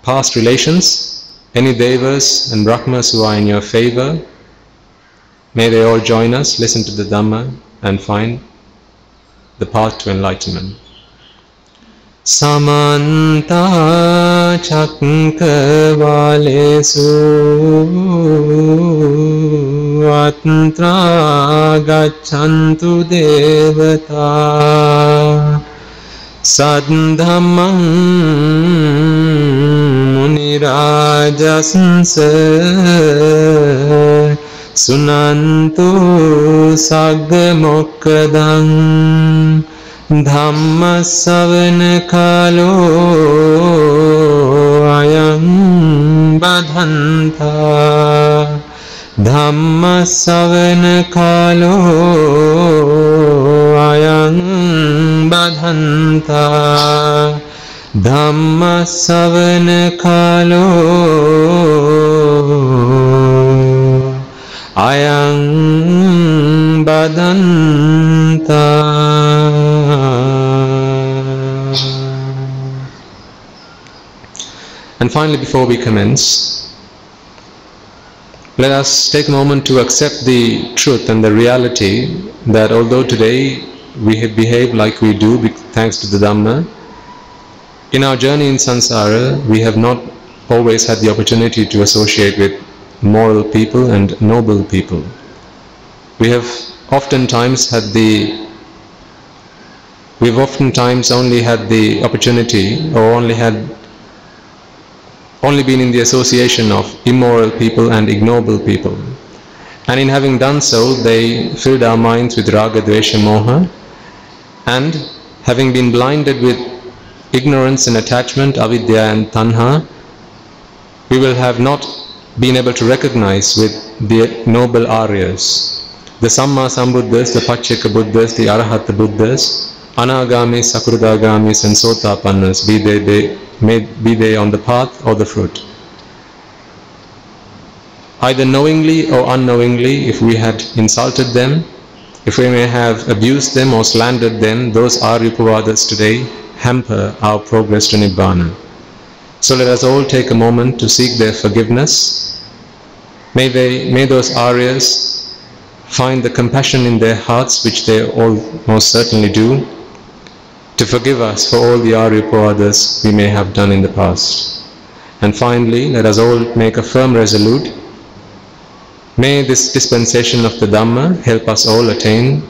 past relations, any devas and brahmas who are in your favor, may they all join us, listen to the Dhamma and find the path to enlightenment. Samanta Chakravalesu Atra Gacchantu Devata Sadhamman Munirajasansa Sunantu Saggamokkhadam Dhamma savana kalo ayam badhanta Dhamma savana kalo ayam badhanta Dhamma savana kalo ayam badhanta. And finally, before we commence, let us take a moment to accept the truth and the reality that although today we have behaved like we do thanks to the Dhamma, in our journey in samsara we have not always had the opportunity to associate with moral people and noble people. We have oftentimes only had the opportunity or only been in the association of immoral people and ignoble people. And in having done so, they filled our minds with raga, dvesha, moha, and having been blinded with ignorance and attachment, avidya and tanha, we will have not been able to recognize with the noble Aryas, the Samma Sambuddhas, the Paccheka Buddhas, the Arahata Buddhas, Anagamis, Sakurdagamis and Sotapannas, be they on the path or the fruit. Either knowingly or unknowingly, if we had insulted them, if we may have abused them or slandered them, those Aryapavadas today hamper our progress to Nibbana. So let us all take a moment to seek their forgiveness. May those Aryas find the compassion in their hearts, which they all most certainly do, to forgive us for all the Aryapavadas we may have done in the past. And finally, let us all make a firm resolute. May this dispensation of the Dhamma help us all attain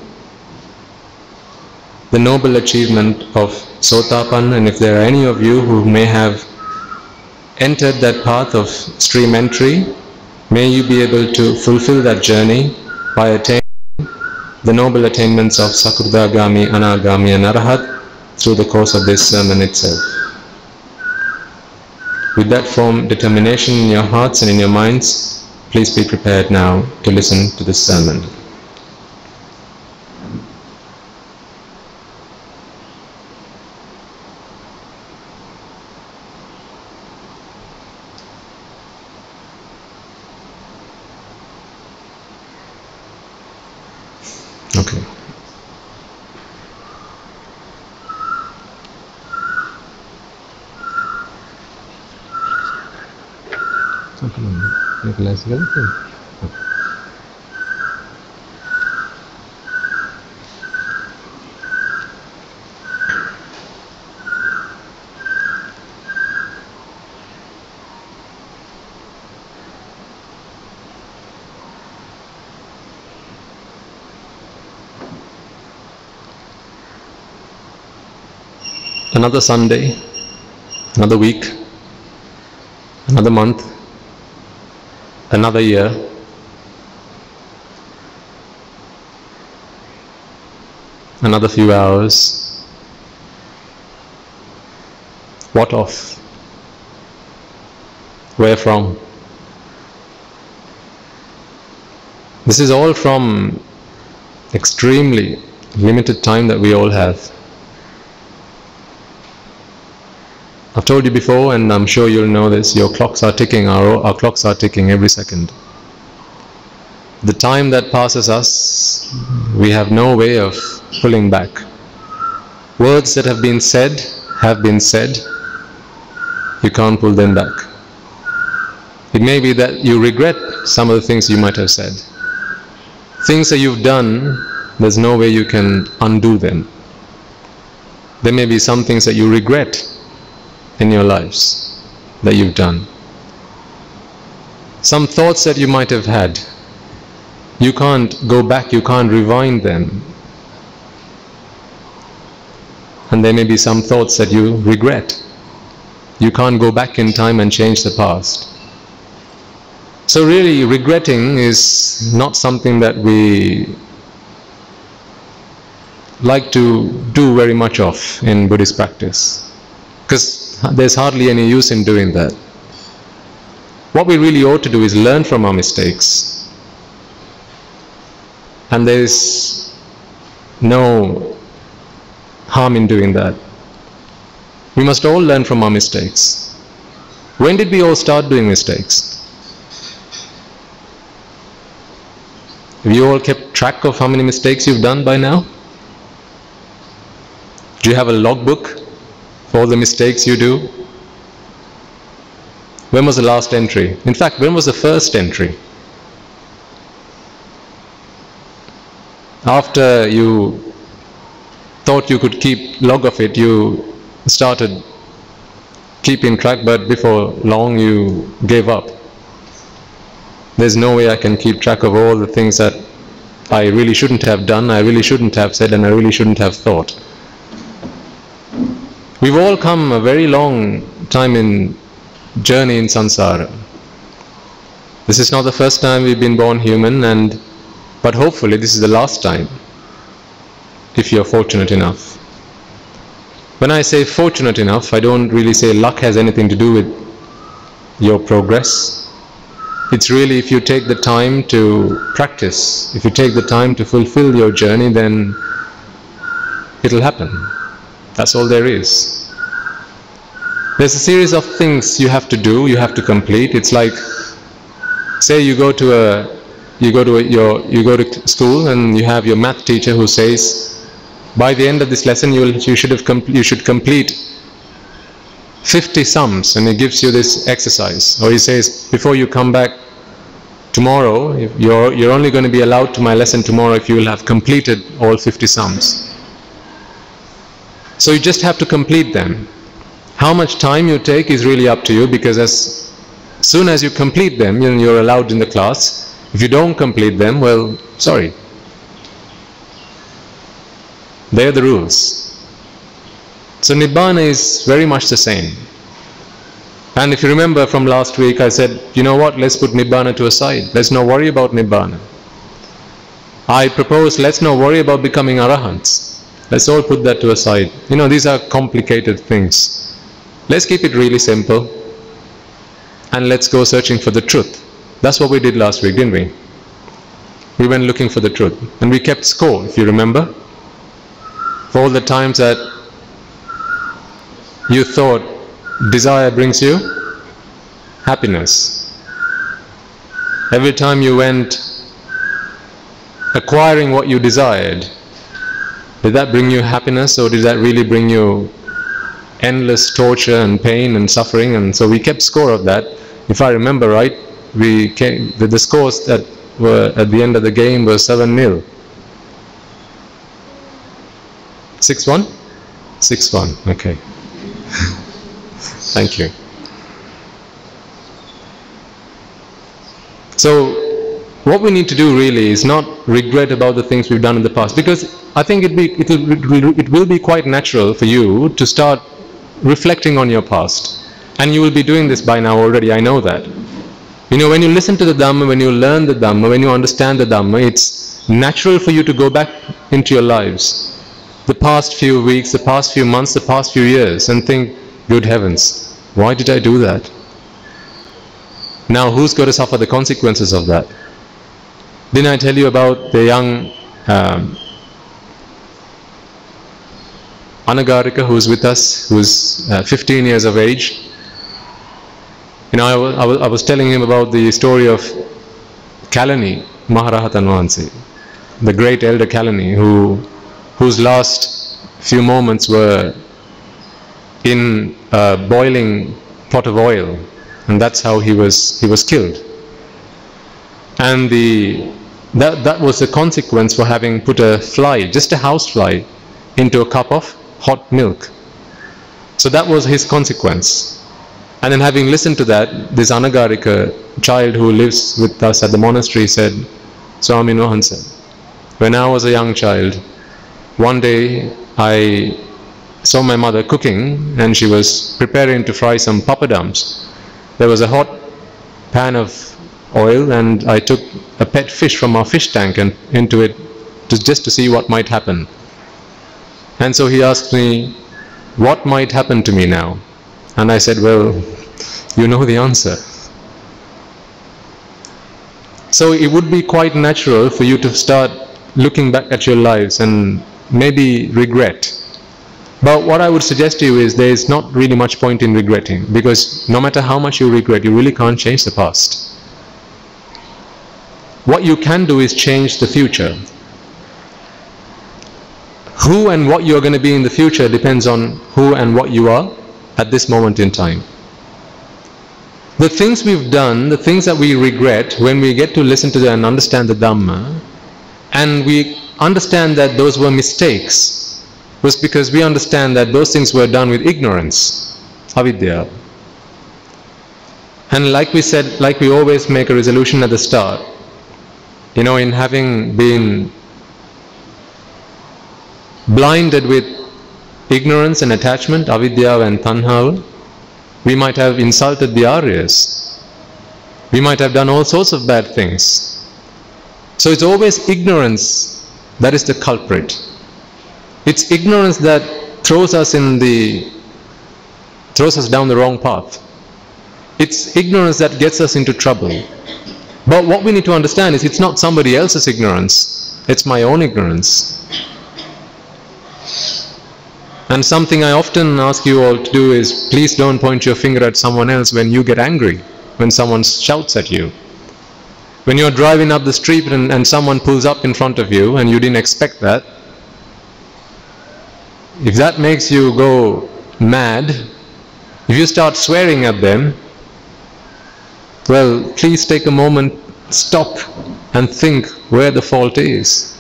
the noble achievement of Sotapanna, and if there are any of you who may have entered that path of stream entry, may you be able to fulfill that journey by attaining the noble attainments of Sakurdagami, Anagami and Arahat through the course of this sermon itself. With that firm determination in your hearts and in your minds, please be prepared now to listen to this sermon. Okay. Another Sunday, another week, another month, another year. Another few hours. What of? Where from? This is all from extremely limited time that we all have. I've told you before, and I'm sure you'll know this, your clocks are ticking, our clocks are ticking every second. The time that passes us, we have no way of pulling back. Words that have been said, You can't pull them back. It may be that you regret some of the things you might have said. Things that you've done, there's no way you can undo them. There may be some things that you regret in your lives that you've done. Some thoughts that you might have had, you can't go back, you can't rewind them. And there may be some thoughts that you regret. You can't go back in time and change the past. So really, regretting is not something that we like to do very much of in Buddhist practice, because there's hardly any use in doing that. What we really ought to do is learn from our mistakes. And there's no harm in doing that. We must all learn from our mistakes. When did we all start doing mistakes? Have you all kept track of how many mistakes you've done by now? Do you have a logbook for all the mistakes you do? When was the last entry? In fact, when was the first entry? After you thought you could keep log of it, you started keeping track, but before long you gave up. There's no way I can keep track of all the things that I really shouldn't have done, I really shouldn't have said, and I really shouldn't have thought. We've all come a very long time in journey in samsara. This is not the first time we've been born human, but hopefully this is the last time, if you're fortunate enough. When I say fortunate enough, I don't really say luck has anything to do with your progress. It's really if you take the time to practice, if you take the time to fulfill your journey, then it'll happen. That's all there is. There's a series of things you have to do, you have to complete. It's like, say you go to school and you have your math teacher who says, by the end of this lesson you should complete 50 sums, and he gives you this exercise. Or he says, before you come back tomorrow, you're only going to be allowed to my lesson tomorrow if you will have completed all 50 sums. So you just have to complete them. How much time you take is really up to you, because as soon as you complete them, you're allowed in the class. If you don't complete them, well, sorry. They're the rules. So Nibbana is very much the same. And if you remember from last week, I said, you know what, let's put Nibbana to a side. Let's not worry about Nibbana. I propose, let's not worry about becoming Arahants. Let's all put that to a side. These are complicated things. Let's keep it really simple. And let's go searching for the truth. That's what we did last week, didn't we? We went looking for the truth. And we kept score, if you remember. For all the times that you thought desire brings you happiness. Every time you went acquiring what you desired, did that bring you happiness, or did that really bring you endless torture and pain and suffering? And so we kept score of that. If I remember right, the scores that were at the end of the game were 7-0. 6-1? 6-1, okay. Thank you. So what we need to do really is not regret about the things we've done in the past, because I think it will be quite natural for you to start reflecting on your past. And you will be doing this by now already, I know that. When you listen to the Dhamma, when you learn the Dhamma, when you understand the Dhamma, it's natural for you to go back into your lives, the past few weeks, the past few months, the past few years, and think, good heavens, why did I do that? Now who's going to suffer the consequences of that? Didn't I tell you about the young Anagarika who's with us, who's 15 years of age? I was telling him about the story of Kalani Maharahatan Vahanse, the great elder Kalani, whose last few moments were in a boiling pot of oil, and that's how he was killed. And that was the consequence for having put a fly, just a house fly, into a cup of hot milk. So that was his consequence. And then having listened to that, this Anagarika child who lives with us at the monastery said, Swami Vahansa, when I was a young child, one day I saw my mother cooking and she was preparing to fry some papadums. There was a hot pan of oil and I took a pet fish from our fish tank and into it just to see what might happen. And so he asked me, what might happen to me now? And I said, well, you know the answer. So it would be quite natural for you to start looking back at your lives and maybe regret. But what I would suggest to you is there is not really much point in regretting, because no matter how much you regret, you really can't change the past. What you can do is change the future. Who and what you are going to be in the future depends on who and what you are at this moment in time. The things we've done, the things that we regret, when we get to listen to them and understand the Dhamma, and we understand that those were mistakes, was because we understand that those things were done with ignorance, avidya. And like we said, like we always make a resolution at the start, you know, in having been blinded with ignorance and attachment, avidya and tanha, we might have insulted the Aryas. We might have done all sorts of bad things. So it's always ignorance that is the culprit. It's ignorance that throws us down the wrong path. It's ignorance that gets us into trouble. But what we need to understand is it's not somebody else's ignorance, it's my own ignorance. And something I often ask you all to do is, please don't point your finger at someone else when you get angry, when someone shouts at you. When you're driving up the street and someone pulls up in front of you and you didn't expect that, if that makes you go mad, if you start swearing at them, well, please take a moment, stop and think where the fault is.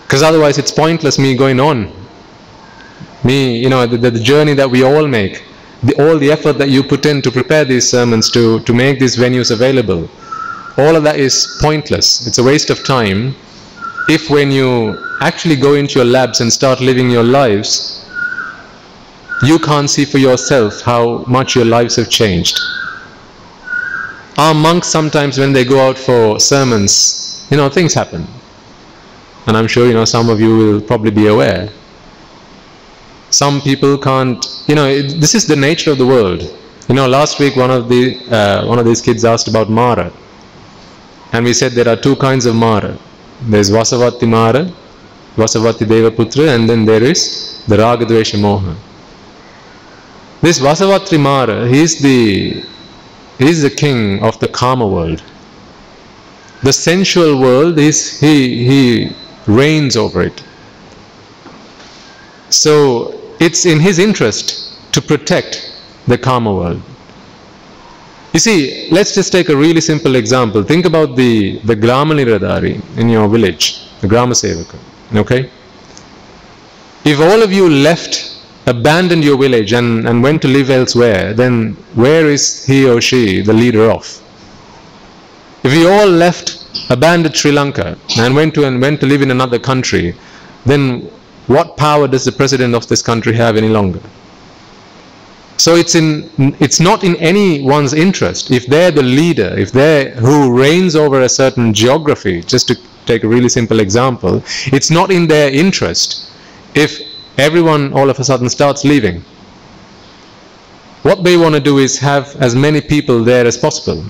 Because otherwise it's pointless me going on. You know, the journey that we all make, all the effort that you put in to prepare these sermons, to make these venues available, all of that is pointless. It's a waste of time if when you actually go into your labs and start living your lives, you can't see for yourself how much your lives have changed. Our monks sometimes, when they go out for sermons, you know, things happen. And I'm sure, you know, some of you will probably be aware. Some people can't, you know, this is the nature of the world. You know, last week one of these kids asked about Mara. And we said there are two kinds of Mara. There's Vasavati Mara, Vasavati Devaputra, and then there is the Ragadvesha Moha. This Vasavati Mara, he's the king of the Kama world. The sensual world, he reigns over it. So it's in his interest to protect the Kama world. You see, let's just take a really simple example. Think about the Grama Niradhari in your village, the Grama Sevaka, okay? If all of you abandoned your village and went to live elsewhere, then where is he or she the leader of? If we all abandoned Sri Lanka and went to live in another country, then what power does the president of this country have any longer? So it's not in anyone's interest. If they're the leader, if they're who reigns over a certain geography, just to take a really simple example, it's not in their interest if everyone all of a sudden starts leaving. What they want to do is have as many people there as possible.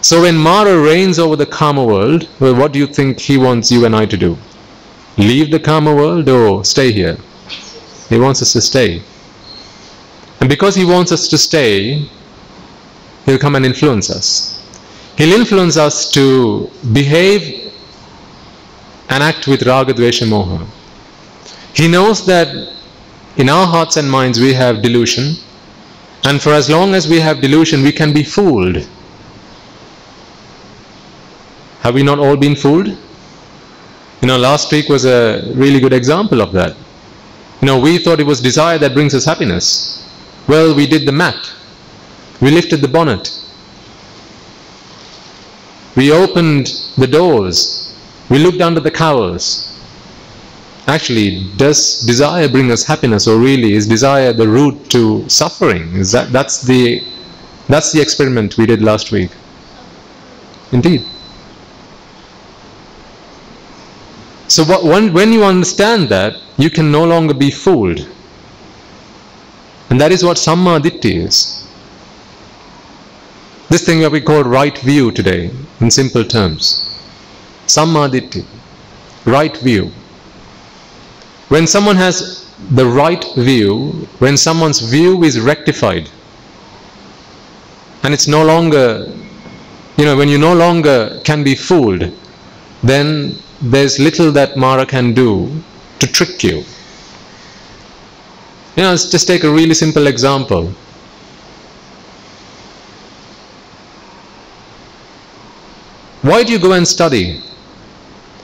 So when Mara reigns over the Kama world, well, what do you think he wants you and I to do? Leave the Kama world or stay here? He wants us to stay. And because he wants us to stay, he'll come and influence us. He'll influence us to behave and act with Raga, Dvesha, Moha. He knows that in our hearts and minds we have delusion, And for as long as we have delusion, we can be fooled. Have we not all been fooled? Last week was a really good example of that. We thought it was desire that brings us happiness. Well, we did the math. We lifted the bonnet. We opened the doors. We looked under the covers. Actually, does desire bring us happiness, or really is desire the root to suffering? That's the experiment we did last week. Indeed. So when you understand that, you can no longer be fooled. And that is what Samma Ditti is. This thing that we call right view today, in simple terms. Samma Ditti, right view. When someone has the right view, when someone's view is rectified, and it's no longer, when you no longer can be fooled, then there's little that Mara can do to trick you. Let's just take a really simple example. Why do you go and study?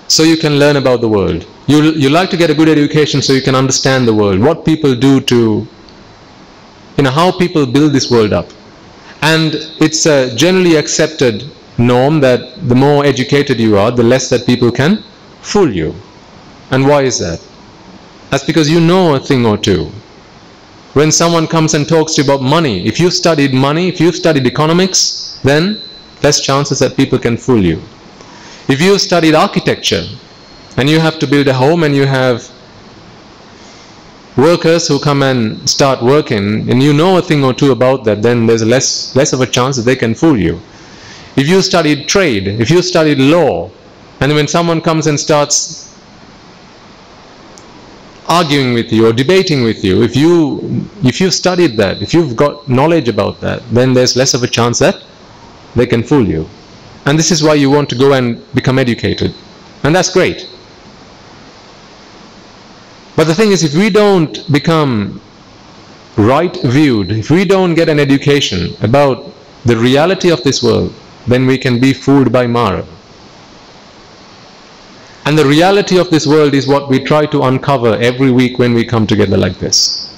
So you can learn about the world. You like to get a good education so you can understand the world, what people do to, how people build this world up. And it's a generally accepted norm that the more educated you are, the less that people can fool you. And why is that? That's because you know a thing or two. When someone comes and talks to you about money, if you studied money, if you've studied economics, then less chances that people can fool you. If you studied architecture and you have to build a home and you have workers who come and start working and you know a thing or two about that, then there's less of a chance that they can fool you. If you studied trade, if you studied law, and when someone comes and starts arguing with you or debating with you, if you studied that, if you've got knowledge about that, then there's less of a chance that they can fool you. And this is why you want to go and become educated. And that's great. But the thing is, if we don't become right viewed, if we don't get an education about the reality of this world, then we can be fooled by Mara. And the reality of this world is what we try to uncover every week when we come together like this.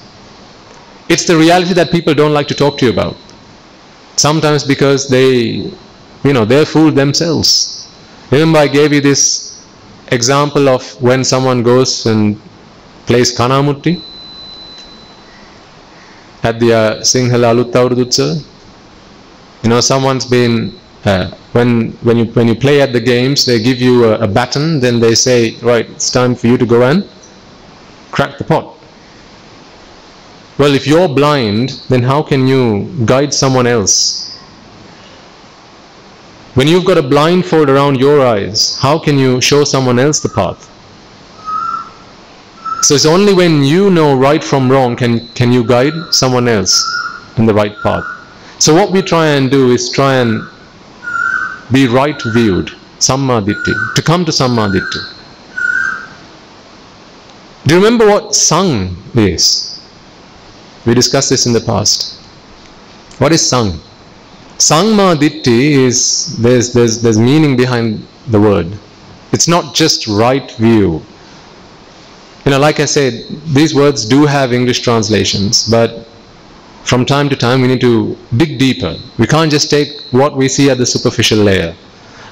It's the reality that people don't like to talk to you about. Sometimes because they're fooled themselves. Remember, I gave you this example of when someone goes and plays Kanamutti at the Sinhala Aluttavurudutsa. Someone's been when you play at the games, they give you a baton, then they say, right, it's time for you to go and crack the pot. Well, if you're blind, then how can you guide someone else? When you've got a blindfold around your eyes, how can you show someone else the path? So it's only when you know right from wrong can you guide someone else in the right path. So what we try and do is try and be right viewed, Samma Ditti, to come to Samma Ditti. Do you remember what Sang is? We discussed this in the past. What is Sang? Samma Ditti is, there's meaning behind the word. It's not just right view. Like I said, these words do have English translations, but from time to time we need to dig deeper. We can't just take what we see at the superficial layer.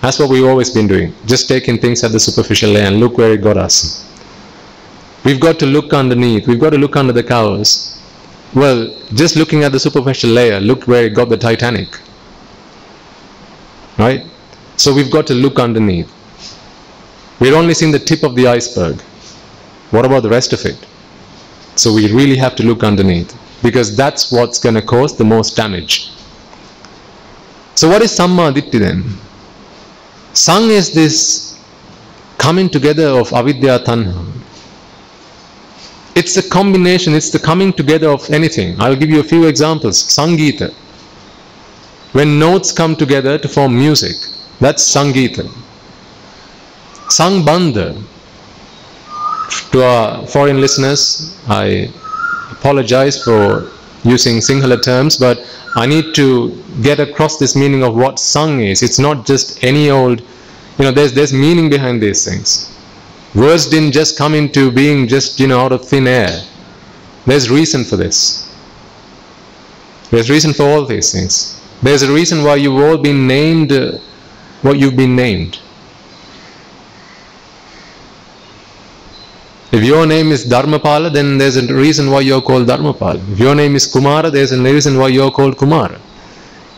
That's what we've always been doing, just taking things at the superficial layer, and look where it got us. We've got to look underneath, we've got to look under the covers. Well, just looking at the superficial layer, look where it got the Titanic. Right? So we've got to look underneath. We've only seen the tip of the iceberg. What about the rest of it? So we really have to look underneath, because that's what's going to cause the most damage. So what is Samma Ditti then? Sang is this coming together of avidya tanha. It's a combination, it's the coming together of anything. I'll give you a few examples. Sangeeta. When notes come together to form music, that's Sangeeta. Sangbandha. To our foreign listeners, I apologize for using Sinhala terms, but I need to get across this meaning of what sang is. It's not just any old, there's meaning behind these things. Words didn't just come into being just, out of thin air. There's reason for this. There's reason for all these things. There's a reason why you've all been named what you've been named. If your name is Dharmapala, then there's a reason why you're called Dharmapala. If your name is Kumara, there's a reason why you're called Kumara.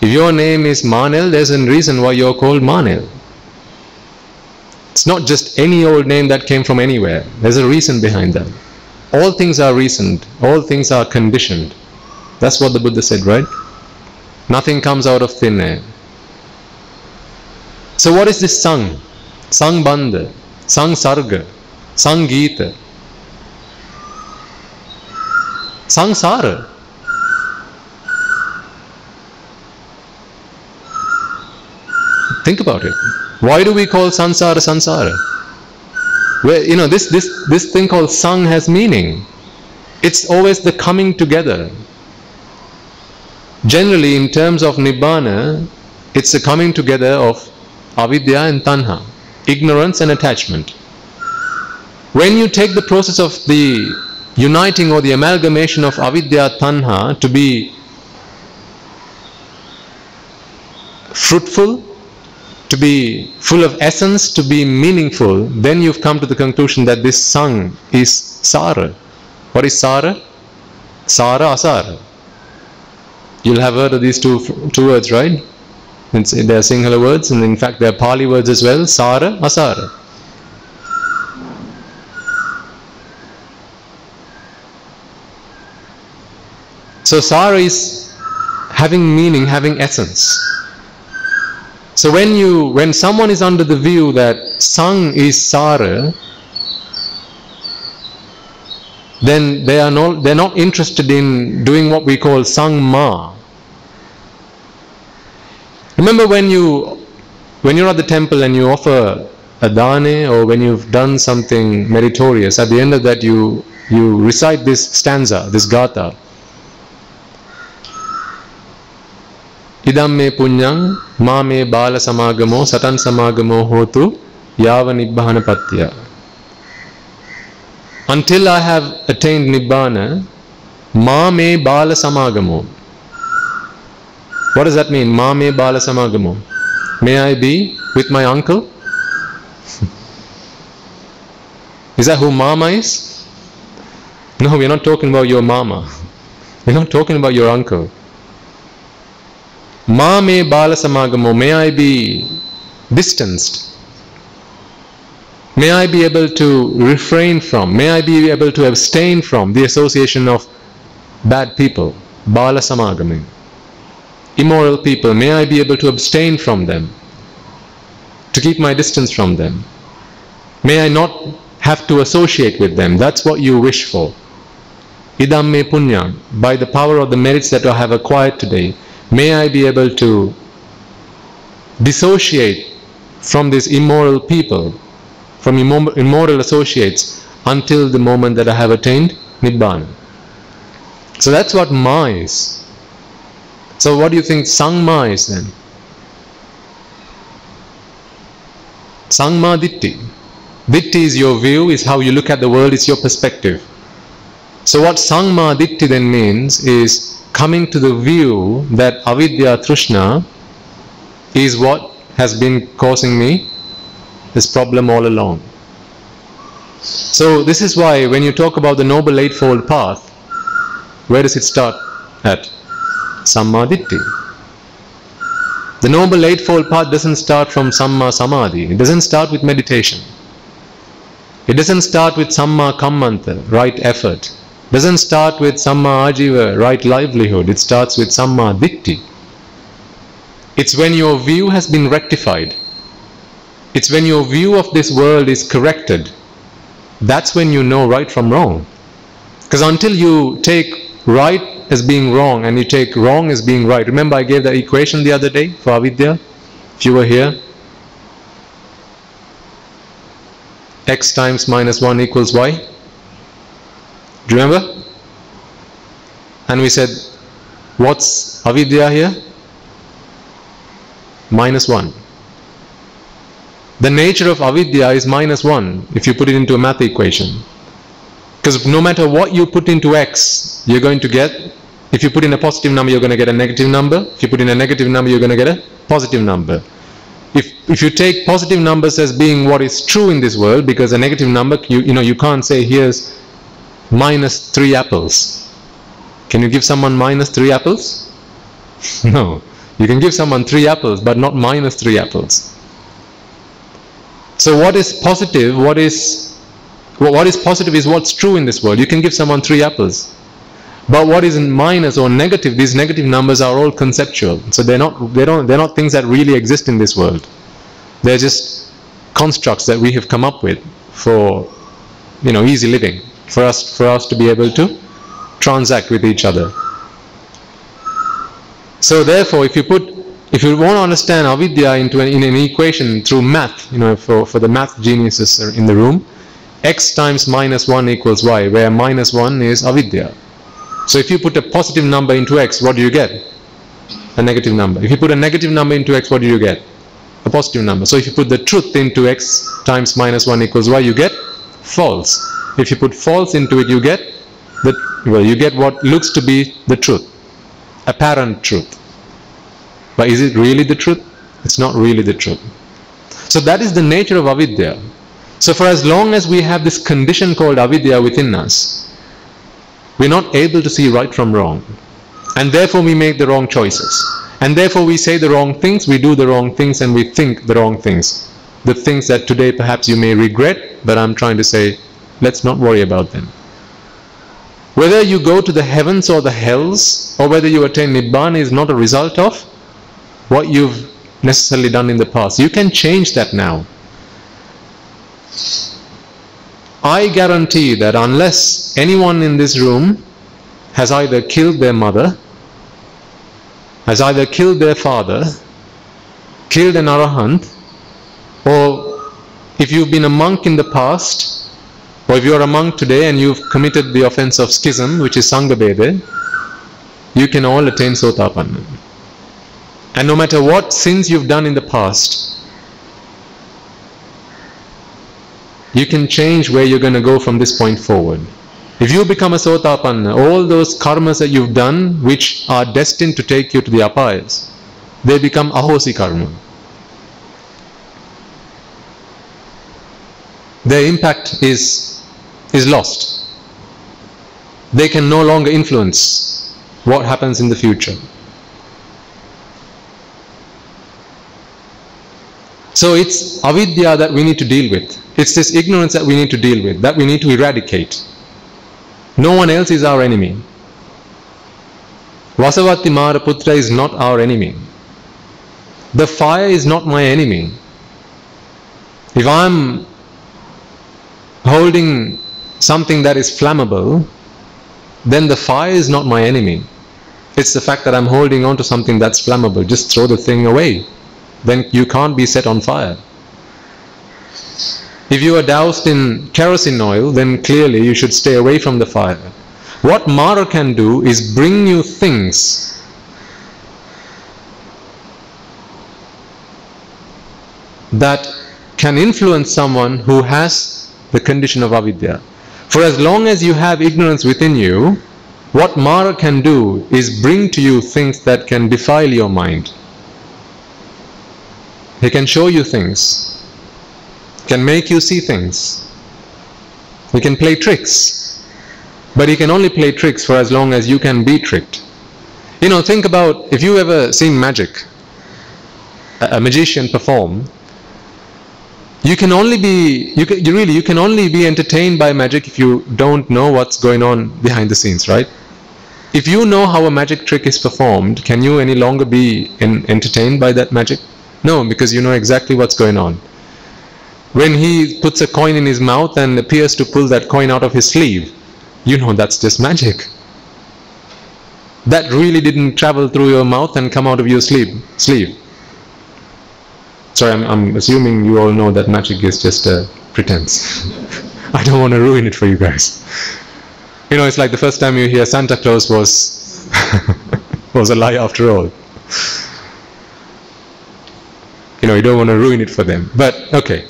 If your name is Manil, there's a reason why you're called Manil. It's not just any old name that came from anywhere. There's a reason behind that. All things are reasoned. All things are conditioned. That's what the Buddha said, right? Nothing comes out of thin air. So what is this sang? Sang bandha, sang sarga, sang geeta, sangsara. Think about it. Why do we call sansara sansara? Where, this thing called sang has meaning. It's always the coming together. Generally, in terms of Nibbana, it's the coming together of avidya and tanha, ignorance and attachment. When you take the process of the uniting or the amalgamation of avidya, tanha to be fruitful, to be full of essence, to be meaningful, then you've come to the conclusion that this sang is sara. What is sara? Sara, asara. You'll have heard of these two words, right? They are Sinhala words, and in fact they are Pali words as well. Sara, asara. So sara is having meaning, having essence. So when someone is under the view that sang is sara, then they're not interested in doing what we call sang ma. Remember when you're at the temple and you offer a dane, or when you've done something meritorious, at the end of that you recite this stanza, this gatha. Idam me punyang ma me bala samagamo satan samagamo hotu yava nibbana patya. Until I have attained nibbana, ma me bala samagamo. What does that mean? Ma me bala samagamo. May I be with my uncle? Is that who mama is? No, we're not talking about your mama. We're not talking about your uncle. Ma me bala samagamo. May I be distanced. May I be able to refrain from, may I be able to abstain from the association of bad people. Bala samagami. Immoral people, may I be able to abstain from them, to keep my distance from them. May I not have to associate with them. That's what you wish for. Idam me punya, by the power of the merits that I have acquired today, may I be able to dissociate from these immoral people, from immoral associates, until the moment that I have attained Nibbana. So that's what ma is. So what do you think Sangma is then? Sangma Ditti. Ditti is your view, is how you look at the world, it's your perspective. So what Sangma Ditti then means is coming to the view that avidya trishna is what has been causing me this problem all along. So this is why when you talk about the Noble Eightfold Path, where does it start at? Samma Ditti. The Noble Eightfold Path doesn't start from Samma Samadhi. It doesn't start with meditation. It doesn't start with Samma Kammanta, right effort. It doesn't start with Samma Ajiva, right livelihood. It starts with Samma Ditti. It's when your view has been rectified. It's when your view of this world is corrected. That's when you know right from wrong. Because until you take right as being wrong and you take wrong as being right. Remember I gave that equation the other day for avidya? If you were here. X times minus 1 equals y. Do you remember? And we said What's avidya here? -1. The nature of avidya is -1 if you put it into a math equation. Because no matter what you put into x, you're going to get, if you put in a positive number, you're going to get a negative number. If you put in a negative number, you're going to get a positive number. If you take positive numbers as being what is true in this world, because a negative number, you can't say here's -3 apples. Can you give someone -3 apples? No. You can give someone 3 apples, but not -3 apples. So what is positive? What is positive is what's true in this world. You can give someone 3 apples. But what is in minus or negative, these negative numbers are all conceptual. So they're not things that really exist in this world. They're just constructs that we have come up with for easy living, for us to be able to transact with each other. So therefore, if you want to understand avidya in an equation through math, for the math geniuses in the room, x times -1 equals y, where -1 is avidya. So if you put a positive number into x, what do you get? A negative number. If you put a negative number into x, what do you get? A positive number. So if you put the truth into x times -1 equals y, you get false. If you put false into it, you get what looks to be the truth, apparent truth. But is it really the truth? It's not really the truth. So that is the nature of avidya. So for as long as we have this condition called avidya within us, we're not able to see right from wrong. And therefore we make the wrong choices. And therefore we say the wrong things, we do the wrong things, and we think the wrong things. The things that today perhaps you may regret, but I'm trying to say, let's not worry about them. Whether you go to the heavens or the hells, or whether you attain Nibbana is not a result of what you've necessarily done in the past. You can change that now. I guarantee that unless anyone in this room has either killed their mother, has either killed their father, killed an arahant, or if you've been a monk in the past, or if you're a monk today and you've committed the offense of schism, which is Sanghabheda, you can all attain Sotapanna. And no matter what sins you've done in the past, you can change where you're going to go from this point forward. If you become a Sotapanna, all those karmas that you've done, which are destined to take you to the apayas, they become ahosi karma. Their impact is lost. They can no longer influence what happens in the future. So it's avidya that we need to deal with. It's this ignorance that we need to deal with, that we need to eradicate. No one else is our enemy. Vasavati Maraputra is not our enemy. The fire is not my enemy. If I'm holding something that is flammable, then the fire is not my enemy. It's the fact that I'm holding on to something that's flammable. Just throw the thing away. Then you can't be set on fire. If you are doused in kerosene oil, then clearly you should stay away from the fire. What Mara can do is bring you things that can influence someone who has the condition of avidya. For as long as you have ignorance within you, what Mara can do is bring to you things that can defile your mind. He can show you things, can make you see things. He can play tricks, but he can only play tricks for as long as you can be tricked. Think about, if you ever seen magic, a magician perform, you can only be entertained by magic if you don't know what's going on behind the scenes, right? If you know how a magic trick is performed, can you any longer be entertained by that magic? No, because you know exactly what's going on. When he puts a coin in his mouth and appears to pull that coin out of his sleeve, you know that's just magic. That really didn't travel through your mouth and come out of your sleeve. Sorry, I'm assuming you all know that magic is just a pretense. I don't want to ruin it for you guys. It's like the first time you hear Santa Claus was was a lie after all. You know, you don't want to ruin it for them. But, okay.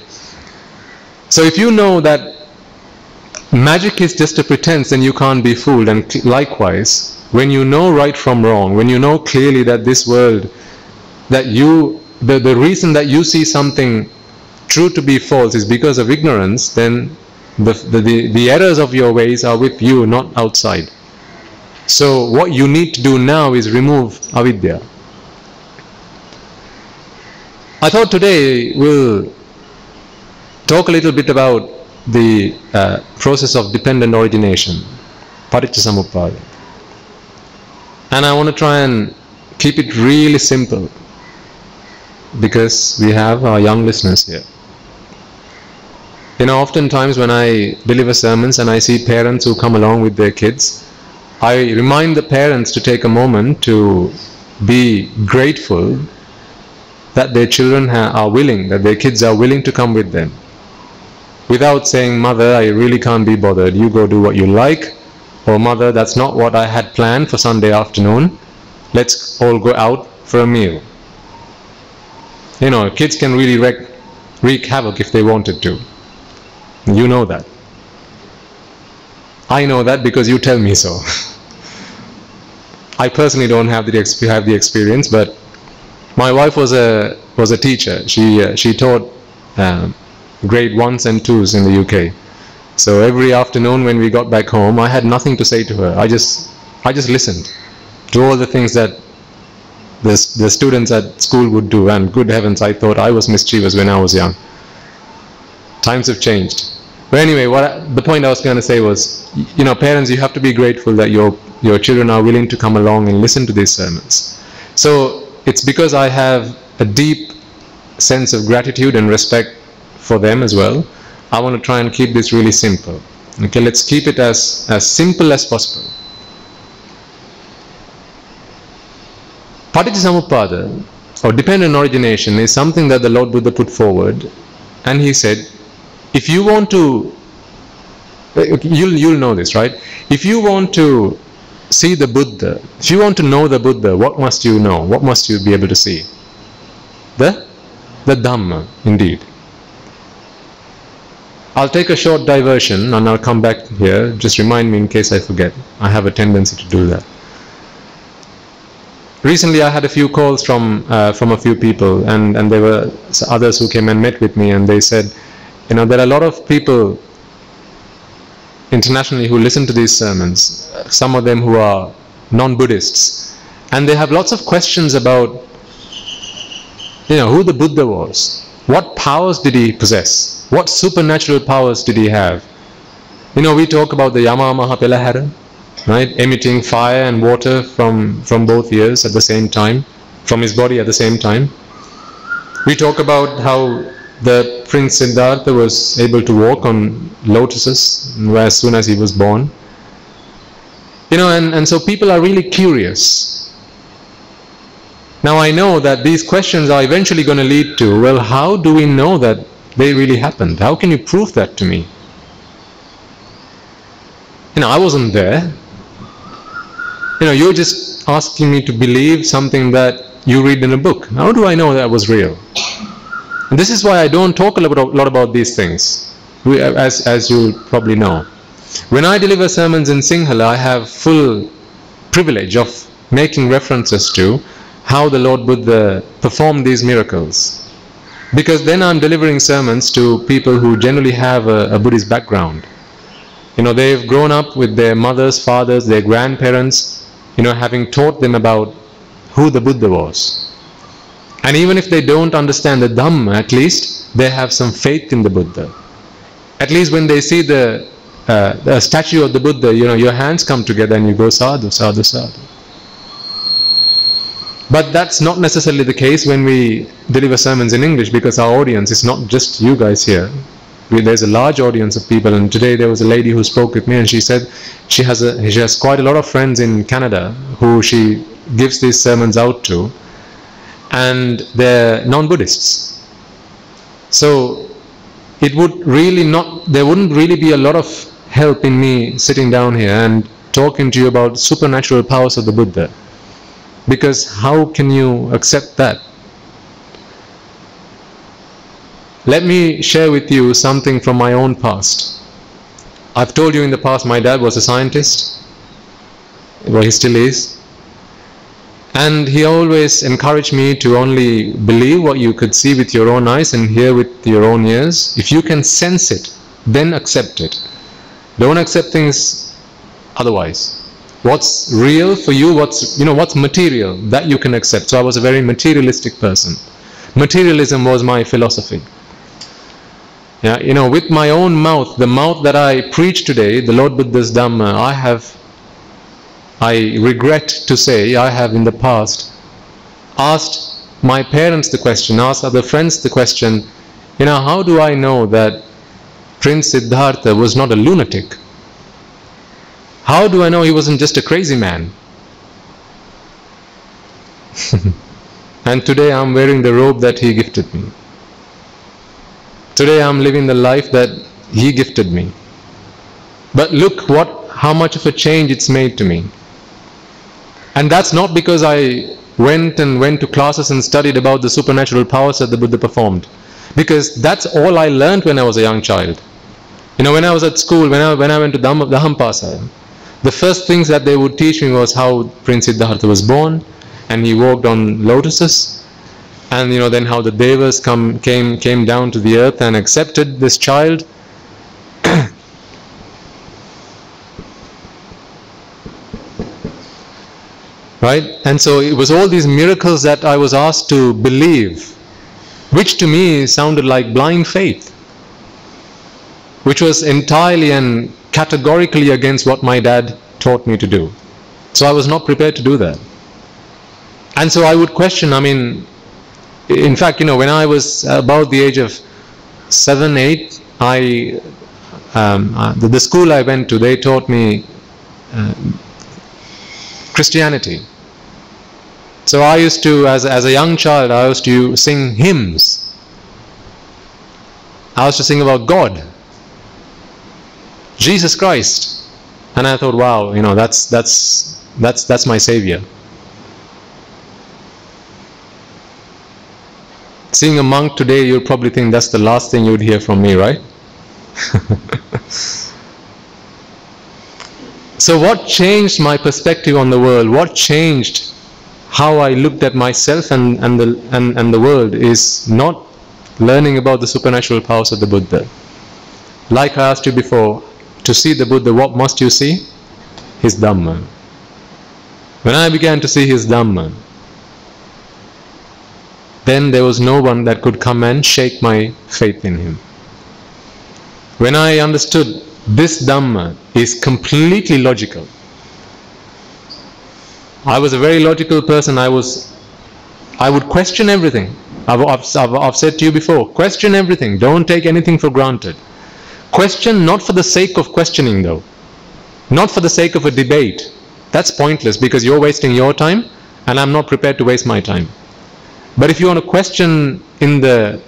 So if you know that magic is just a pretense, then you can't be fooled. And likewise, when you know right from wrong, when you know clearly that this world, that you, the reason that you see something true to be false is because of ignorance, then the errors of your ways are with you, not outside. So what you need to do now is remove avidya. I thought today we'll talk a little bit about the process of dependent origination, paticcasamuppada. And I want to try and keep it really simple, because we have our young listeners here. You know, oftentimes when I deliver sermons and I see parents who come along with their kids, I remind the parents to take a moment to be grateful that their children are willing, that their kids are willing to come with them. Without saying, "Mother, I really can't be bothered, you go do what you like," or "Mother, that's not what I had planned for Sunday afternoon, let's all go out for a meal." You know, kids can really wreak havoc if they wanted to. You know that. I know that because you tell me so. I personally don't have the experience, but my wife was a teacher. She taught grade 1s and 2s in the UK. So every afternoon when we got back home, I had nothing to say to her. I just listened to all the things that the students at school would do, and good heavens, I thought I was mischievous when I was young. Times have changed. But anyway, the point I was going to say was, you know, parents, you have to be grateful that your children are willing to come along and listen to these sermons. So it's because I have a deep sense of gratitude and respect for them as well. I want to try and keep this really simple. Okay, let's keep it as simple as possible. Paticcasamuppada, or dependent origination, is something that the Lord Buddha put forward, and he said, if you want to, you'll know this, right? If you want to see the Buddha, if you want to know the Buddha, what must you know? What must you be able to see? The Dhamma, indeed. I'll take a short diversion and I'll come back here. Just remind me in case I forget. I have a tendency to do that. Recently I had a few calls from a few people, and there were others who came and met with me, and they said, you know, there are a lot of people internationally who listen to these sermons, some of them who are non-Buddhists, and they have lots of questions about, you know, who the Buddha was. What powers did he possess? What supernatural powers did he have? You know, we talk about the Yama Maha Pelahara, right? Emitting fire and water from both ears at the same time, from his body at the same time. We talk about how the Prince Siddhartha was able to walk on lotuses as soon as he was born. You know, and so people are really curious. Now I know that these questions are eventually going to lead to, well, how do we know that they really happened? How can you prove that to me? You know, I wasn't there. You know, you're just asking me to believe something that you read in a book. How do I know that was real? And this is why I don't talk a lot about these things, as you probably know. When I deliver sermons in Sinhala, I have full privilege of making references to how the Lord Buddha performed these miracles. Because then I'm delivering sermons to people who generally have a Buddhist background. You know, they've grown up with their mothers, fathers, their grandparents, you know, having taught them about who the Buddha was. And even if they don't understand the Dhamma, at least they have some faith in the Buddha. At least when they see the statue of the Buddha, you know, your hands come together and you go sadhu, sadhu, sadhu. But that's not necessarily the case when we deliver sermons in English, because our audience is not just you guys here. There's a large audience of people, and today there was a lady who spoke with me, and she said she has quite a lot of friends in Canada who she gives these sermons out to, and they're non-Buddhists. So it would really there wouldn't really be a lot of help in me sitting down here and talking to you about supernatural powers of the Buddha. Because how can you accept that? Let me share with you something from my own past. I've told you in the past my dad was a scientist. Well, he still is. And he always encouraged me to only believe what you could see with your own eyes and hear with your own ears. If you can sense it, then accept it. Don't accept things otherwise. What's real for you, what's material, that you can accept. So I was a very materialistic person. Materialism was my philosophy. Yeah, with my own mouth, the mouth that I preach today, the Lord Buddha's Dhamma, I regret to say, I have in the past asked my parents the question, asked other friends the question, how do I know that Prince Siddhartha was not a lunatic? How do I know he wasn't just a crazy man? And today I'm wearing the robe that he gifted me. Today I'm living the life that he gifted me. But look how much of a change it's made to me. And that's not because I went to classes and studied about the supernatural powers that the Buddha performed. Because that's all I learned when I was a young child. When I was at school, when I went to Dhampasa, the first things that they would teach me was how Prince Siddhartha was born, and he walked on lotuses, and then how the devas came down to the earth and accepted this child. Right? And so it was all these miracles that I was asked to believe, which to me sounded like blind faith, which was entirely and categorically against what my dad taught me to do. So I was not prepared to do that. And so I would question, in fact, when I was about the age of 7, 8, the school I went to, they taught me Christianity. So I used to, as a young child, I used to sing hymns. I used to sing about God, Jesus Christ. And I thought, wow, that's my savior. Seeing a monk today, you'll probably think that's the last thing you'd hear from me, right? So what changed my perspective on the world? What changed how I looked at myself and the world is not learning about the supernatural powers of the Buddha. Like I asked you before, to see the Buddha, what must you see? His Dhamma. When I began to see his Dhamma, then there was no one that could come and shake my faith in him. When I understood this Dhamma is completely logical. I was a very logical person. I would question everything. I've said to you before, question everything. Don't take anything for granted. Question not for the sake of questioning though. Not for the sake of a debate. That's pointless because you're wasting your time and I'm not prepared to waste my time. But if you want to question in the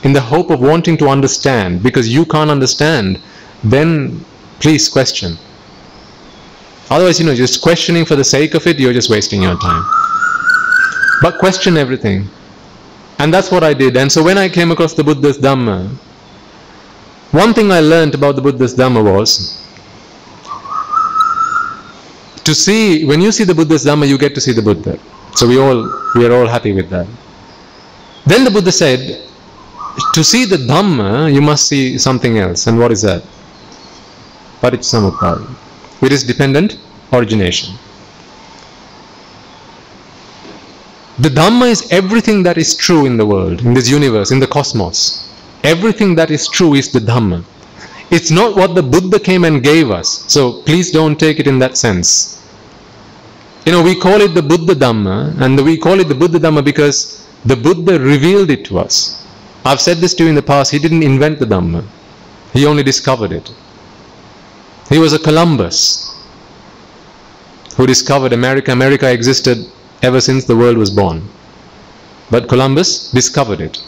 hope of wanting to understand because you can't understand, then please question. Otherwise, just questioning for the sake of it, you're just wasting your time. But question everything. And that's what I did. And so when I came across the Buddha's Dhamma, one thing I learned about the Buddha's Dhamma was, when you see the Buddha's Dhamma, you get to see the Buddha. So we are all happy with that. Then the Buddha said, to see the Dhamma, you must see something else. And what is that? Paticcasamuppada. It is dependent origination. The Dhamma is everything that is true in the world, in this universe, in the cosmos. Everything that is true is the Dhamma. It's not what the Buddha came and gave us. So please don't take it in that sense. We call it the Buddha Dhamma, and we call it the Buddha Dhamma because the Buddha revealed it to us. I've said this to you in the past, he didn't invent the Dhamma. He only discovered it. He was a Columbus who discovered America. America existed ever since the world was born. But Columbus discovered it.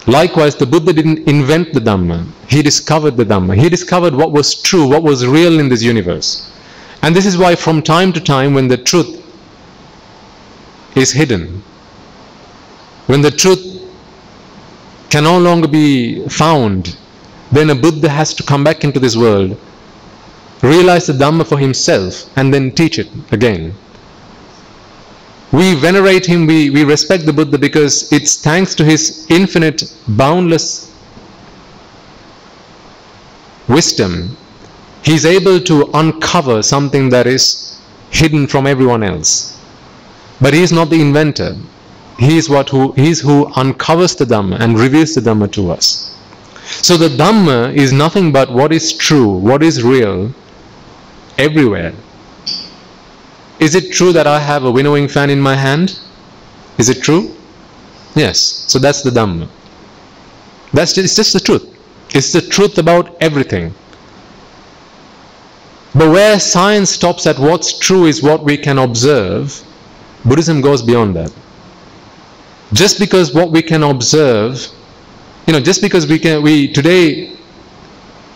Likewise, the Buddha didn't invent the Dhamma. He discovered the Dhamma. He discovered what was true, what was real in this universe. And this is why from time to time when the truth is hidden, when the truth can no longer be found, then a Buddha has to come back into this world, realize the Dhamma for himself, and then teach it again. We venerate him, we respect the Buddha because it's thanks to his infinite, boundless wisdom, he's able to uncover something that is hidden from everyone else. But he's not the inventor. He's who uncovers the Dhamma and reveals the Dhamma to us. So the Dhamma is nothing but what is true, what is real, everywhere. Is it true that I have a winnowing fan in my hand? Is it true? Yes. So that's the Dhamma. It's just the truth. It's the truth about everything. But where science stops at what's true is what we can observe, Buddhism goes beyond that. Just because what we can observe, just because today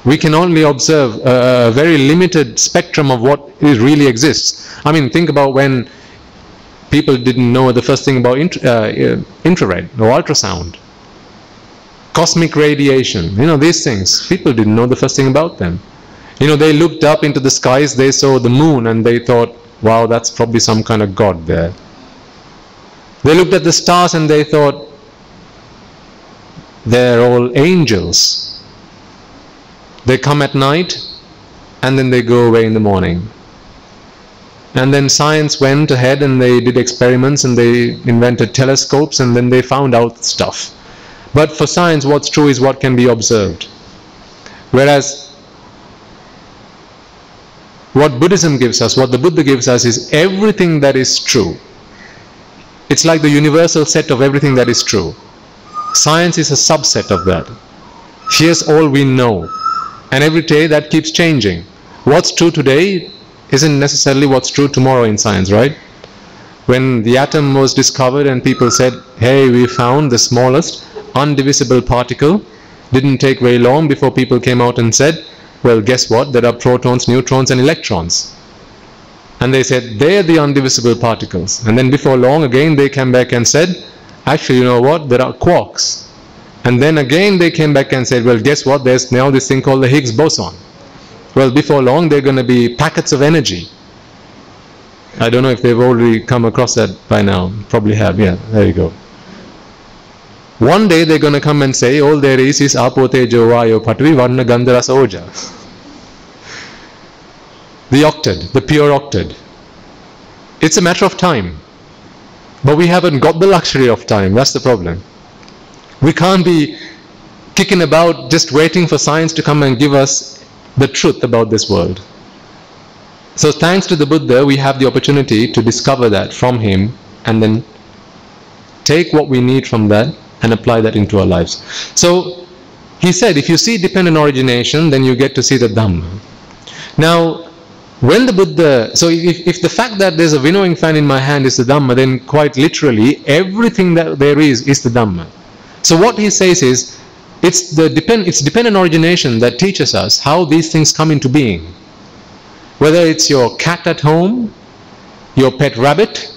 we can only observe a very limited spectrum of what really exists. I mean, think about when people didn't know the first thing about infrared or ultrasound, cosmic radiation, these things. People didn't know the first thing about them. They looked up into the skies, they saw the moon and they thought, wow, that's probably some kind of god there. They looked at the stars and they thought, they're all angels. They come at night and then they go away in the morning. And then science went ahead and they did experiments and they invented telescopes and then they found out stuff. But for science, what's true is what can be observed. Whereas what Buddhism gives us, what the Buddha gives us is everything that is true. It's like the universal set of everything that is true. Science is a subset of that. Here's all we know. And every day that keeps changing. What's true today isn't necessarily what's true tomorrow in science, right? When the atom was discovered and people said, hey, we found the smallest undivisible particle, didn't take very long before people came out and said, well, guess what? There are protons, neutrons and electrons. And they said, they're the undivisible particles. And then before long again they came back and said, actually, you know what? There are quarks. And then again they came back and said, well, guess what? There's now this thing called the Higgs boson. Well, before long they're going to be packets of energy. I don't know if they've already come across that by now. Probably have. Yeah, there you go. One day they're going to come and say, all there is apo tejo vayo patvi varna gandha rasa oja. The octet, the pure octet. It's a matter of time. But we haven't got the luxury of time. That's the problem. We can't be kicking about just waiting for science to come and give us the truth about this world. So thanks to the Buddha, we have the opportunity to discover that from him and then take what we need from that and apply that into our lives. So he said, if you see dependent origination, then you get to see the Dhamma. Now, when the Buddha, so if the fact that there's a winnowing fan in my hand is the Dhamma, then quite literally everything that there is the Dhamma. So what he says is, it's dependent origination that teaches us how these things come into being. Whether it's your cat at home, your pet rabbit,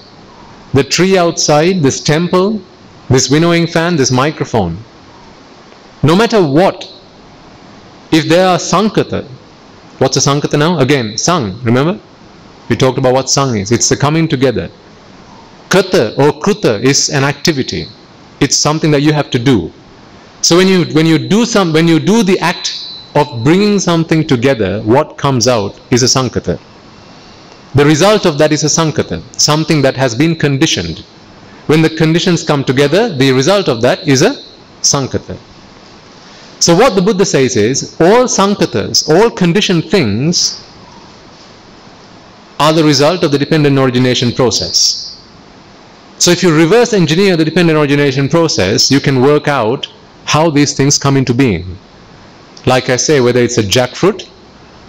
the tree outside, this temple, this winnowing fan, this microphone. No matter what, if there are sankata, what's a sankata now? Again, sang, remember? We talked about what sang is. It's the coming together. Kata or kruta is an activity. It's something that you have to do. So when you do the act of bringing something together, what comes out is a sankata. The result of that is a sankata, something that has been conditioned. When the conditions come together, the result of that is a sankata. So what the Buddha says is, all sankatas, all conditioned things are the result of the dependent origination process. So if you reverse engineer the dependent origination process, you can work out how these things come into being. Like I say, whether it's a jackfruit,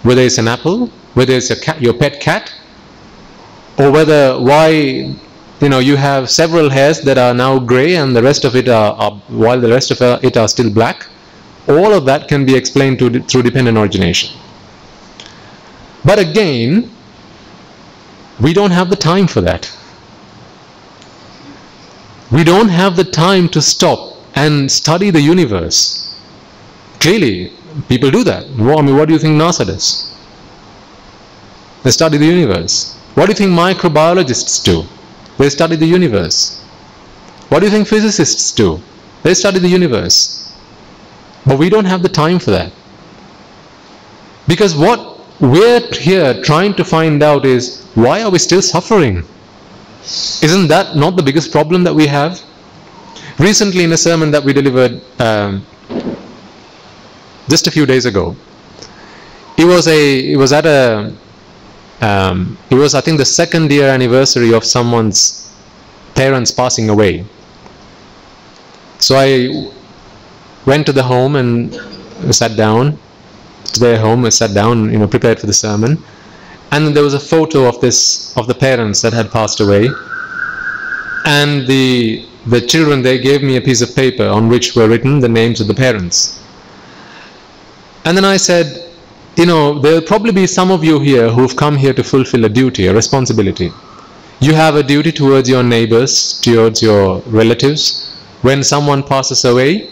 whether it's an apple, whether it's your pet cat, or why you have several hairs that are now grey and the rest of it while the rest of it are still black. All of that can be explained through dependent origination. But again, we don't have the time for that. We don't have the time to stop and study the universe. Clearly, people do that. Well, I mean, what do you think NASA does? They study the universe. What do you think microbiologists do? They study the universe. What do you think physicists do? They study the universe. But we don't have the time for that. Because what we're here trying to find out is, why are we still suffering? Isn't that not the biggest problem that we have? Recently, in a sermon that we delivered just a few days ago, it was I think the second year anniversary of someone's parents passing away. So I went to the home and sat down, to their home, I sat down, prepared for the sermon. And there was a photo of the parents that had passed away. And the children, they gave me a piece of paper on which were written the names of the parents. And then I said, there'll probably be some of you here who've come here to fulfill a duty, a responsibility. You have a duty towards your neighbors, towards your relatives. When someone passes away,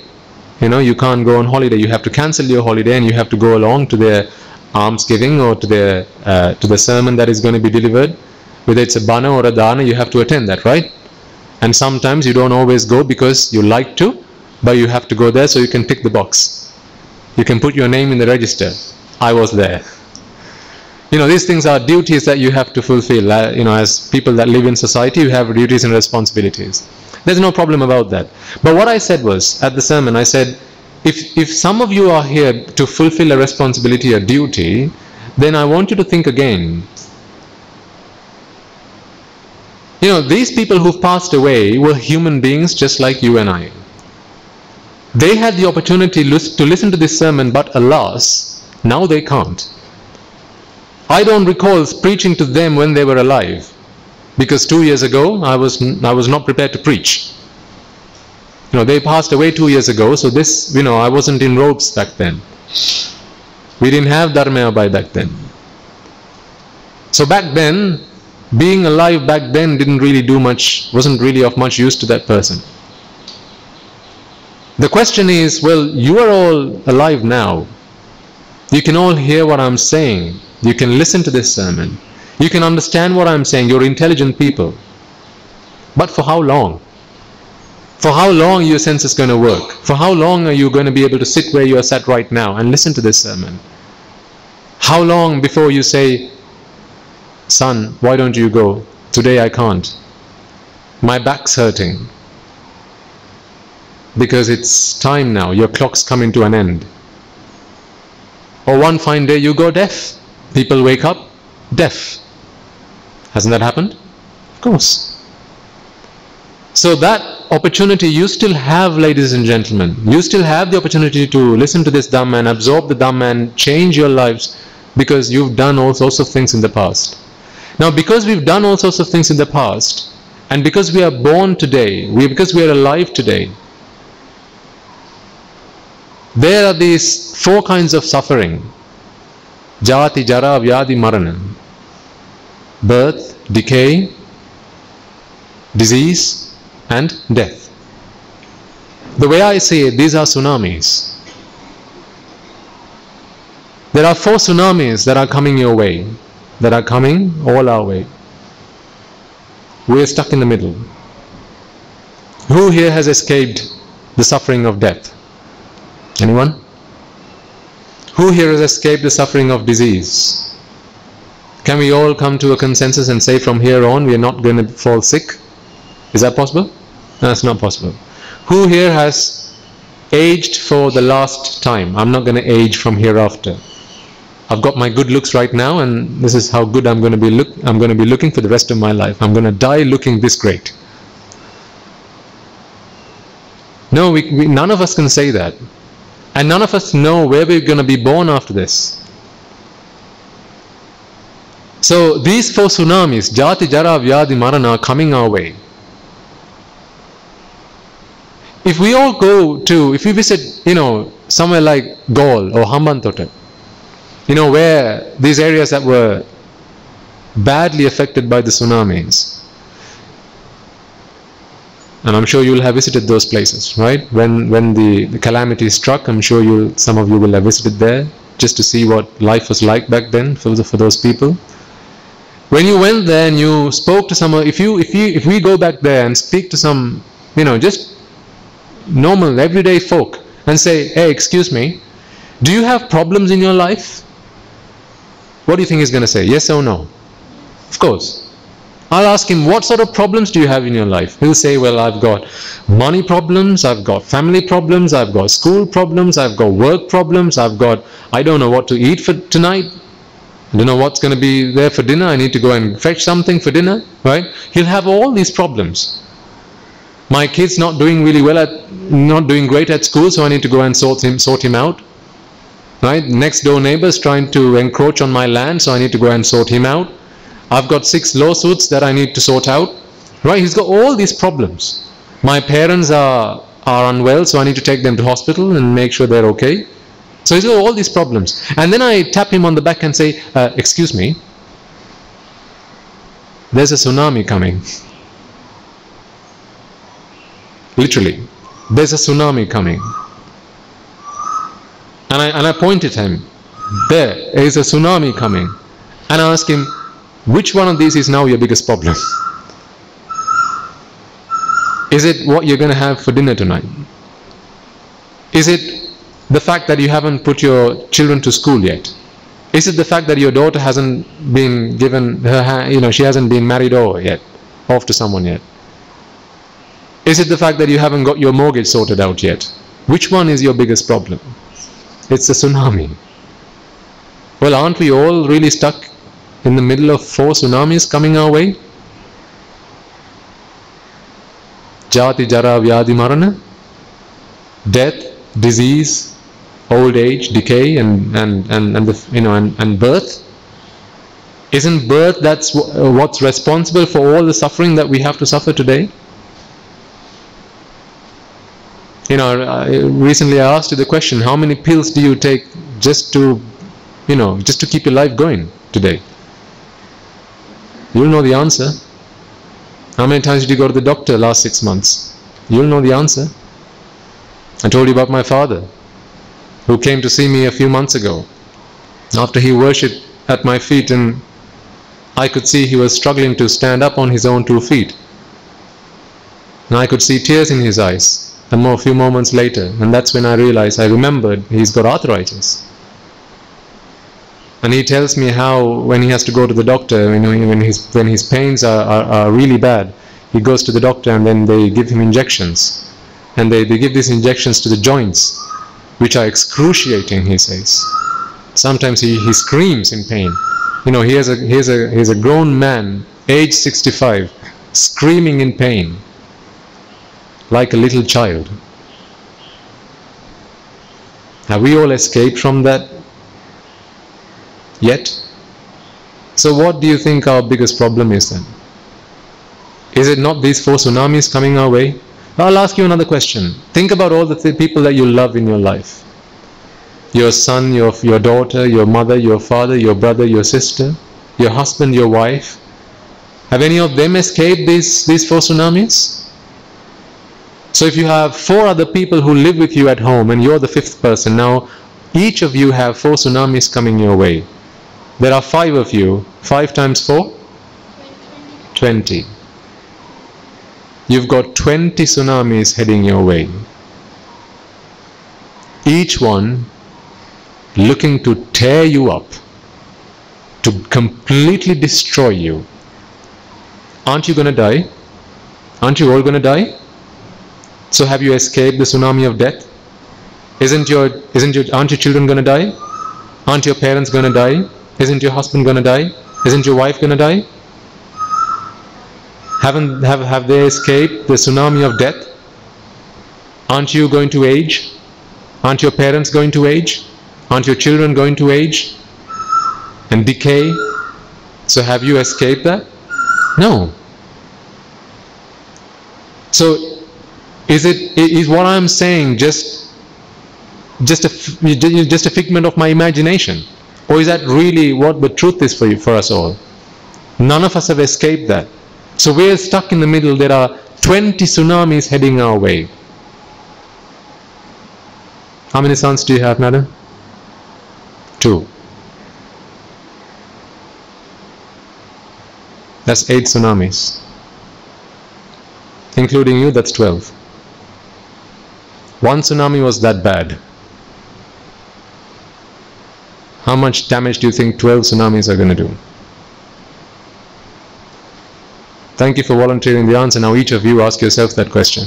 you can't go on holiday. You have to cancel your holiday and you have to go along to their almsgiving or to the sermon that is going to be delivered. Whether it's a bana or a dana, you have to attend that, right? And sometimes you don't always go because you like to, but you have to go there so you can tick the box. You can put your name in the register. I was there. These things are duties that you have to fulfill. As people that live in society, you have duties and responsibilities. There's no problem about that. But what I said was, at the sermon, I said, if some of you are here to fulfill a responsibility, a duty, then I want you to think again. These people who've passed away were human beings just like you and I. They had the opportunity to listen to this sermon, but alas, now they can't. I don't recall preaching to them when they were alive, because 2 years ago I was not prepared to preach. They passed away 2 years ago, so I wasn't in robes back then. We didn't have Dharmayai Obai back then. So back then, being alive back then didn't really do much, wasn't really of much use to that person. The question is, well, you are all alive now. You can all hear what I'm saying. You can listen to this sermon. You can understand what I'm saying. You're intelligent people. But for how long? For how long are your senses going to work? For how long are you going to be able to sit where you are sat right now and listen to this sermon? How long before you say, son, why don't you go? Today I can't. My back's hurting. Because it's time now. Your clock's coming to an end. Or one fine day you go deaf. People wake up deaf. Hasn't that happened? Of course. So that opportunity you still have, ladies and gentlemen. You still have the opportunity to listen to this Dhamma and absorb the Dhamma and change your lives, because you've done all sorts of things in the past. Now, because we've done all sorts of things in the past, and because we are born today, because we are alive today, there are these 4 kinds of suffering. Jati, Jara, Vyadi, Marana. Birth, decay, disease, and death. The way I see it, these are tsunamis. There are 4 tsunamis that are coming your way, that are coming all our way. We are stuck in the middle. Who here has escaped the suffering of death? Anyone? Who here has escaped the suffering of disease? Can we all come to a consensus and say from here on we are not going to fall sick? Is that possible? No, that's not possible. Who here has aged for the last time? I'm not going to age from hereafter. I've got my good looks right now, and this is how good I'm going to be looking for the rest of my life. I'm going to die looking this great. No, none of us can say that. And none of us know where we're going to be born after this. So these 4 tsunamis, Jati, Jara, Vyadi, Marana, are coming our way. If we all if we visit, somewhere like Gaul or Hambantota, where these areas that were badly affected by the tsunamis, And I'm sure you'll have visited those places, right? When the calamity struck, I'm sure some of you will have visited there just to see what life was like back then for those people. When you went there and you spoke to someone, if we go back there and speak to some, just normal everyday folk and say, hey, excuse me, do you have problems in your life? What do you think he's going to say? Yes or no? Of course. I'll ask him, what sort of problems do you have in your life? He'll say, well, I've got money problems, I've got family problems, I've got school problems, I've got work problems, I don't know what to eat for tonight. I don't know what's going to be there for dinner. I need to go and fetch something for dinner, right? He'll have all these problems. My kid's not doing really well not doing great at school, so I need to go and sort him out. Right? Next door neighbor's trying to encroach on my land, so I need to go and sort him out. I've got 6 lawsuits that I need to sort out. Right? He's got all these problems. My parents are unwell, so I need to take them to hospital and make sure they're okay. So he's got all these problems. And then I tap him on the back and say, excuse me, there's a tsunami coming. Literally, there's a tsunami coming. And I point at him, there is a tsunami coming. And I ask him, which one of these is now your biggest problem? Is it what you're going to have for dinner tonight? Is it the fact that you haven't put your children to school yet? Is it the fact that your daughter hasn't been given her hand, she hasn't been married off to someone yet? Is it the fact that you haven't got your mortgage sorted out yet? Which one is your biggest problem? It's a tsunami. Well, aren't we all really stuck in the middle of 4 tsunamis coming our way? Jati, Jara, Vyadhi, Marana. Death, disease, old age, decay, and birth. Isn't birth that's what's responsible for all the suffering that we have to suffer today? Recently I asked you the question, how many pills do you take just to keep your life going today? You'll know the answer. How many times did you go to the doctor last 6 months? You'll know the answer. I told you about my father, who came to see me a few months ago, after he worshipped at my feet, and I could see he was struggling to stand up on his own 2 feet. And I could see tears in his eyes. A few moments later, and that's when I remembered he's got arthritis. And he tells me how when he has to go to the doctor, when his pains are really bad, he goes to the doctor and then they give him injections. And they give these injections to the joints, which are excruciating, he says. Sometimes he screams in pain. He's a grown man, age 65, screaming in pain, like a little child. Have we all escaped from that yet? So what do you think our biggest problem is then? Is it not these 4 tsunamis coming our way? I'll ask you another question. Think about all the people that you love in your life. Your son, your daughter, your mother, your father, your brother, your sister, your husband, your wife. Have any of them escaped these 4 tsunamis? So if you have 4 other people who live with you at home and you're the 5th person, now each of you have 4 tsunamis coming your way. There are 5 of you. 5 times 4? 20. You've got 20 tsunamis heading your way. Each one looking to tear you up, to completely destroy you. Aren't you going to die? Aren't you all going to die? So have you escaped the tsunami of death? Aren't your children going to die? Aren't your parents going to die? Isn't your husband going to die? Isn't your wife going to die? Have they escaped the tsunami of death? Aren't you going to age? Aren't your parents going to age? Aren't your children going to age and decay? So have you escaped that? No. So is what I'm saying just a figment of my imagination, or is that really what the truth is for us all? None of us have escaped that. So we're stuck in the middle. There are 20 tsunamis heading our way. How many sons do you have, madam? 2. That's 8 tsunamis. Including you, that's 12. One tsunami was that bad. How much damage do you think 12 tsunamis are going to do? Thank you for volunteering the answer. Now each of you ask yourself that question.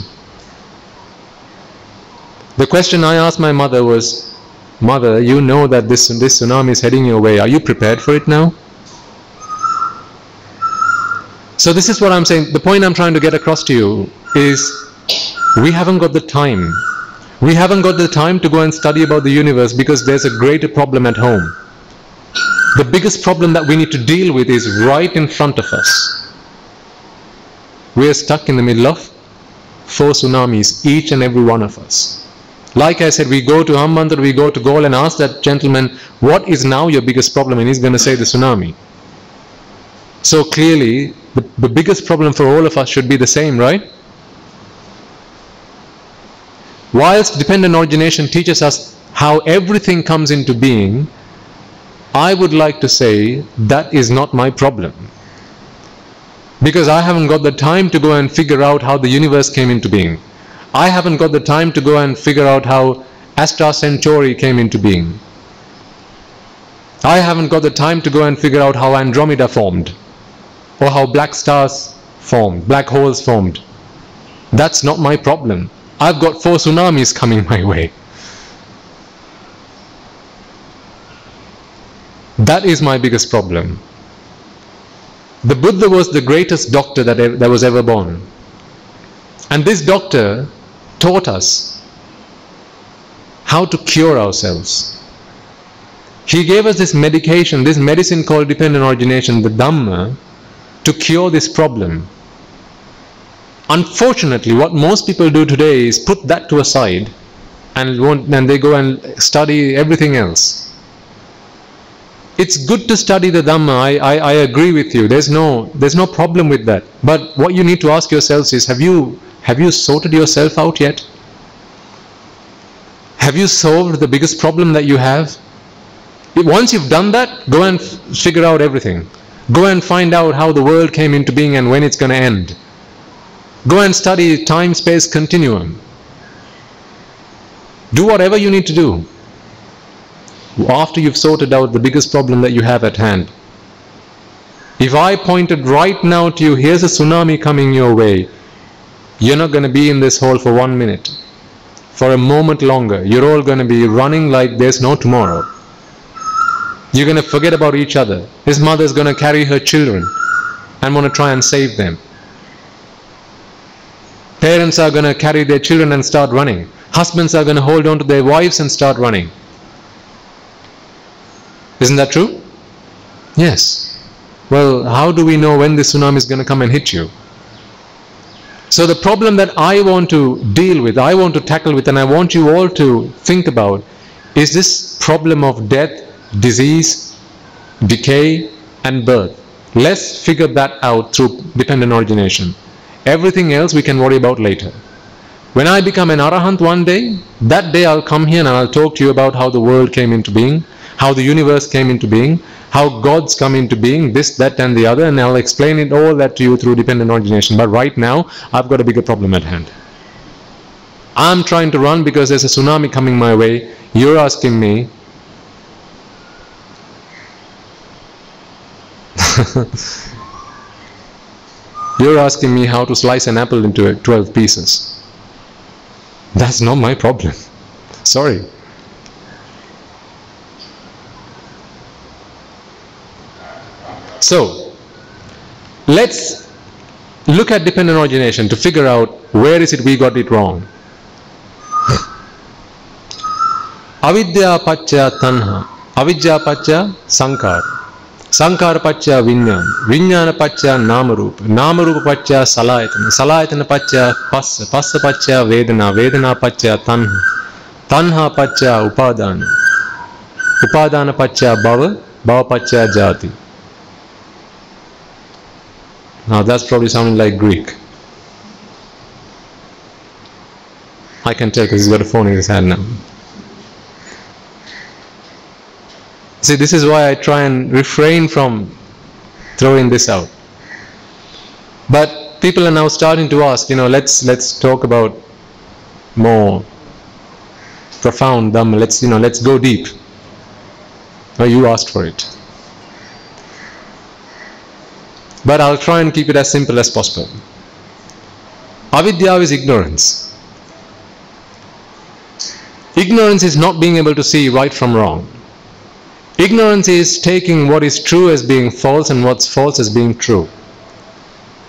The question I asked my mother was, Mother, you know that this tsunami is heading your way. Are you prepared for it now? So this is what I'm saying. The point I'm trying to get across to you is we haven't got the time. We haven't got the time to go and study about the universe because there's a greater problem at home. The biggest problem that we need to deal with is right in front of us. We are stuck in the middle of 4 tsunamis, each and every one of us. Like I said, we go to Hambantota, we go to Galle and ask that gentleman, what is now your biggest problem? And he's going to say the tsunami. So clearly, the biggest problem for all of us should be the same, right? Whilst dependent origination teaches us how everything comes into being, I would like to say that is not my problem. Because I haven't got the time to go and figure out how the universe came into being. I haven't got the time to go and figure out how Astra Centauri came into being. I haven't got the time to go and figure out how Andromeda formed, or how black stars formed, black holes formed. That's not my problem. I've got 4 tsunamis coming my way. That is my biggest problem. The Buddha was the greatest doctor that was ever born. And this doctor taught us how to cure ourselves. He gave us this medication, this medicine called dependent origination, the Dhamma, to cure this problem. Unfortunately, what most people do today is put that to a side and they go and study everything else. It's good to study the Dhamma, I agree with you, there's no problem with that. But what you need to ask yourselves is, have you sorted yourself out yet? Have you solved the biggest problem that you have? Once you've done that, go and figure out everything. Go and find out how the world came into being and when it's going to end. Go and study time-space continuum. Do whatever you need to do after you've sorted out the biggest problem that you have at hand. If I pointed right now to you, here's a tsunami coming your way, you're not going to be in this hole for 1 minute. For a moment longer, you're all going to be running like there's no tomorrow. You're going to forget about each other. His mother's going to carry her children and want to try and save them. Parents are going to carry their children and start running. Husbands are going to hold on to their wives and start running. Isn't that true? Yes. Well, how do we know when the tsunami is going to come and hit you? So the problem that I want to deal with, I want to tackle with, and I want you all to think about, is this problem of death, disease, decay, and birth. Let's figure that out through dependent origination. Everything else we can worry about later. When I become an Arahant one day, that day I'll come here and I'll talk to you about how the world came into being, how the universe came into being, how gods come into being, this, that, and the other, and I'll explain it all that to you through dependent origination. But right now, I've got a bigger problem at hand. I'm trying to run because there's a tsunami coming my way. You're asking me, you're asking me how to slice an apple into 12 pieces. That's not my problem. Sorry. So, let's look at dependent origination to figure out where is it we got it wrong. Avidya pacca tanha, avidya pacca sankara, sankara pacca vinyan, vinyana pacca namarupa, namarupa pacca salayatana, salayatana pacca passa, passa pacca vedana, vedana pacca tanha, tanha pacca upadana, upadana pacca bhava, bhava pacca jati. Now that's probably sounding like Greek. I can tell because he's got a phone in his hand now. See, this is why I try and refrain from throwing this out. But people are now starting to ask, let's talk about more profound Dhamma. Let's go deep. Oh, you asked for it. But I'll try and keep it as simple as possible. Avidya is ignorance. Ignorance is not being able to see right from wrong. Ignorance is taking what is true as being false and what's false as being true.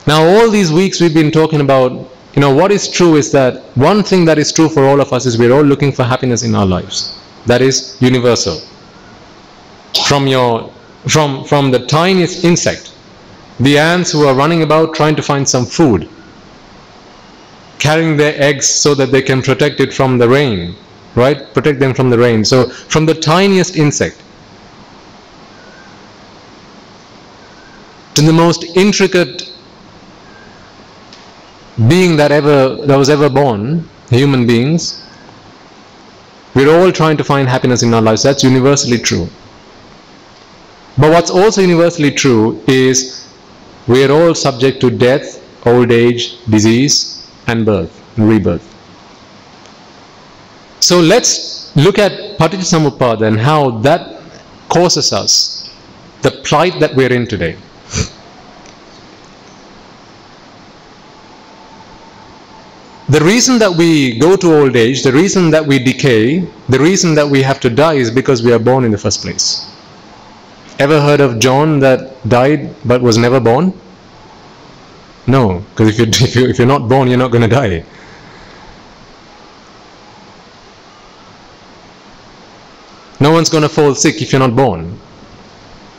Now all these weeks we've been talking about, what is true is that one thing that is true for all of us is we're all looking for happiness in our lives. That is universal. From the tiniest insect, the ants who are running about trying to find some food, carrying their eggs so that they can protect it from the rain, right? Protect them from the rain. So from the tiniest insect to the most intricate being that was ever born, human beings, we're all trying to find happiness in our lives. That's universally true. But what's also universally true is we are all subject to death, old age, disease, and birth, and rebirth. So let's look at Paticcasamuppada and how that causes us the plight that we're in today. The reason that we go to old age, the reason that we decay, the reason that we have to die is because we are born in the first place. Ever heard of John that died but was never born? No, because if you're not born, you're not going to die. No one's going to fall sick if you're not born.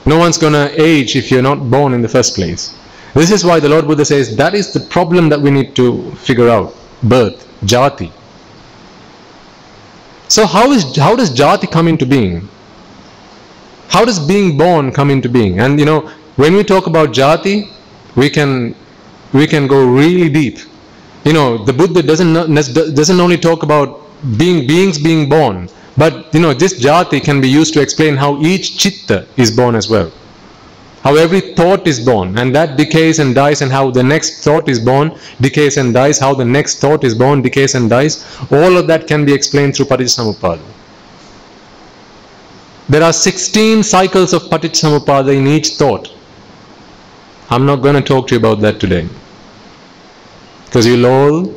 No one's going to age if you're not born in the first place. This is why the Lord Buddha says that is the problem that we need to figure out. Birth, jati. So how does jati come into being? How does being born come into being? And when we talk about jati, we can go really deep. The Buddha doesn't only talk about beings being born, but this jati can be used to explain how each chitta is born as well. How every thought is born and that decays and dies, and how the next thought is born, decays and dies, how the next thought is born, decays and dies. All of that can be explained through Paticcasamuppada. There are 16 cycles of Paticcasamuppada in each thought. I'm not going to talk to you about that today, because you'll all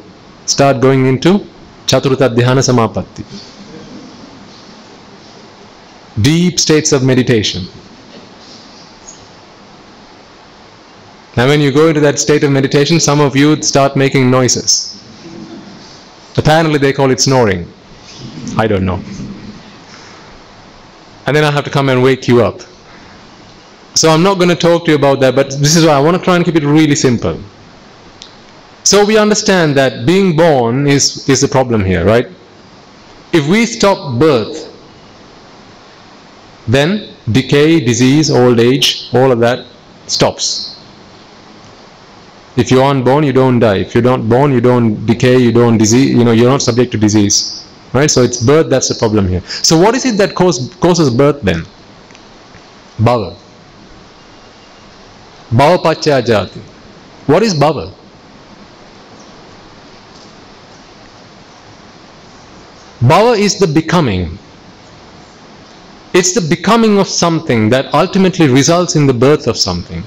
start going into Chaturtha Dhyana Samapatti. Deep states of meditation. Now when you go into that state of meditation, some of you start making noises. Apparently they call it snoring. I don't know. And then I have to come and wake you up. So I'm not going to talk to you about that, but this is why I want to try and keep it really simple. So we understand that being born is the problem here, right? If we stop birth, then decay, disease, old age, all of that stops. If you aren't born, you don't die. If you're not born, you don't decay, you don't disease, you're not subject to disease. Right? So it's birth that's the problem here. So what is it that causes birth then? Bhava. Bhava paccaya jati. What is bhava? Bhava is the becoming. It's the becoming of something that ultimately results in the birth of something.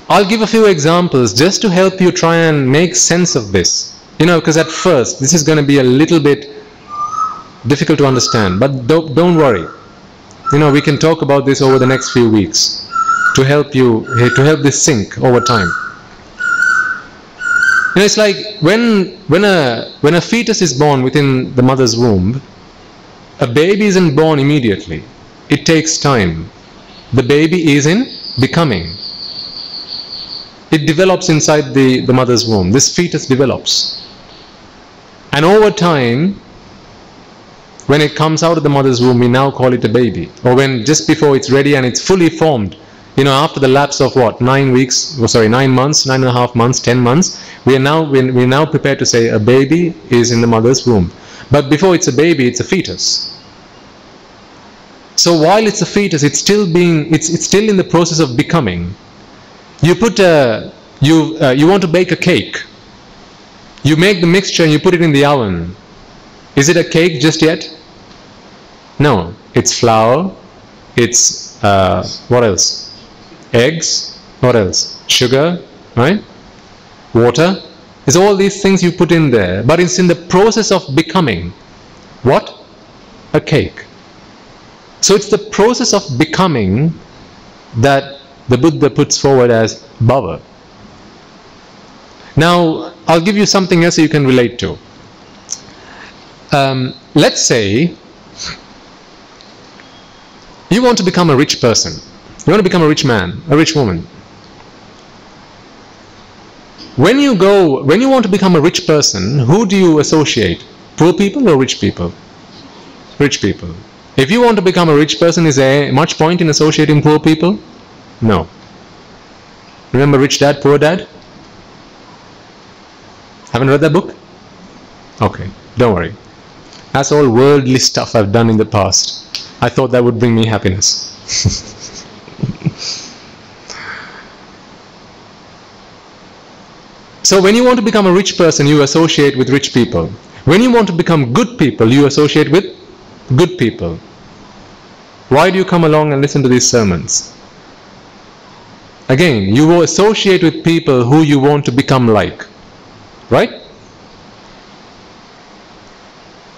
I'll give a few examples just to help you try and make sense of this. Because at first this is going to be a little bit difficult to understand, but don't worry. We can talk about this over the next few weeks to help this sink over time. It's like when a fetus is born within the mother's womb, a baby isn't born immediately. It takes time. The baby is in becoming. It develops inside the mother's womb. This fetus develops. And over time, when it comes out of the mother's womb, we now call it a baby. Or when just before it's ready and it's fully formed, You know, after the lapse of what, 9 weeks, oh, sorry, 9 months, 9.5 months, 10 months, we're now prepared to say a baby is in the mother's womb. But before it's a baby, it's a fetus. So while it's a fetus, it's still in the process of becoming. You put you want to bake a cake. You make the mixture and you put it in the oven. Is it a cake just yet? No, it's flour, it's what else? Eggs, what else? Sugar, right? Water. It's all these things you put in there, but it's in the process of becoming. What? A cake. So it's the process of becoming that the Buddha puts forward as bhava. Now, I'll give you something else you can relate to. Let's say you want to become a rich person. You want to become a rich man, a rich woman. When you want to become a rich person, who do you associate? Poor people or rich people? Rich people. If you want to become a rich person, is there much point in associating poor people? No. Remember Rich Dad, Poor Dad? Haven't read that book? Okay, don't worry. That's all worldly stuff I've done in the past. I thought that would bring me happiness. So when you want to become a rich person, you associate with rich people. When you want to become good people, you associate with good people. Why do you come along and listen to these sermons? Again, you will associate with people who you want to become like. Right?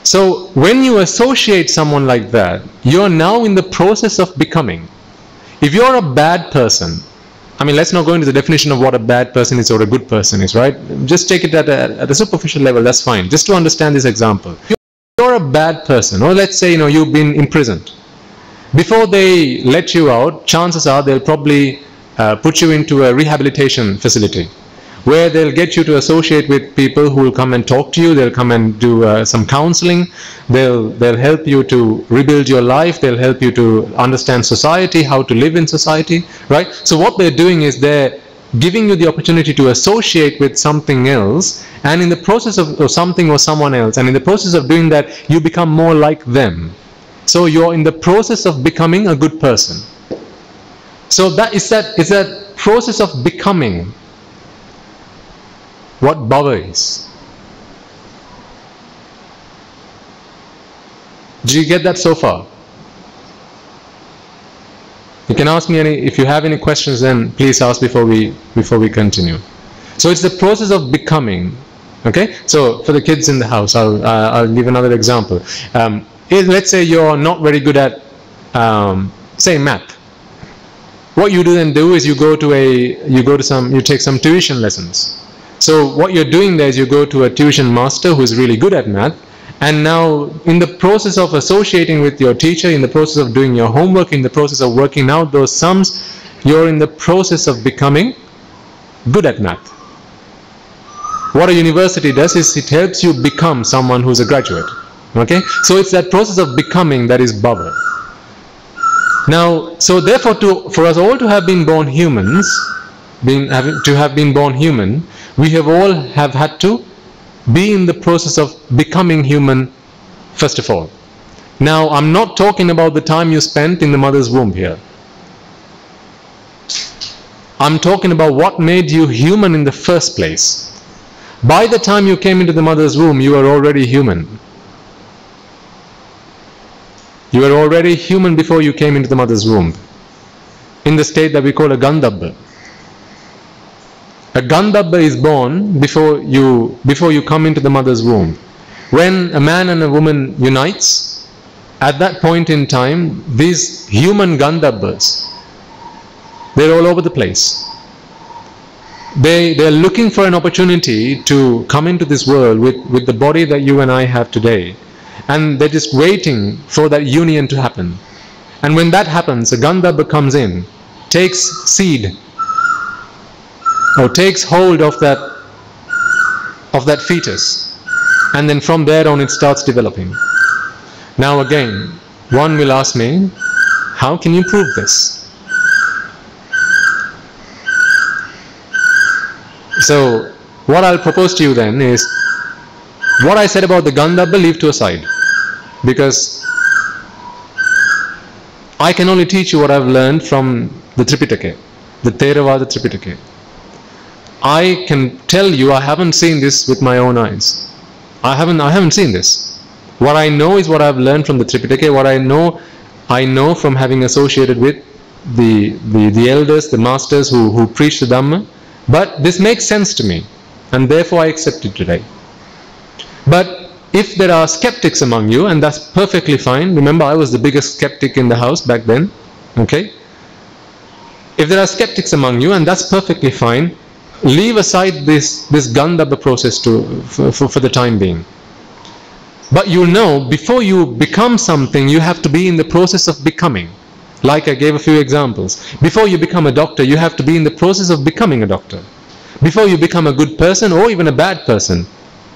So when you associate someone like that, you're now in the process of becoming. If you're a bad person, I mean, let's not go into the definition of what a bad person is or a good person is, right? Just take it at a superficial level, that's fine. Just to understand this example. If you're a bad person, or let's say, you've been imprisoned. Before they let you out, chances are they'll probably put you into a rehabilitation facility, where they'll get you to associate with people who will come and talk to you. They'll come and do some counseling. They'll help you to rebuild your life. They'll help you to understand society, how to live in society, right? So what they're doing is they're giving you the opportunity to associate with something else, and in the process of something or someone else, and in the process of doing that, you become more like them. So you're in the process of becoming a good person. So that is that process of becoming what bhava is. Did you get that so far? You can ask me if you have any questions, then please ask before we continue. So it's the process of becoming. Okay? So for the kids in the house, I'll give another example. Let's say you're not very good at say math. What you then do is you take some tuition lessons. So what you're doing there is you go to a tuition master who is really good at math, and now in the process of associating with your teacher, in the process of doing your homework, in the process of working out those sums, you're in the process of becoming good at math. What a university does is it helps you become someone who's a graduate. Okay? So it's that process of becoming that is bhava. Now, so therefore for us all to have been born humans, we have all had to be in the process of becoming human first of all. Now, I'm not talking about the time you spent in the mother's womb here. I'm talking about what made you human in the first place. By the time you came into the mother's womb, you were already human. You were already human before you came into the mother's womb, in the state that we call a Gandhabba. A Gandhabba is born before you come into the mother's womb. When a man and a woman unites, at that point in time, these human Gandhabbas, they're all over the place. They're looking for an opportunity to come into this world with the body that you and I have today. And they're just waiting for that union to happen. And when that happens, a Gandhabba comes in, takes seed, or takes hold of that fetus, and then from there on it starts developing. Now again, one will ask me, how can you prove this? So what I'll propose to you then is, what I said about the Gandhabba, leave to a side, because I can only teach you what I've learned from the Tripitaka, the Theravada Tripitaka. I can tell you I haven't seen this with my own eyes. I haven't seen this. What I know is what I've learned from the Tripitaka. What I know from having associated with the elders, the masters who preach the Dhamma. But this makes sense to me, and therefore I accept it today. But if there are skeptics among you, and that's perfectly fine. Remember, I was the biggest skeptic in the house back then. Okay? If there are skeptics among you, and that's perfectly fine, leave aside this Gandhabba process for the time being. But you know, before you become something, you have to be in the process of becoming. Like I gave a few examples. Before you become a doctor, you have to be in the process of becoming a doctor. Before you become a good person or even a bad person,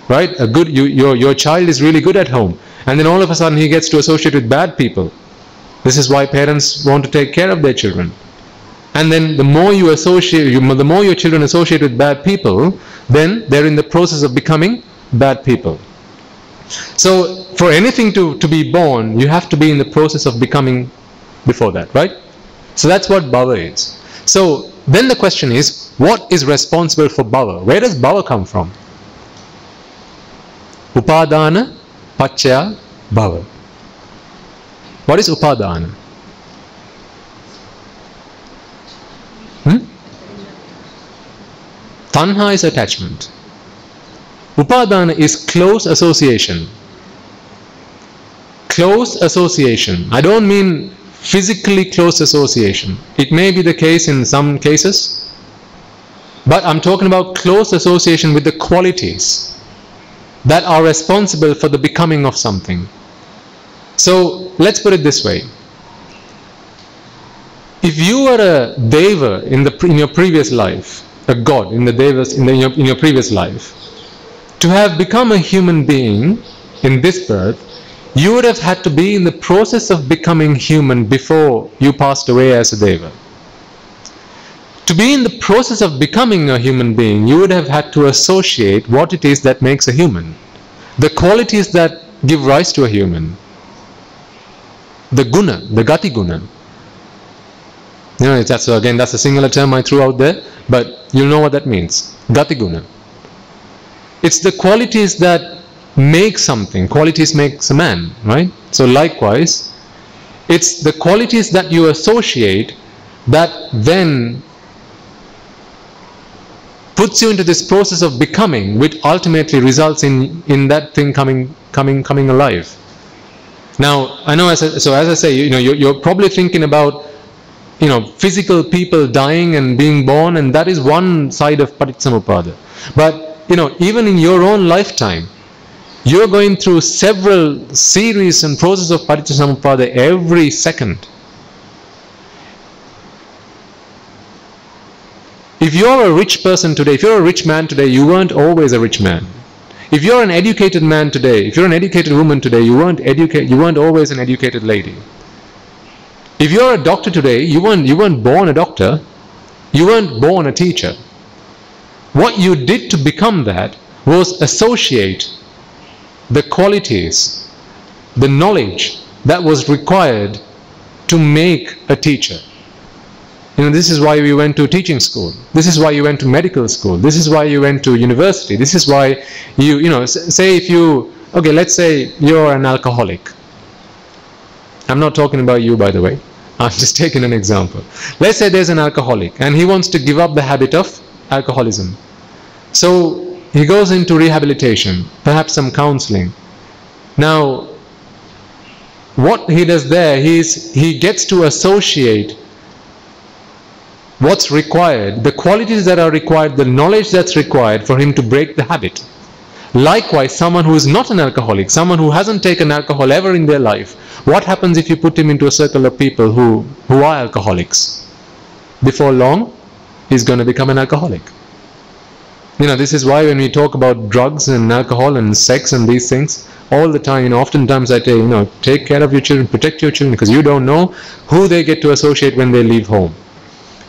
right? Your child is really good at home, and then all of a sudden he gets to associate with bad people. This is why parents want to take care of their children. And then the more you associate, the more your children associate with bad people, then they're in the process of becoming bad people. So for anything to be born, you have to be in the process of becoming before that, right? So that's what bhava is. So then the question is, what is responsible for bhava? Where does bhava come from? Upadana paccaya bhava. What is upadana? Tanha is attachment. Upadana is close association. Close association. I don't mean physically close association. It may be the case in some cases, but I'm talking about close association with the qualities that are responsible for the becoming of something. So let's put it this way. If you were a deva in your previous life, a god in the devas in your previous life, to have become a human being in this birth, you would have had to be in the process of becoming human before you passed away as a deva. To be in the process of becoming a human being, you would have had to associate what it is that makes a human, the qualities that give rise to a human, the guna, the gati guna. You know, that's a singular term I threw out there, but you'll know what that means. Gati guna. It's the qualities that make something. Qualities makes a man, right? So likewise, it's the qualities that you associate that then puts you into this process of becoming, which ultimately results in that thing coming alive. Now, I know, as I say, you're probably thinking about, physical people dying and being born, and that is one side of Paticcasamuppada. But, even in your own lifetime, you're going through several series and processes of Paticcasamuppada every second. If you're a rich person today, if you're a rich man today, you weren't always a rich man. If you're an educated man today, if you're an educated woman today, you weren't always an educated lady. If you're a doctor today, you weren't born a doctor, you weren't born a teacher. What you did to become that was associate the qualities, the knowledge that was required to make a teacher. This is why we went to teaching school. This is why you went to medical school. This is why you went to university. This is why say let's say you're an alcoholic. I'm not talking about you, by the way. I'm just taking an example. Let's say there's an alcoholic and he wants to give up the habit of alcoholism. So he goes into rehabilitation, perhaps some counseling. Now, what he does there, he gets to associate what's required, the qualities that are required, the knowledge that's required for him to break the habit. Likewise, someone who is not an alcoholic, someone who hasn't taken alcohol ever in their life, what happens if you put him into a circle of people who are alcoholics? Before long, he's going to become an alcoholic. This is why when we talk about drugs and alcohol and sex and these things, all the time, oftentimes I tell take care of your children, protect your children, because you don't know who they get to associate when they leave home.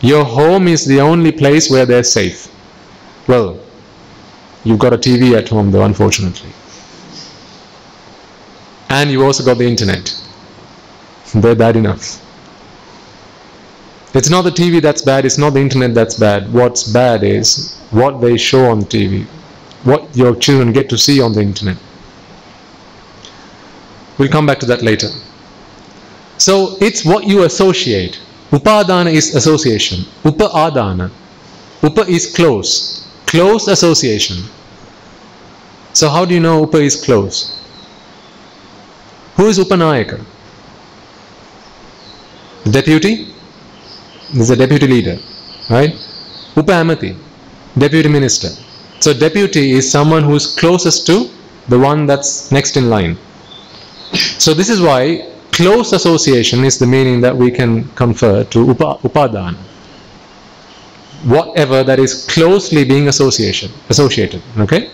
Your home is the only place where they're safe. Well, you've got a TV at home though, unfortunately. And you've also got the internet. They're bad enough. It's not the TV that's bad, it's not the internet that's bad. What's bad is what they show on TV, what your children get to see on the internet. We'll come back to that later. So it's what you associate. Upadana is association. Upa-adana. Upa is close. Close association. So how do you know Upa is close? Who is Upanayaka? The deputy? This is a deputy leader, right? Upa-amati, deputy minister. So deputy is someone who is closest to the one that's next in line. So this is why close association is the meaning that we can confer to upadana. Whatever that is closely being associated, okay?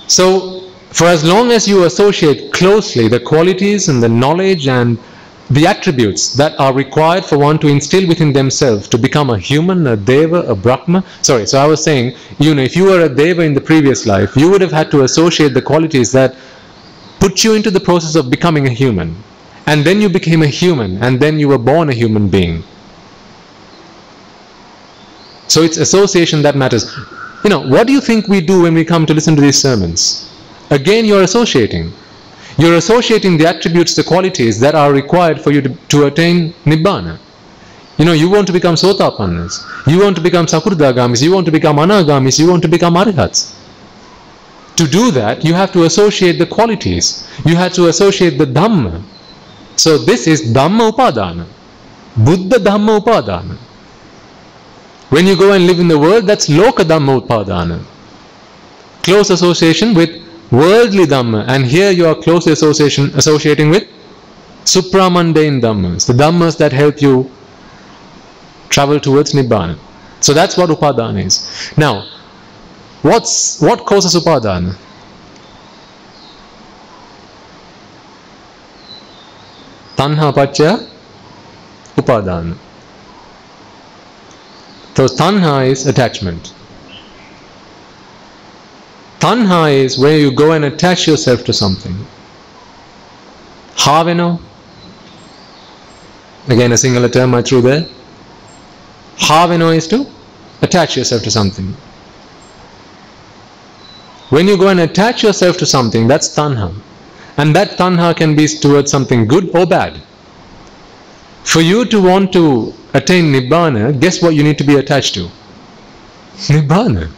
So for as long as you associate closely the qualities and the knowledge and the attributes that are required for one to instill within themselves to become a human, a deva, a brahma. Sorry, so I was saying, if you were a deva in the previous life, you would have had to associate the qualities that put you into the process of becoming a human. And then you became a human, and then you were born a human being. So it's association that matters. What do you think we do when we come to listen to these sermons? Again, you're associating. You're associating the attributes, the qualities that are required for you to attain Nibbana. You want to become Sotapannas, you want to become Sakurdagamis, you want to become Anagamis, you want to become Arihats. To do that, you have to associate the qualities. You have to associate the Dhamma. So this is Dhamma Upadana. Buddha Dhamma Upadana. When you go and live in the world, that's Loka Dhamma Upadana. Close association with worldly Dhamma, and here you are closely associating with supramundane Dhammas, the Dhammas that help you travel towards Nibbana. So that's what Upadana is. Now, what causes Upadana? Tanha Pacca Upadana. So Tanha is attachment. Tanha is where you go and attach yourself to something. Haveno, again a singular term I threw there. Haveno is to attach yourself to something. When you go and attach yourself to something, that's tanha. And that tanha can be towards something good or bad. For you to want to attain Nibbana, guess what you need to be attached to? Nibbana.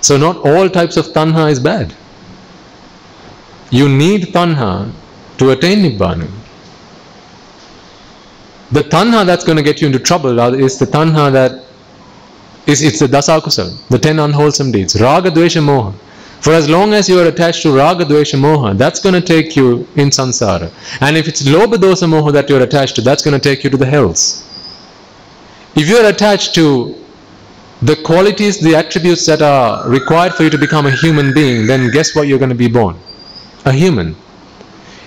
So not all types of tanha is bad. You need tanha to attain Nibbana. The tanha that's going to get you into trouble is the tanha that it's the dasakusal, the 10 unwholesome deeds. Raga, dvesha, moha. For as long as you are attached to raga, dvesha, moha, that's going to take you in samsara. And if it's lobha, dosa, moha that you're attached to, that's going to take you to the hells. If you're attached to the qualities, the attributes that are required for you to become a human being, then guess what you're going to be born? A human.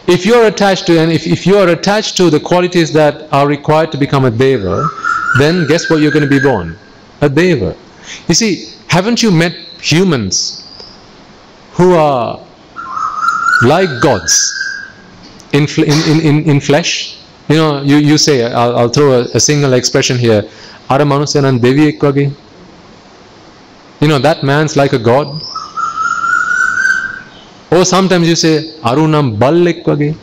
If you're attached to, and if you are attached to the qualities that are required to become a deva, then guess what you're going to be born? A deva. You see, haven't you met humans who are like gods in flesh? You say, I'll throw a single expression here, Ara manusanan deviyek wage. That man's like a god. Or sometimes you say, Arunam ballek wage.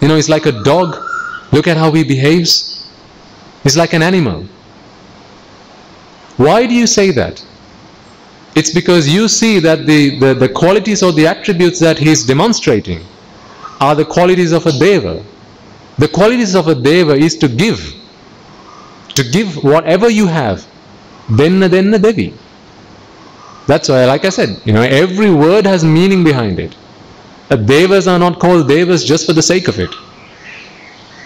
It's like a dog. Look at how he behaves. He's like an animal. Why do you say that? It's because you see that the qualities or the attributes that he's demonstrating are the qualities of a deva. The qualities of a deva is to give. To give whatever you have. Denna devi. That's why, like I said, every word has meaning behind it. The devas are not called devas just for the sake of it.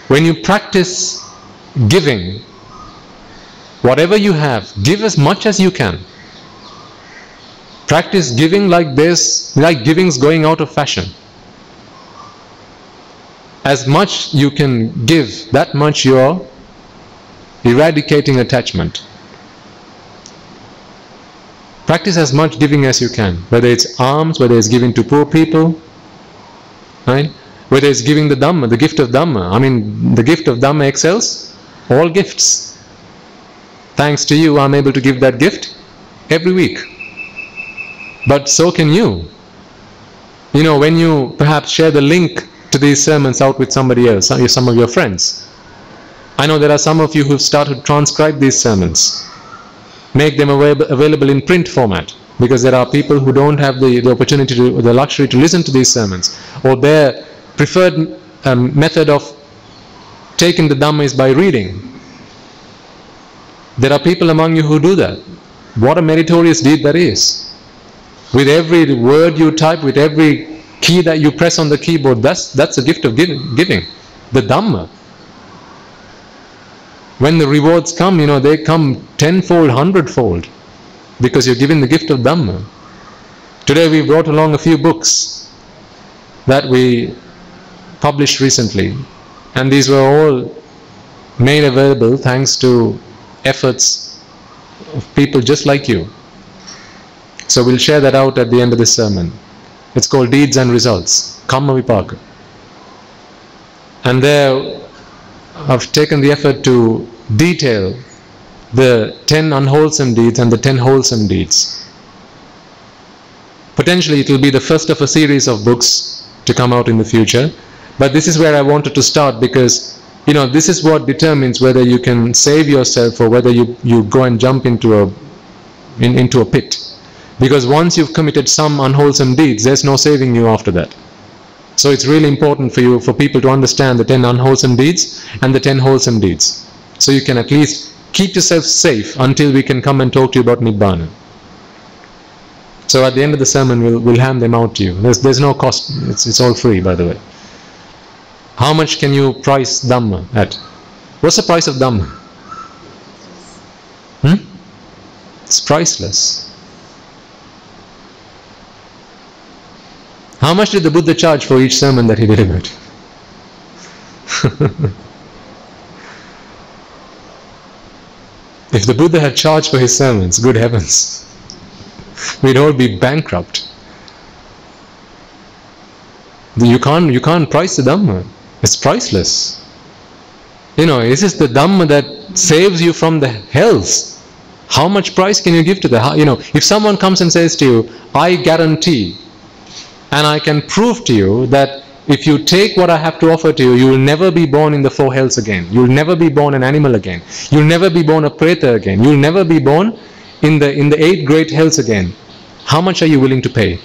When you practice giving, whatever you have, give as much as you can. Practice giving like this, like giving's going out of fashion. As much you can give, that much you're eradicating attachment. Practice as much giving as you can, whether it's alms, whether it's giving to poor people, right? Whether it's giving the Dhamma, the gift of Dhamma. I mean, the gift of Dhamma excels all gifts. Thanks to you, I'm able to give that gift every week. But so can you. You know, when you perhaps share the link to these sermons out with somebody else, some of your friends. I know there are some of you who've started to transcribe these sermons. Make them available in print format, because there are people who don't have the opportunity to, the luxury to listen to these sermons, or their preferred method of taking the Dhamma is by reading. There are people among you who do that. What a meritorious deed that is. With every word you type, with every key that you press on the keyboard, that's a gift of giving. The Dhamma. When the rewards come, you know, they come tenfold, hundredfold, because you're giving the gift of Dhamma. Today we brought along a few books that we published recently, and these were all made available thanks to efforts of people just like you. So we'll share that out at the end of this sermon. It's called Deeds and Results, Kamma Vipaka. And there I've taken the effort to detail the 10 unwholesome deeds and the 10 wholesome deeds. Potentially it will be the first of a series of books to come out in the future, but this is where I wanted to start, because you know, this is what determines whether you can save yourself or whether you go and jump into a pit. Because once you've committed some unwholesome deeds, there's no saving you after that. So it's really important for people to understand the 10 unwholesome deeds and the 10 wholesome deeds. So you can at least keep yourself safe until we can come and talk to you about Nibbana. So at the end of the sermon, we'll hand them out to you. There's no cost. It's all free, by the way. How much can you price Dhamma at? What's the price of Dhamma? It's priceless. How much did the Buddha charge for each sermon that he delivered? If the Buddha had charged for his sermons, good heavens, we'd all be bankrupt. You can't price the Dhamma. It's priceless. You know, this is the Dhamma that saves you from the hells. How much price can you give to that? You know, if someone comes and says to you, I guarantee and I can prove to you that if you take what I have to offer to you, you will never be born in the 4 hells again. You will never be born an animal again. You will never be born a preta again. You will never be born in the 8 great hells again. How much are you willing to pay?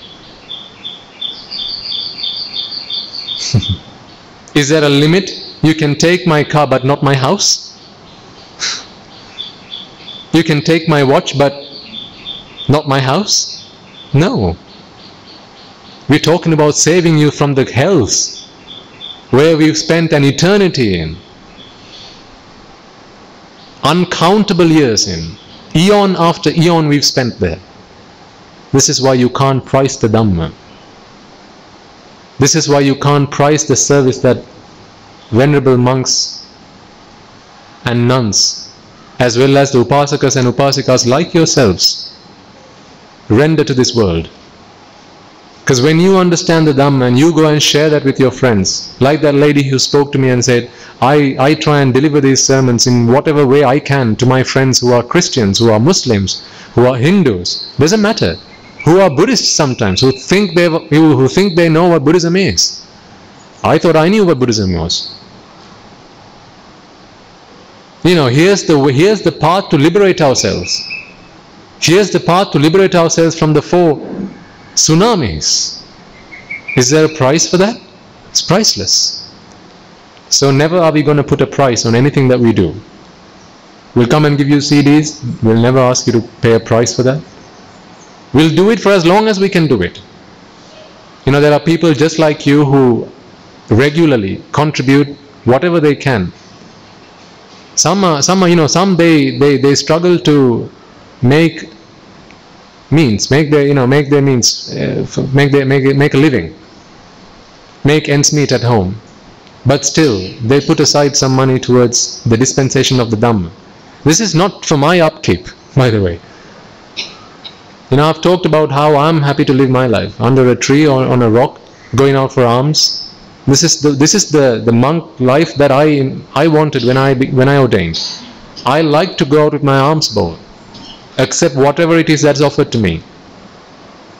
Is there a limit? You can take my car but not my house? You can take my watch but not my house? No. We're talking about saving you from the hells where we've spent an eternity in, uncountable years in, eon after eon we've spent there. This is why you can't price the Dhamma. This is why you can't price the service that venerable monks and nuns, as well as the upasakas and upasikas like yourselves, render to this world. Because when you understand the Dhamma and you go and share that with your friends, like that lady who spoke to me and said, I try and deliver these sermons in whatever way I can to my friends who are Christians, who are Muslims, who are Hindus, doesn't matter, who are Buddhists sometimes, who think they know what Buddhism is. I thought I knew what Buddhism was. You know, here's the path to liberate ourselves. Here's the path to liberate ourselves from the 4 tsunamis. Is there a price for that? It's priceless. So never are we going to put a price on anything that we do. We'll come and give you CDs. We'll never ask you to pay a price for that. We'll do it for as long as we can do it. You know, there are people just like you who regularly contribute whatever they can. Some they struggle to make means, make a living, make ends meet at home, but still they put aside some money towards the dispensation of the Dhamma. This is not for my upkeep, by the way. You know, I've talked about how I'm happy to live my life under a tree or on a rock, going out for alms. This is the monk life that I wanted when I ordained. I like to go out with my arms bow, accept whatever it is that's offered to me.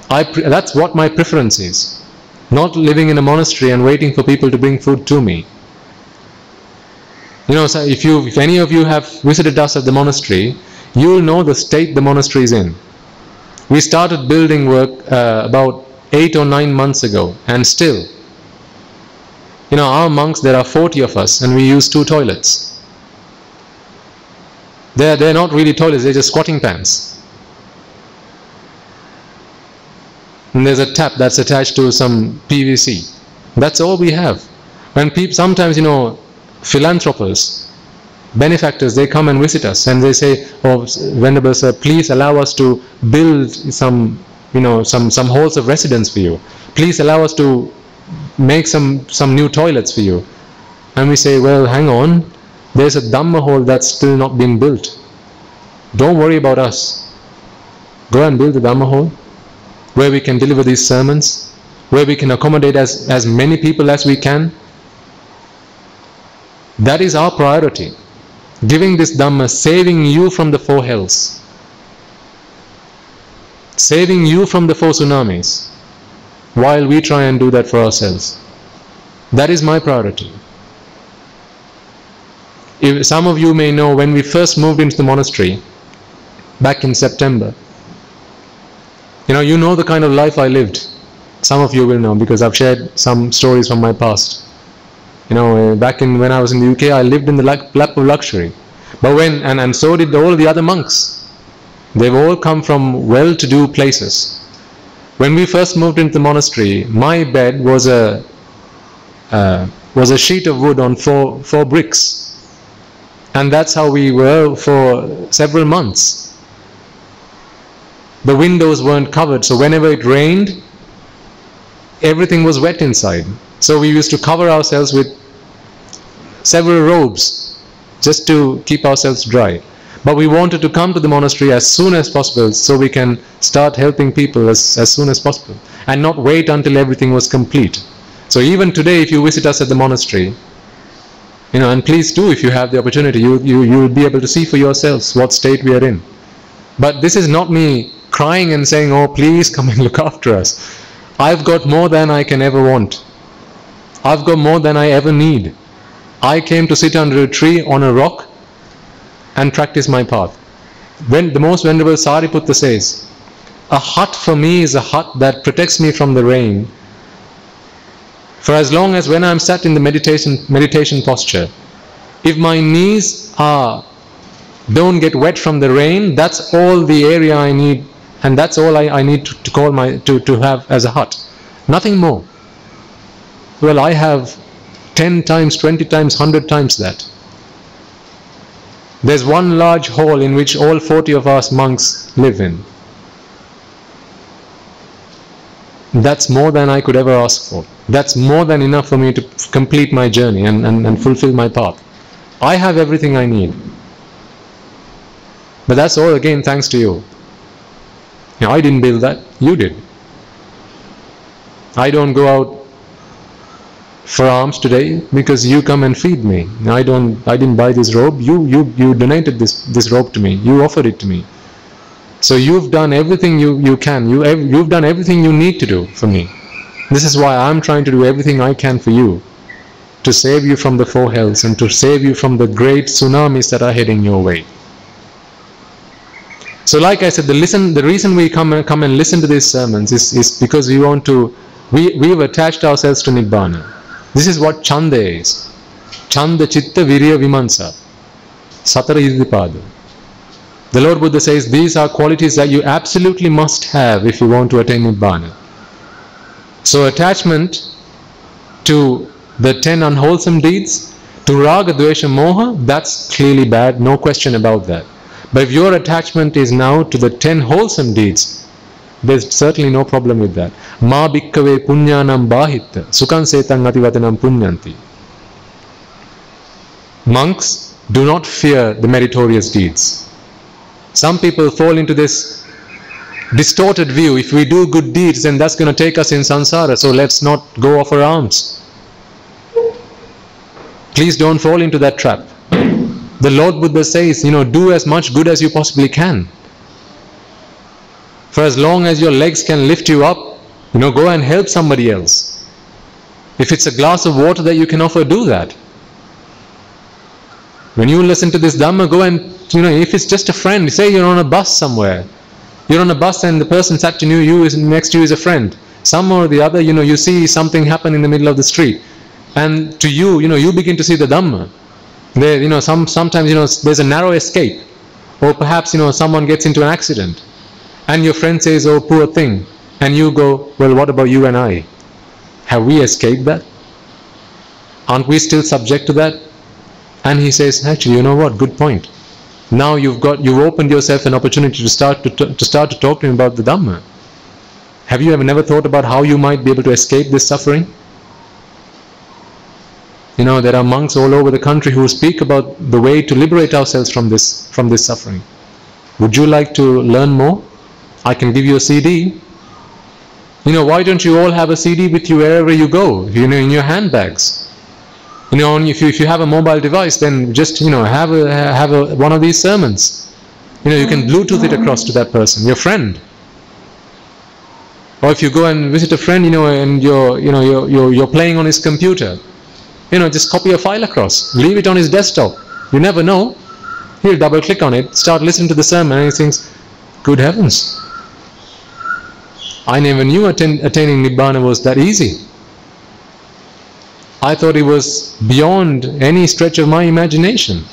That's what my preference is. Not living in a monastery and waiting for people to bring food to me. You know, so if any of you have visited us at the monastery, you'll know the state the monastery is in. We started building work about 8 or 9 months ago, and still, you know, our monks, there are 40 of us, and we use 2 toilets. They're not really toilets, they're just squatting pans. And there's a tap that's attached to some PVC. That's all we have. When people, sometimes, you know, philanthropers, benefactors, they come and visit us and they say, oh, Venerable Sir, please allow us to build some, you know, some halls of residence for you. Please allow us to make some new toilets for you. And we say, well, hang on, there's a Dhamma hall that's still not been built. Don't worry about us. Go and build the Dhamma hall where we can deliver these sermons, where we can accommodate as many people as we can. That is our priority. Giving this Dhamma, saving you from the 4 hells, saving you from the 4 tsunamis, while we try and do that for ourselves. That is my priority. If some of you may know, when we first moved into the monastery back in September, you know the kind of life I lived. Some of you will know because I've shared some stories from my past. Back when I was in the UK, I lived in the lap of luxury. But and so did all the other monks. They've all come from well-to-do places. When we first moved into the monastery, my bed was a sheet of wood on four bricks. And that's how we were for several months. The windows weren't covered, so whenever it rained, everything was wet inside. So we used to cover ourselves with several robes just to keep ourselves dry. But we wanted to come to the monastery as soon as possible so we can start helping people as soon as possible and not wait until everything was complete. So even today, if you visit us at the monastery, and please do, if you have the opportunity, you will be able to see for yourselves what state we are in. But this is not me crying and saying, oh, please come and look after us. I've got more than I can ever want. I've got more than I ever need. I came to sit under a tree on a rock and practice my path. When the most venerable Sariputta says, a hut for me is a hut that protects me from the rain. For as long as when I'm sat in the meditation posture, if my knees don't get wet from the rain, that's all the area I need, and that's all I need to have as a hut. Nothing more. Well, I have 10 times, 20 times, 100 times that. There's one large hall in which all 40 of us monks live in. That's more than I could ever ask for. That's more than enough for me to complete my journey and fulfill my path. I have everything I need. But that's all again thanks to you. I didn't build that, you did. I don't go out for alms today because you come and feed me. I didn't buy this robe. You donated this robe to me. You offered it to me. So you've done everything you can. You've done everything you need to do for me. This is why I'm trying to do everything I can for you, to save you from the 4 hells and to save you from the great tsunamis that are heading your way. So like I said, the reason we come and listen to these sermons is because we've attached ourselves to Nibbana. This is what Chanda is. Chanda Chitta Virya Vimansa. Satara Iddhipada. The Lord Buddha says these are qualities that you absolutely must have if you want to attain Nibbana. So attachment to the 10 unwholesome deeds, to Raga, Dvesha, Moha, that's clearly bad, no question about that. But if your attachment is now to the 10 wholesome deeds, there's certainly no problem with that. Ma bhikkave punyanam bahitta, sukhan setang ativatanam punyanti. Monks do not fear the meritorious deeds. Some people fall into this distorted view. If we do good deeds, then that's going to take us in samsara, so let's not go off our arms. Please don't fall into that trap. The Lord Buddha says, do as much good as you possibly can. For as long as your legs can lift you up, go and help somebody else. If it's a glass of water that you can offer, do that. When you listen to this Dhamma, go and, if it's just a friend, say you're on a bus somewhere. You're on a bus and the person sat to you is next to you is a friend. Some or the other, you see something happen in the middle of the street. And to you, you begin to see the Dhamma. There, sometimes, there's a narrow escape. Or perhaps, someone gets into an accident. And your friend says, oh, poor thing. And you go, well, what about you and I? Have we escaped that? Aren't we still subject to that? And he says, actually, you know what? Good point. Now you've opened yourself an opportunity to start to talk to him about the Dhamma. Have you ever never thought about how you might be able to escape this suffering? There are monks all over the country who speak about the way to liberate ourselves from this suffering. Would you like to learn more? I can give you a CD. Why don't you all have a CD with you wherever you go? In your handbags. If you have a mobile device, then just have one of these sermons. You can Bluetooth it across to that person, your friend. Or if you go and visit a friend, and you're playing on his computer, just copy a file across, leave it on his desktop. You never know. He'll double click on it, start listening to the sermon, and he thinks, good heavens, I never knew attaining Nibbana was that easy. I thought it was beyond any stretch of my imagination.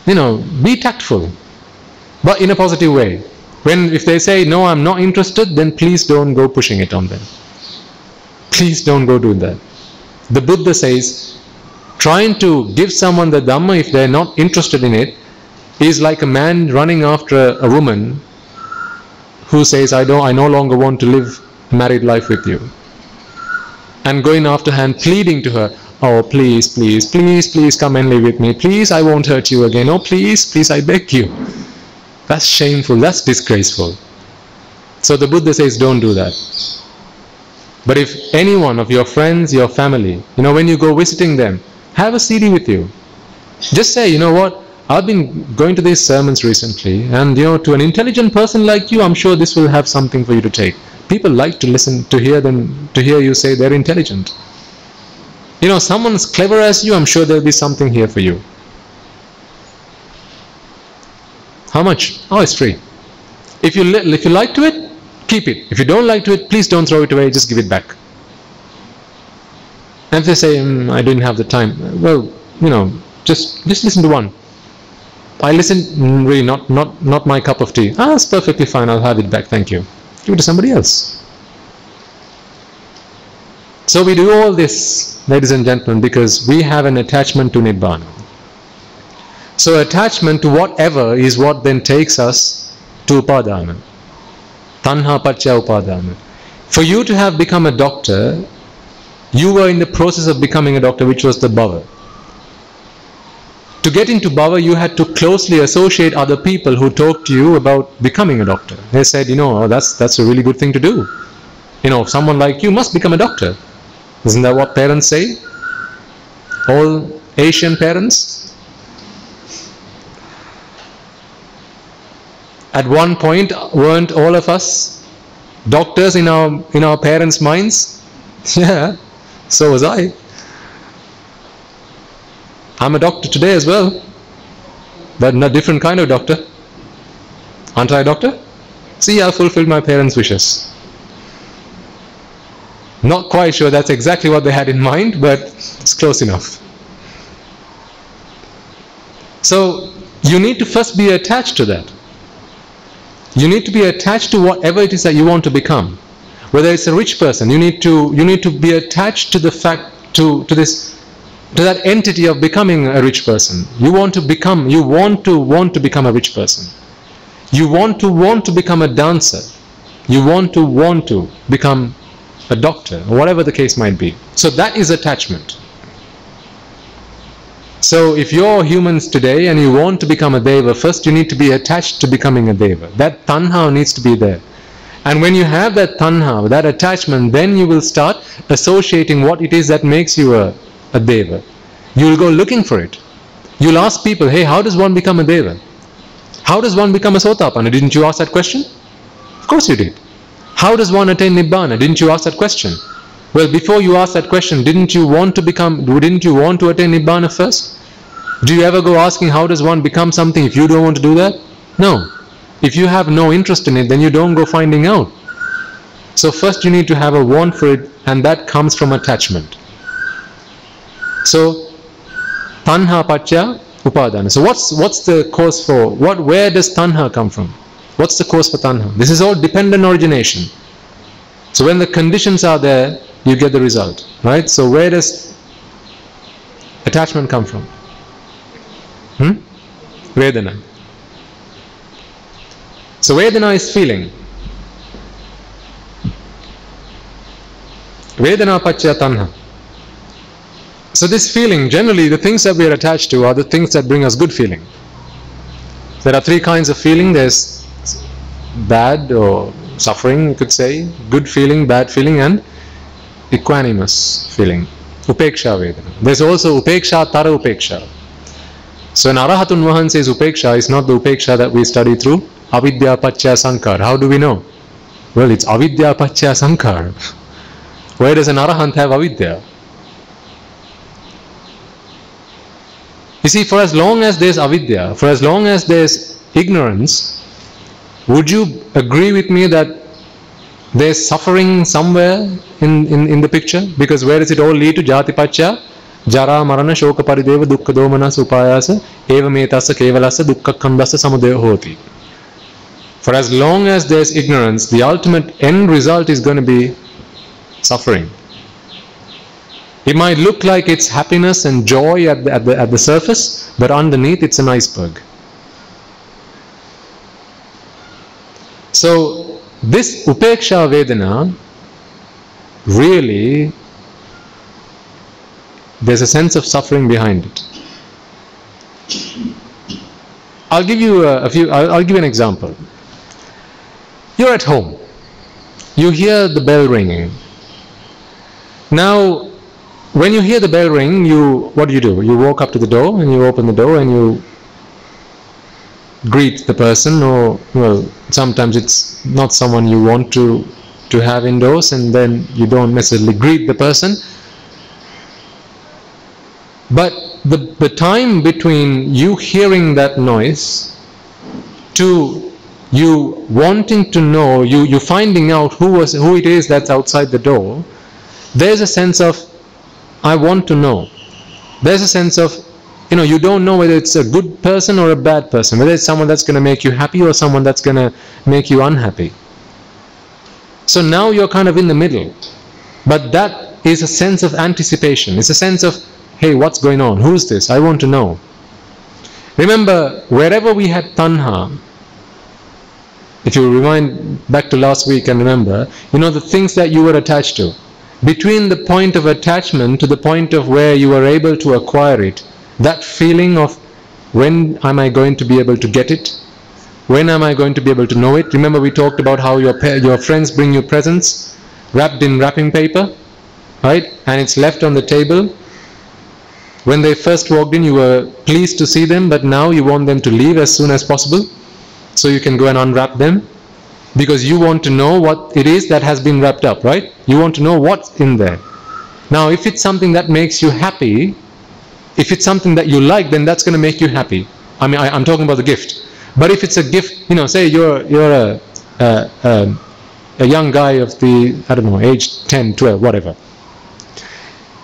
Be tactful, but in a positive way. If they say, no, I'm not interested, then please don't go pushing it on them. Please don't go do that. The Buddha says, trying to give someone the Dhamma if they're not interested in it is like a man running after a woman who says, I no longer want to live a married life with you. And going after her and pleading to her, oh, please, please, please, please come and live with me. Please, I won't hurt you again. Oh, please, please, I beg you. That's shameful. That's disgraceful. So the Buddha says, don't do that. But if any one of your friends, your family, when you go visiting them, have a CD with you. Just say, what? I've been going to these sermons recently, and to an intelligent person like you, I'm sure this will have something for you to take. People like to listen, to hear you say they're intelligent. Someone's clever as you, I'm sure there'll be something here for you. How much? Oh, it's free. If you like to it, keep it. If you don't like to it, please don't throw it away, just give it back. And if they say, I didn't have the time, well, just listen to one. I listen, really not my cup of tea. That's perfectly fine, I'll have it back, thank you. Give it to somebody else. So we do all this, ladies and gentlemen, because we have an attachment to Nibbana. So attachment to whatever is what then takes us to Upadana. Tanha Paccaya Upadana. For you to have become a doctor, you were in the process of becoming a doctor, which was the bhava. To get into bhava, you had to closely associate other people who talked to you about becoming a doctor. They said, oh, that's a really good thing to do. Someone like you must become a doctor. Isn't that what parents say? All Asian parents? At one point, weren't all of us doctors in our parents' minds? Yeah, so was I. I'm a doctor today as well, but a different kind of doctor. Aren't I a doctor? See, I fulfilled my parents' wishes. Not quite sure that's exactly what they had in mind, but it's close enough. So, you need to first be attached to that. You need to be attached to whatever it is that you want to become. Whether it's a rich person, you need to be attached to the fact, to that entity of becoming a rich person. You want to become a rich person. You want to become a dancer. You want to become a doctor, or whatever the case might be. So that is attachment. So if you're humans today and you want to become a deva, first you need to be attached to becoming a deva. That tanha needs to be there. And when you have that tanha, that attachment, then you will start associating what it is that makes you a deva. You will go looking for it. You'll ask people, hey, how does one become a deva? How does one become a sotapanna? Didn't you ask that question? Of course you did. How does one attain nibbana? Didn't you ask that question? Well, before you ask that question, didn't you want to attain nibbana first? Do you ever go asking how does one become something if you don't want to do that? No. If you have no interest in it, then you don't go finding out. So first you need to have a want for it, and that comes from attachment. So tanha pacca upadana. So what's the cause for where does tanha come from? What's the cause for tanha? This is all dependent origination. So when the conditions are there, you get the result, right? So where does attachment come from? Vedana. So Vedana is feeling. Vedana pacca tanha. So this feeling, generally the things that we are attached to are the things that bring us good feeling. There are three kinds of feeling. There's bad or suffering, you could say, good feeling, bad feeling, and equanimous feeling. Upeksha Vedana. There's also Upeksha, Tara Upeksha. So in Arahatun Vahanse's Upeksha is not the Upeksha that we study through Avidya Pacca Sankar. How do we know? Well, it's Avidya Pacca Sankar. Where does an Arahant have Avidya? You see, for as long as there's Avidya, for as long as there's ignorance, would you agree with me that there's suffering somewhere in the picture? Because where does it all lead to? Jati Pacca Jara Marana Shoka Parideva Dukkha Domanas Upayasa Eva Metasa Kevalasa Dukkha Kandasa Samudaya Hoti. For as long as there's ignorance, the ultimate end result is going to be suffering. It might look like it's happiness and joy at the surface, but underneath it's an iceberg. So this Upeksha Vedana, really, there's a sense of suffering behind it. I'll give you I'll give you an example. You're at home. You hear the bell ringing. Now, when you hear the bell ring, what do? You walk up to the door and you open the door and you greet the person, or, well, sometimes it's not someone you want to have indoors, and then you don't necessarily greet the person. But the time between you hearing that noise to you wanting to know, you finding out who it is that's outside the door, there's a sense of, I want to know. There's a sense of, you don't know whether it's a good person or a bad person, whether it's someone that's going to make you happy or someone that's going to make you unhappy. So now you're kind of in the middle. But that is a sense of anticipation. It's a sense of, hey, what's going on? Who's this? I want to know. Remember, wherever we had tanha, if you rewind back to last week and remember, the things that you were attached to, between the point of attachment to the point of where you were able to acquire it, that feeling of, when am I going to be able to get it? When am I going to be able to know it? Remember, we talked about how your friends bring you presents wrapped in wrapping paper, right? And it's left on the table. When they first walked in, you were pleased to see them, but now you want them to leave as soon as possible so you can go and unwrap them, because you want to know what it is that has been wrapped up, right? You want to know what's in there. Now, if it's something that makes you happy, if it's something that you like, then that's going to make you happy. I mean, I'm talking about the gift. But if it's a gift, say you're a young guy of the, I don't know, age 10, 12, whatever.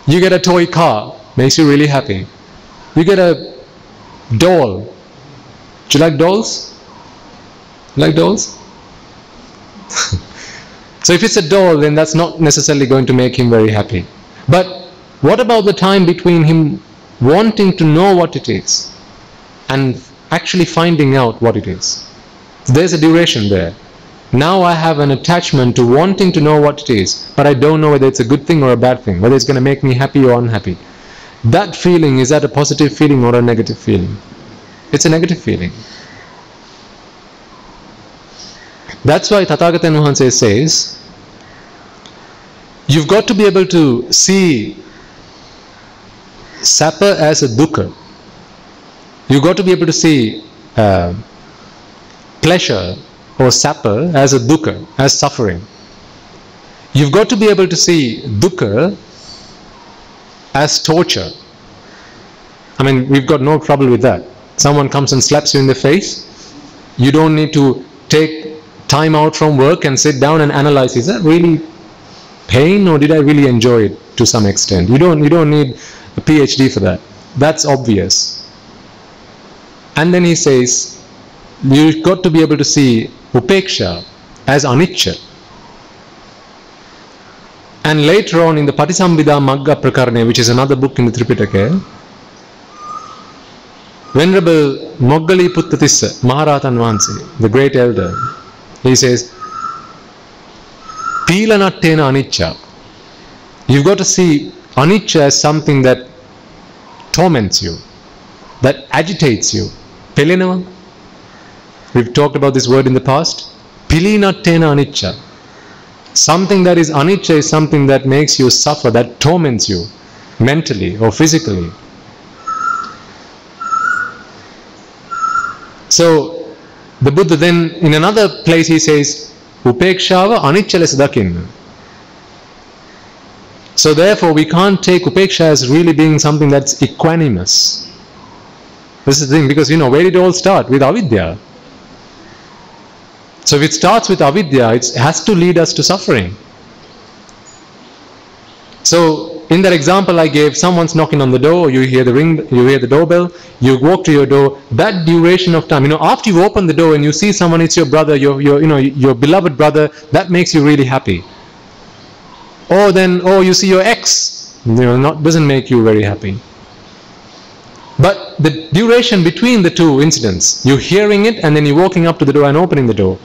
You get a toy car, makes you really happy. You get a doll. Do you like dolls? You like dolls? So if it's a doll, then that's not necessarily going to make him very happy. But what about the time between him wanting to know what it is and actually finding out what it is? There's a duration there. Now I have an attachment to wanting to know what it is, but I don't know whether it's a good thing or a bad thing, whether it's going to make me happy or unhappy. That feeling, is that a positive feeling or a negative feeling? It's a negative feeling. That's why Tathagata Nuhanse says, you've got to be able to see Sapa as a dukkha. You've got to be able to see pleasure or Sapa as a dukkha, as suffering. You've got to be able to see dukkha as torture. I mean, we've got no trouble with that. Someone comes and slaps you in the face, you don't need to take time out from work and sit down and analyze, is that really pain or did I really enjoy it to some extent? You don't need a PhD for that. That's obvious. And then he says, you've got to be able to see upeksha as anicca. And later on in the Patisambhida Magga Prakarane, which is another book in the Tripitaka, Venerable Moggali Puttatissa Maharatan Vansi, the great elder, he says, Pilanattena anicca. You've got to see anicca as something that torments you, that agitates you. Pelenava. We've talked about this word in the past. Pilinattena anicca. Something that is anicca is something that makes you suffer, that torments you mentally or physically. So the Buddha then in another place he says, Upekshava anicca les dakinna. So therefore we can't take upeksha as really being something that's equanimous. This is the thing, because where did it all start? With avidya. So if it starts with avidya, it has to lead us to suffering. So in that example I gave, someone's knocking on the door, you hear the ring, you hear the doorbell, you walk to your door, that duration of time, after you open the door and you see someone, it's your brother, your beloved brother, that makes you really happy. Or then, you see your ex, doesn't make you very happy. But the duration between the two incidents, you hearing it and then you walking up to the door and opening the door,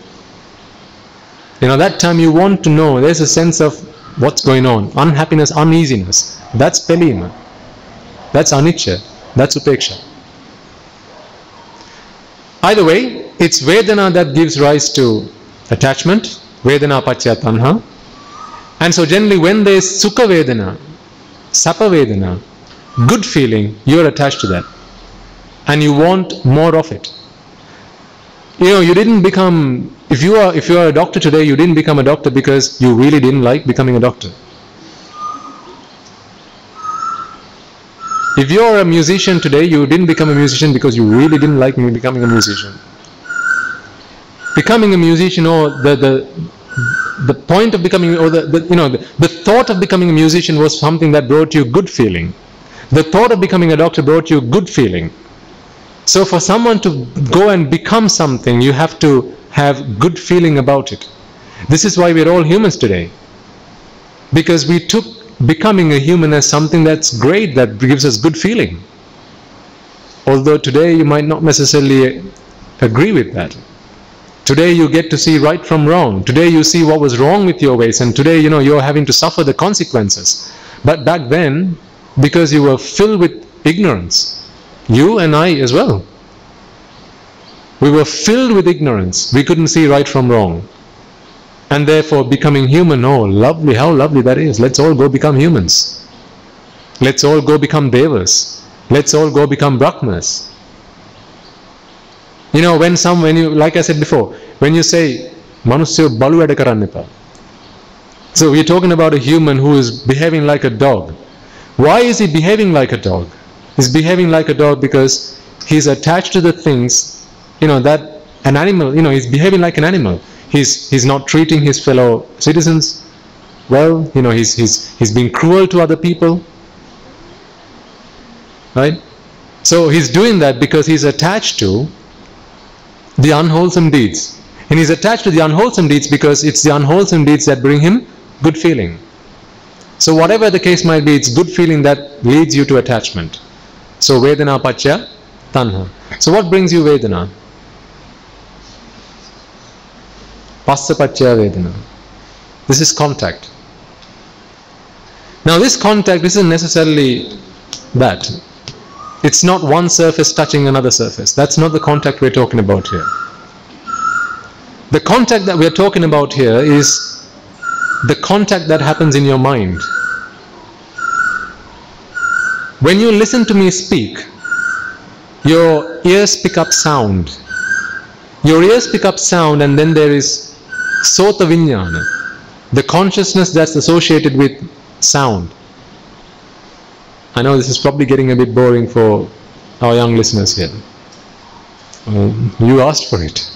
that time you want to know, there's a sense of what's going on, unhappiness, uneasiness. That's pelima, that's anicca, that's upeksha. Either way, it's Vedana that gives rise to attachment, Vedana paccaya tanha. And so generally when there is Sukha Vedana, Sapa Vedana, good feeling, you're attached to that. And you want more of it. You didn't become, if you are a doctor today, you didn't become a doctor because you really didn't like becoming a doctor. If you're a musician today, you didn't become a musician because you really didn't like becoming a musician. Becoming a musician, or the point of becoming, or the thought of becoming a musician was something that brought you good feeling. The thought of becoming a doctor brought you good feeling. So for someone to go and become something, you have to have good feeling about it. This is why we're all humans today. Because we took becoming a human as something that's great, that gives us good feeling. Although today you might not necessarily agree with that. Today you get to see right from wrong. Today you see what was wrong with your ways, and today you're having to suffer the consequences. But back then, because you were filled with ignorance, you and I as well, we were filled with ignorance. We couldn't see right from wrong. And therefore becoming human, oh lovely, how lovely that is. Let's all go become humans. Let's all go become devas. Let's all go become brahmas. When you, like I said before, when you say, Manusya balu weda karanne epa. So we're talking about a human who is behaving like a dog. Why is he behaving like a dog? He's behaving like a dog because he's attached to the things, that an animal, he's behaving like an animal. He's not treating his fellow citizens well, he's being cruel to other people. Right? So he's doing that because he's attached to the unwholesome deeds. And he's attached to the unwholesome deeds because it's the unwholesome deeds that bring him good feeling. So whatever the case might be, it's good feeling that leads you to attachment. So Vedana paccaya tanha. So what brings you Vedana? Passa paccaya Vedana. This is contact. Now this contact isn't necessarily that. It's not one surface touching another surface. That's not the contact we're talking about here. The contact that we're talking about here is the contact that happens in your mind. When you listen to me speak, your ears pick up sound. Your ears pick up sound, and then there is sota vijnana, the consciousness that's associated with sound. I know this is probably getting a bit boring for our young listeners here. You asked for it.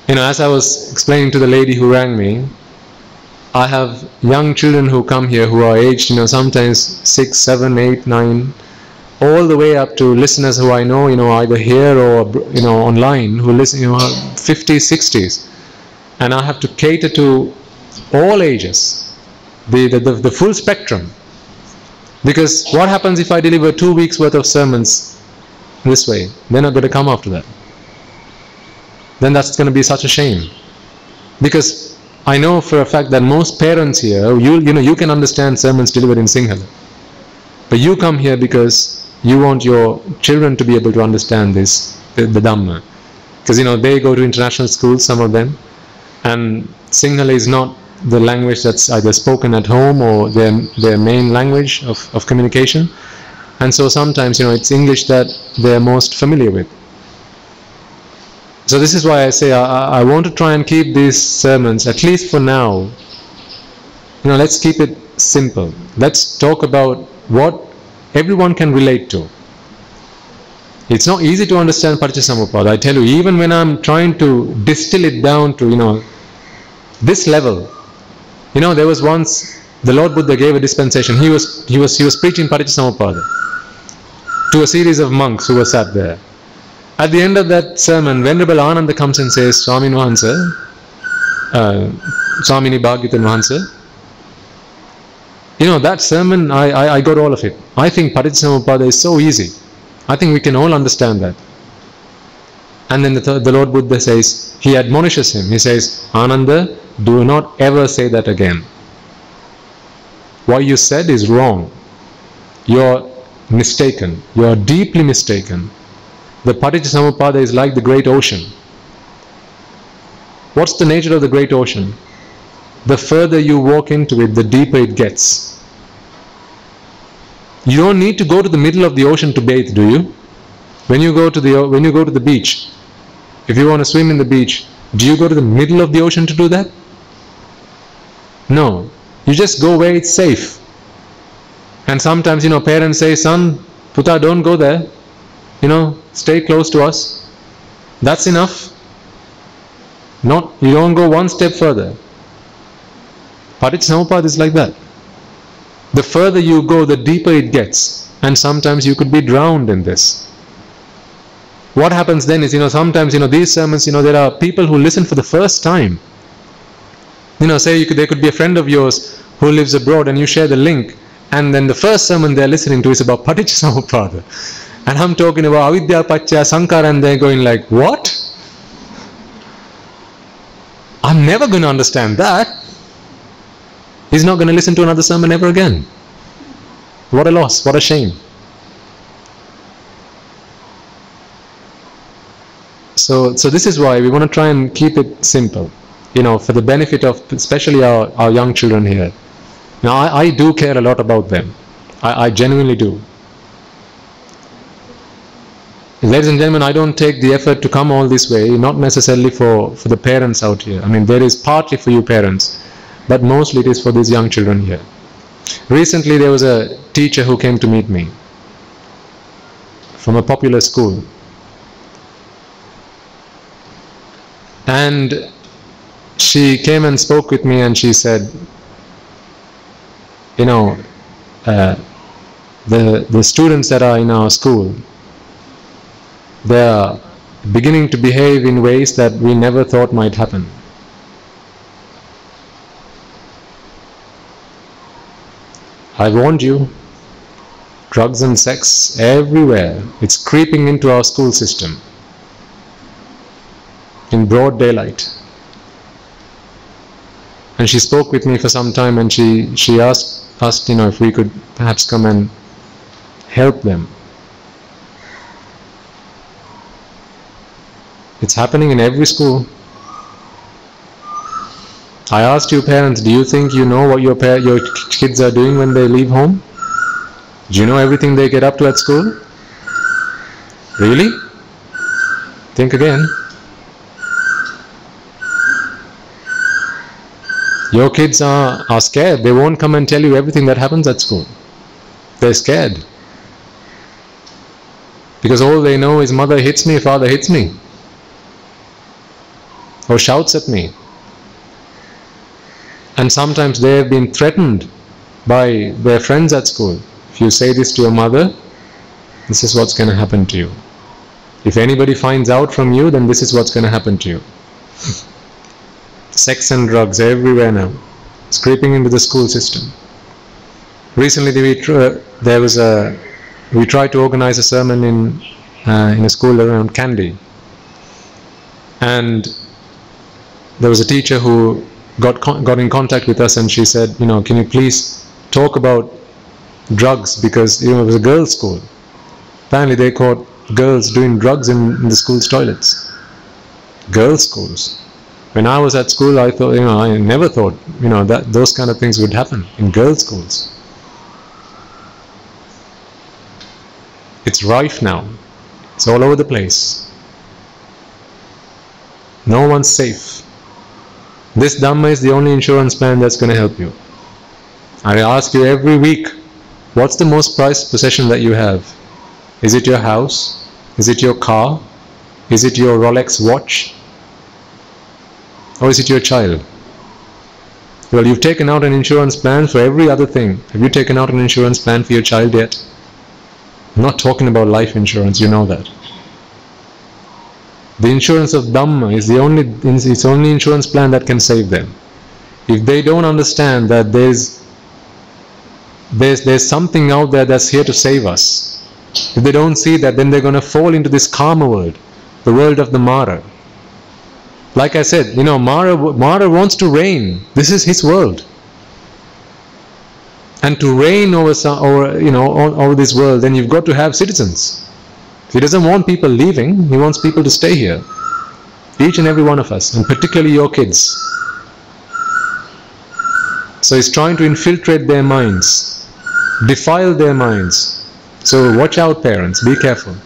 As I was explaining to the lady who rang me, I have young children who come here who are aged, sometimes 6, 7, 8, 9, all the way up to listeners who I know, either here or, online, who listen, 50s, 60s. And I have to cater to all ages, the full spectrum. Because what happens if I deliver 2 weeks worth of sermons this way? They're not going to come after that. Then that's going to be such a shame. Because I know for a fact that most parents here, you can understand sermons delivered in Sinhala. But you come here because you want your children to be able to understand this, the Dhamma. Because they go to international schools, some of them, and Sinhala is not the language that's either spoken at home or their main language of communication. And so sometimes, it's English that they're most familiar with. So this is why I say I want to try and keep these sermons, at least for now, let's keep it simple. Let's talk about what everyone can relate to. It's not easy to understand Paticcasamuppada. I tell you, even when I'm trying to distill it down to, this level. There was once the Lord Buddha gave a dispensation. He was preaching Paticcasamuppada to a series of monks who were sat there. At the end of that sermon, Venerable Ananda comes and says, Swami Wahansa, Swamini Bhagyavathan Wahansa, that sermon, I got all of it. I think Paticcasamuppada is so easy. I think we can all understand that. And then the Lord Buddha says, he admonishes him. He says, Ananda, do not ever say that again. What you said is wrong. You're mistaken. You're deeply mistaken. The Paticcasamuppada is like the great ocean. What's the nature of the great ocean? The further you walk into it, the deeper it gets. You don't need to go to the middle of the ocean to bathe, do you? When you go to the beach, if you want to swim in the beach, do you go to the middle of the ocean to do that? No. You just go where it's safe. And sometimes, parents say, son, Puta, don't go there. Stay close to us. That's enough. You don't go one step further. Paticcasamuppada is like that. The further you go, the deeper it gets. And sometimes you could be drowned in this. What happens then is, sometimes, these sermons, there are people who listen for the first time. Say there could be a friend of yours who lives abroad and you share the link, and then the first sermon they're listening to is about Paticcasamuppada. And I'm talking about Avidya, Pacca, Sankara, and they're going like, what? I'm never going to understand that. He's not going to listen to another sermon ever again. What a loss, what a shame. So this is why we want to try and keep it simple, for the benefit of especially our young children here. Now I do care a lot about them. I genuinely do. Ladies and gentlemen, I don't take the effort to come all this way, not necessarily for the parents out here. I mean, there is partly for you parents, but mostly it is for these young children here. Recently there was a teacher who came to meet me from a popular school. And she came and spoke with me and she said, the students that are in our school, they are beginning to behave in ways that we never thought might happen. I warned you, drugs and sex everywhere. It's creeping into our school system in broad daylight. And she spoke with me for some time, and she asked us, if we could perhaps come and help them. It's happening in every school. I asked you parents, do you think you know what your kids are doing when they leave home? Do you know everything they get up to at school? Really? Think again. Your kids are scared. They won't come and tell you everything that happens at school. They're scared. Because all they know is mother hits me, father hits me. Or shouts at me. And sometimes they have been threatened by their friends at school. If you say this to your mother, this is what's going to happen to you. If anybody finds out from you, then this is what's going to happen to you. Sex and drugs everywhere now. It's creeping into the school system. Recently we tried to organize a sermon in a school around Kandy. And there was a teacher who got in contact with us, and she said, can you please talk about drugs, because it was a girls' school. Apparently they caught girls doing drugs in the school's toilets. Girls' schools. When I was at school, I thought, I never thought, that those kind of things would happen in girls' schools. It's rife now. It's all over the place. No one's safe. This Dhamma is the only insurance plan that's going to help you. I ask you every week, what's the most prized possession that you have? Is it your house? Is it your car? Is it your Rolex watch? Or is it your child? Well, you've taken out an insurance plan for every other thing. Have you taken out an insurance plan for your child yet? I'm not talking about life insurance, you know that. The insurance of Dhamma is it's the only insurance plan that can save them. If they don't understand that there's something out there that's here to save us, if they don't see that, then they're going to fall into this karma world, the world of the Mara. Like I said, Mara wants to reign. This is his world. And to reign over this world, then you've got to have citizens. He doesn't want people leaving, he wants people to stay here. Each and every one of us, and particularly your kids. So he's trying to infiltrate their minds, defile their minds. So watch out, parents, be careful.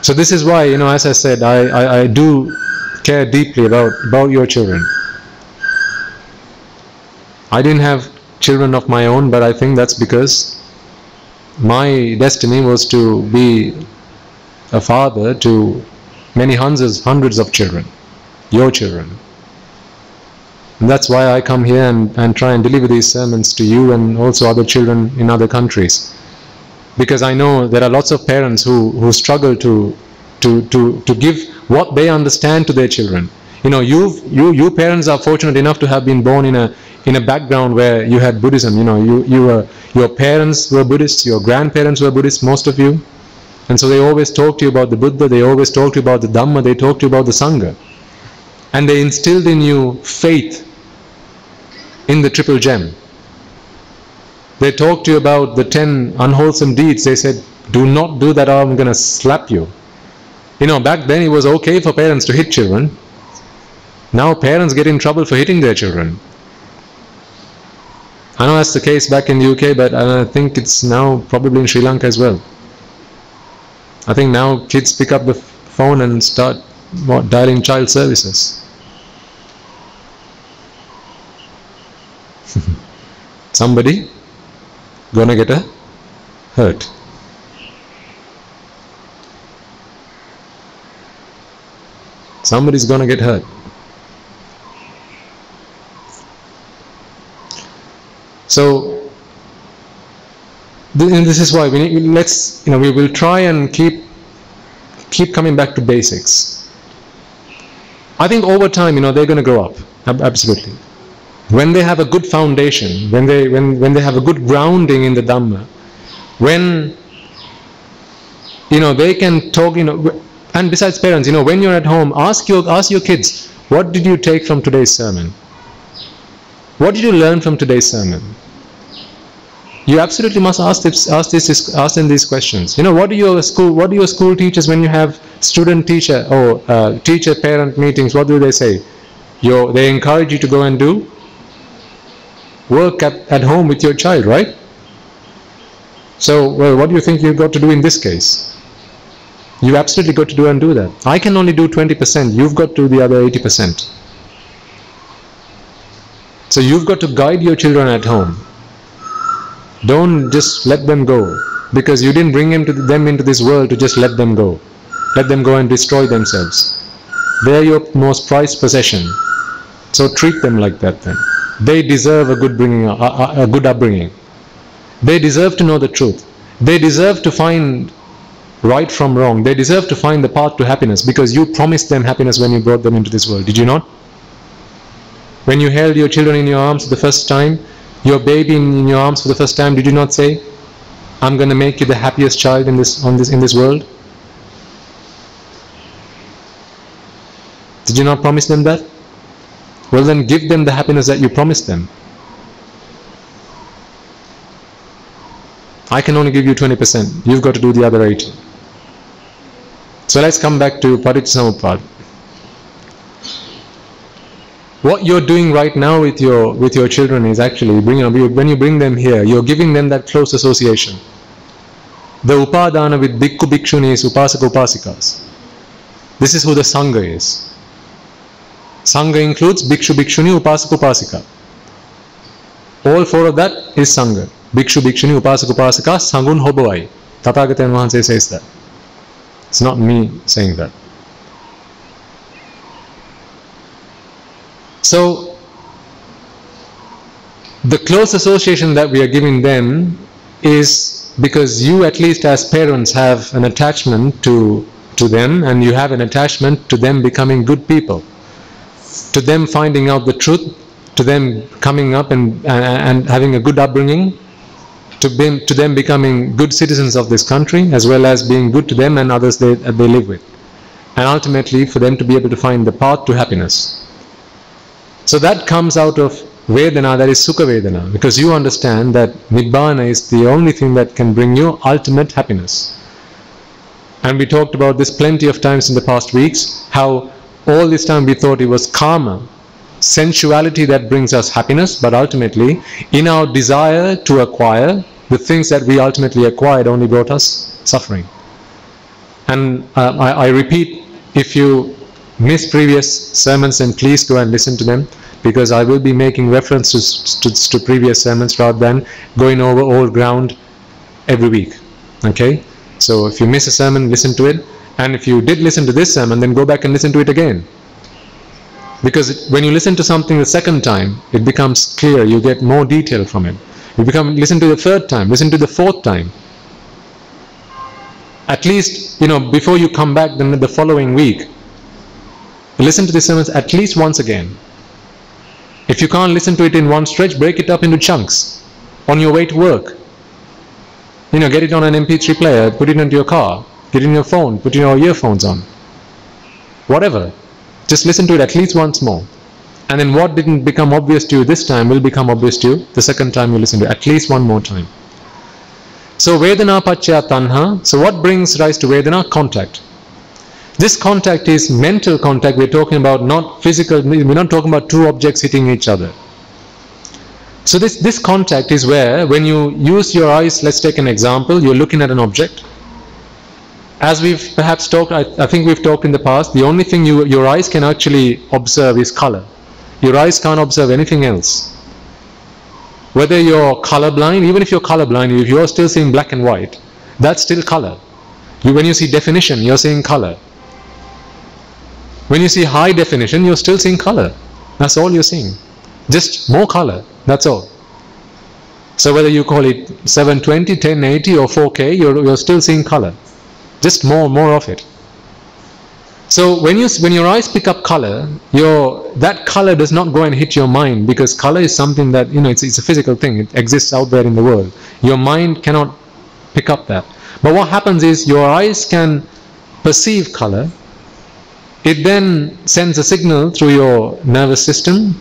So this is why, as I said, I do care deeply about your children. I didn't have children of my own, but I think that's because my destiny was to be a father to many hundreds of children, your children. And that's why I come here and try and deliver these sermons to you and also other children in other countries. Because I know there are lots of parents who struggle to give what they understand to their children. You parents are fortunate enough to have been born in a background where you had Buddhism. Your parents were Buddhists, your grandparents were Buddhists, most of you. And so they always talk to you about the Buddha, they always talk to you about the Dhamma, they talk to you about the Sangha. And they instilled in you faith in the Triple Gem. They talked to you about the 10 unwholesome deeds. They said, do not do that or I'm going to slap you. Back then it was okay for parents to hit children. Now parents get in trouble for hitting their children. I know that's the case back in the UK, but I think it's now probably in Sri Lanka as well. I think now kids pick up the phone and start dialing child services. Somebody gonna get hurt. Somebody's gonna get hurt. So, this is why we will try and keep coming back to basics. I think over time, they're going to grow up. Absolutely. When they have a good foundation, when they have a good grounding in the Dhamma, when they can talk, and besides parents, when you're at home, ask your kids, what did you take from today's sermon? What did you learn from today's sermon? You absolutely must ask them these questions. You know, what do your school teachers, when you have student-teacher or teacher-parent meetings, what do they say? They encourage you to go and do work at home with your child, right? So, well, what do you think you've got to do in this case? You absolutely got to do and do that. I can only do 20%. You've got to do the other 80%. So you've got to guide your children at home. Don't just let them go, because you didn't bring them into this world to just let them go. Let them go and destroy themselves. They're your most prized possession. So treat them like that then. They deserve a good upbringing. They deserve to know the truth. They deserve to find right from wrong. They deserve to find the path to happiness, because you promised them happiness when you brought them into this world. Did you not? When you held your children in your arms for the first time, your baby in your arms for the first time, did you not say, I'm going to make you the happiest child in this world? Did you not promise them that? Well, then give them the happiness that you promised them. I can only give you 20%. You've got to do the other 80%. So let's come back to Paticcasamuppada. What you're doing right now with your children is actually, when you bring them here, you're giving them that close association. The upadana with bhikkhu bhikshunis, upasaka upasikas. This is who the sangha is. Sangha includes bhikshu bhikshuni, upasaka upasika. All four of that is sangha. Bhikshu bhikshuni, upasaka upasika, sangun hobawai. Tathagata Mahanse says that. It's not me saying that. So, the close association that we are giving them is because you, at least as parents, have an attachment to them, and you have an attachment to them becoming good people, to them finding out the truth, to them coming up and having a good upbringing, to them becoming good citizens of this country, as well as being good to them and others they live with, and ultimately for them to be able to find the path to happiness. So that comes out of Vedana, that is Sukha Vedana, because you understand that Nibbana is the only thing that can bring you ultimate happiness. And we talked about this plenty of times in the past weeks, how all this time we thought it was karma, sensuality that brings us happiness, but ultimately in our desire to acquire, the things that we ultimately acquired only brought us suffering. And I repeat, if you miss previous sermons, then please go and listen to them, because I will be making references to previous sermons rather than going over old ground every week. Okay? So if you miss a sermon, listen to it, and if you did listen to this sermon, then go back and listen to it again. Because when you listen to something the second time, it becomes clear, you get more detail from it. Listen to the third time, listen to the fourth time. At least, before you come back then the following week, listen to the sermons at least once again. If you can't listen to it in one stretch, break it up into chunks on your way to work. Get it on an MP3 player, put it into your car, get it in your phone, put your earphones on. Whatever. Just listen to it at least once more. And then what didn't become obvious to you this time will become obvious to you the second time you listen to it, at least one more time. So Vedana Paccaya Tanha. So what brings rise to Vedana? Contact. This contact is mental contact. We're talking about, not physical. We're not talking about two objects hitting each other. So this contact is where, when you use your eyes, let's take an example, you're looking at an object. As we've perhaps talked, I think we've talked in the past, the only thing your eyes can actually observe is color. Your eyes can't observe anything else. Whether you're colorblind, even if you're colorblind, if you're still seeing black and white, that's still color. When you see definition, you're seeing color. When you see high definition, you're still seeing color. That's all you're seeing. Just more color, that's all. So whether you call it 720, 1080 or 4K, you're still seeing color. Just more of it. So when your eyes pick up color, that color does not go and hit your mind, because color is something that, it's a physical thing. It exists out there in the world. Your mind cannot pick up that. But what happens is your eyes can perceive color. It then sends a signal through your nervous system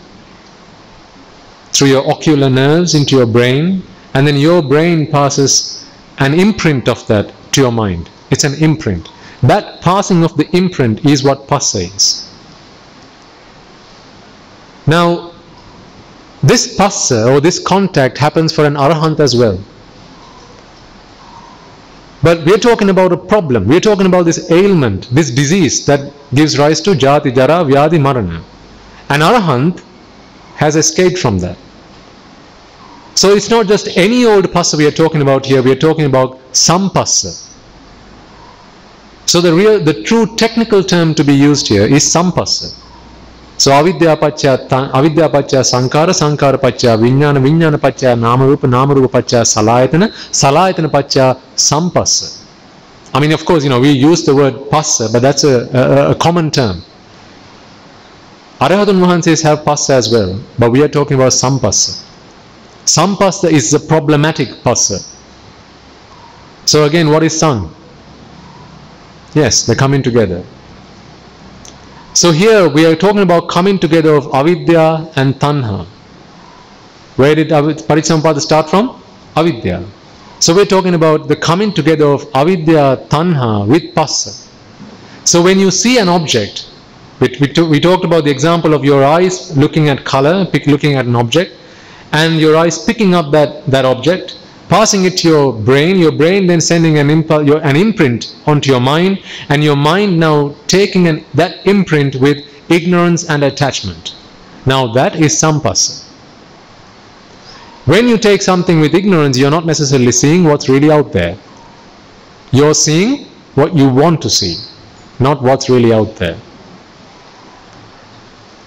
through your ocular nerves into your brain, and then your brain passes an imprint of that to your mind. It's an imprint. That passing of the imprint is what passa is. Now, this passa or this contact happens for an arahant as well. But we're talking about a problem. We're talking about this ailment, this disease that gives rise to jati, jara, vyadi, marana. An arahant has escaped from that. So it's not just any old passa we are talking about here. We are talking about sampassa. So the true technical term to be used here is sampassa. So avidya pacca sankara, sankara pacca vijnana, vijnana pacca nama rupa, nama rupa pacca salayatana, salayatana pacca sampassa. I mean, of course, we use the word passa, but that's a common term. Arahatun Mahanses have passa as well, but we are talking about sampassa. Sampassa is the problematic passa. So again, what is sang? Yes, they're coming together. So here we are talking about coming together of avidya and tanha. Where did Parisampada start from? Avidya. So we're talking about the coming together of avidya, tanha with passa. So when you see an object, we talked about the example of your eyes looking at color, looking at an object, and your eyes picking up that object, passing it to your brain then sending an imprint onto your mind, and your mind now taking that imprint with ignorance and attachment. Now that is sampassa. When you take something with ignorance, you're not necessarily seeing what's really out there. You're seeing what you want to see, not what's really out there.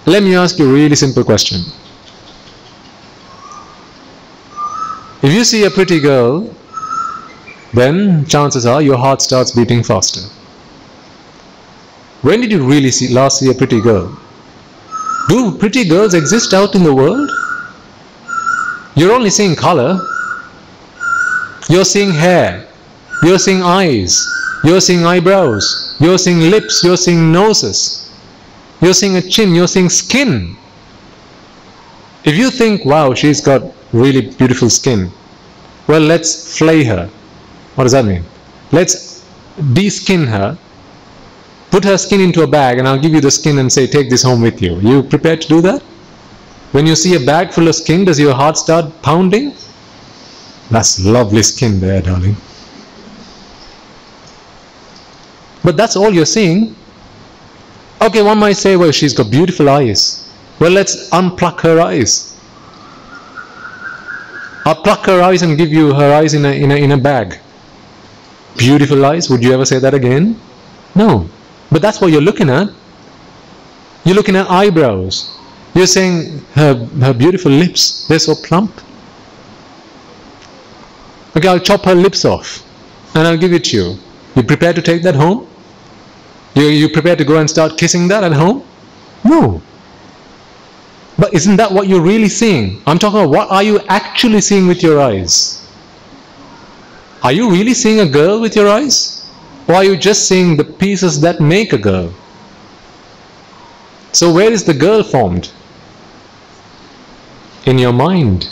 Let me ask you a really simple question. If you see a pretty girl, then chances are your heart starts beating faster. When did you really last see a pretty girl? Do pretty girls exist out in the world? You're only seeing color. You're seeing hair. You're seeing eyes. You're seeing eyebrows. You're seeing lips. You're seeing noses. You're seeing a chin. You're seeing skin. If you think, wow, she's got really beautiful skin, well, let's flay her. What does that mean? Let's de-skin her, put her skin into a bag, and I'll give you the skin and say, take this home with you. You prepared to do that? When you see a bag full of skin, does your heart start pounding? That's lovely skin there, darling. But that's all you're seeing. Okay, one might say, well, she's got beautiful eyes. Well, let's unpluck her eyes. I'll pluck her eyes and give you her eyes in a bag. Beautiful eyes, would you ever say that again? No. But that's what you're looking at. You're looking at eyebrows. You're saying her beautiful lips, they're so plump. Okay, I'll chop her lips off and I'll give it to you. You prepared to take that home? You prepared to go and start kissing that at home? No. But isn't that what you're really seeing? I'm talking about what are you actually seeing with your eyes? Are you really seeing a girl with your eyes? Or are you just seeing the pieces that make a girl? So where is the girl formed? In your mind.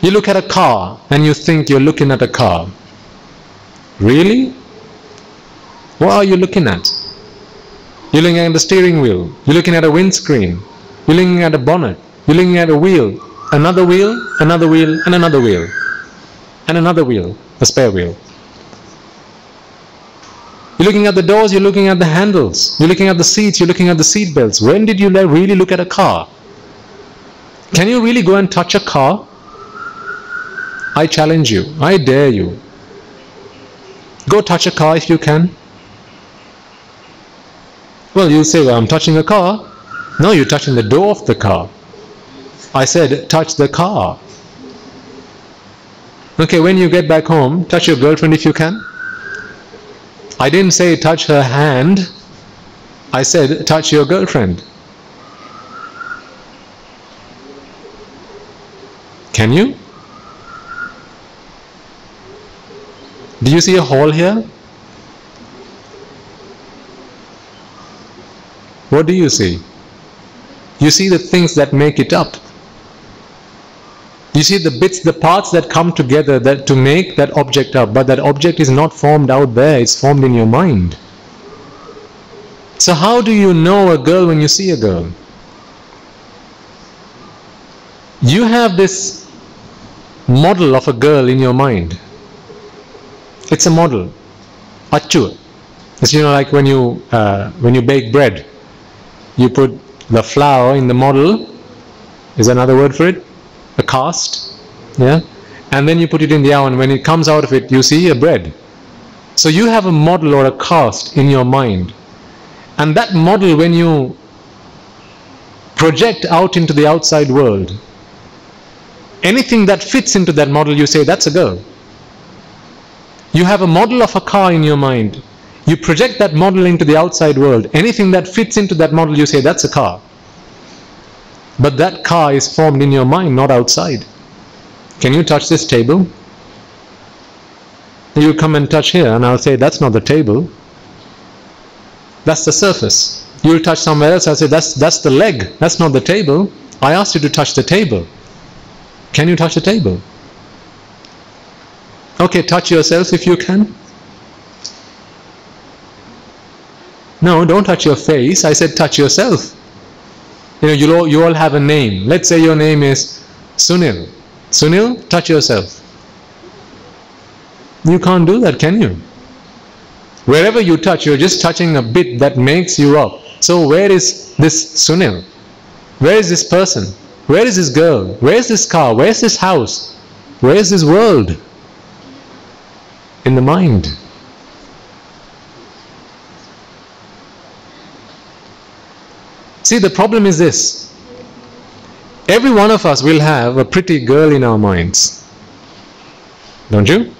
You look at a car and you think you're looking at a car. Really? What are you looking at? You're looking at the steering wheel. You're looking at a windscreen. You're looking at a bonnet. You're looking at a wheel. Another wheel, another wheel, and another wheel. And another wheel, a spare wheel. You're looking at the doors, you're looking at the handles. You're looking at the seats, you're looking at the seat belts. When did you really look at a car? Can you really go and touch a car? I challenge you. I dare you. Go touch a car if you can. Well, you'll say, well, I'm touching a car. No, you're touching the door of the car. I said, touch the car. Okay, when you get back home, touch your girlfriend if you can. I didn't say touch her hand. I said, touch your girlfriend. Can you? Do you see a hole here? What do you see? You see the things that make it up. You see the bits, the parts that come together to make that object up. But that object is not formed out there, it's formed in your mind. So how do you know a girl when you see a girl? You have this model of a girl in your mind. It's a model. Achu. It's, you know, like when you bake bread, you put the flour in the model. Is another word for it? A cast. Yeah. And then you put it in the oven. When it comes out of it, you see a bread. So you have a model or a cast in your mind. And that model, when you project out into the outside world, anything that fits into that model, you say, that's a girl. You have a model of a car in your mind. You project that model into the outside world. Anything that fits into that model, you say, that's a car. But that car is formed in your mind, not outside. Can you touch this table? You come and touch here, and I'll say, that's not the table. That's the surface. You'll touch somewhere else, I'll say, that's the leg. That's not the table. I asked you to touch the table. Can you touch the table? Okay, touch yourself if you can. No, don't touch your face. I said touch yourself. You know, you all have a name. Let's say your name is Sunil. Sunil, touch yourself. You can't do that, can you? Wherever you touch, you're just touching a bit that makes you up. So where is this Sunil? Where is this person? Where is this girl? Where is this car? Where is this house? Where is this world? In the mind. See, the problem is this. Every one of us will have a pretty girl in our minds. Don't you?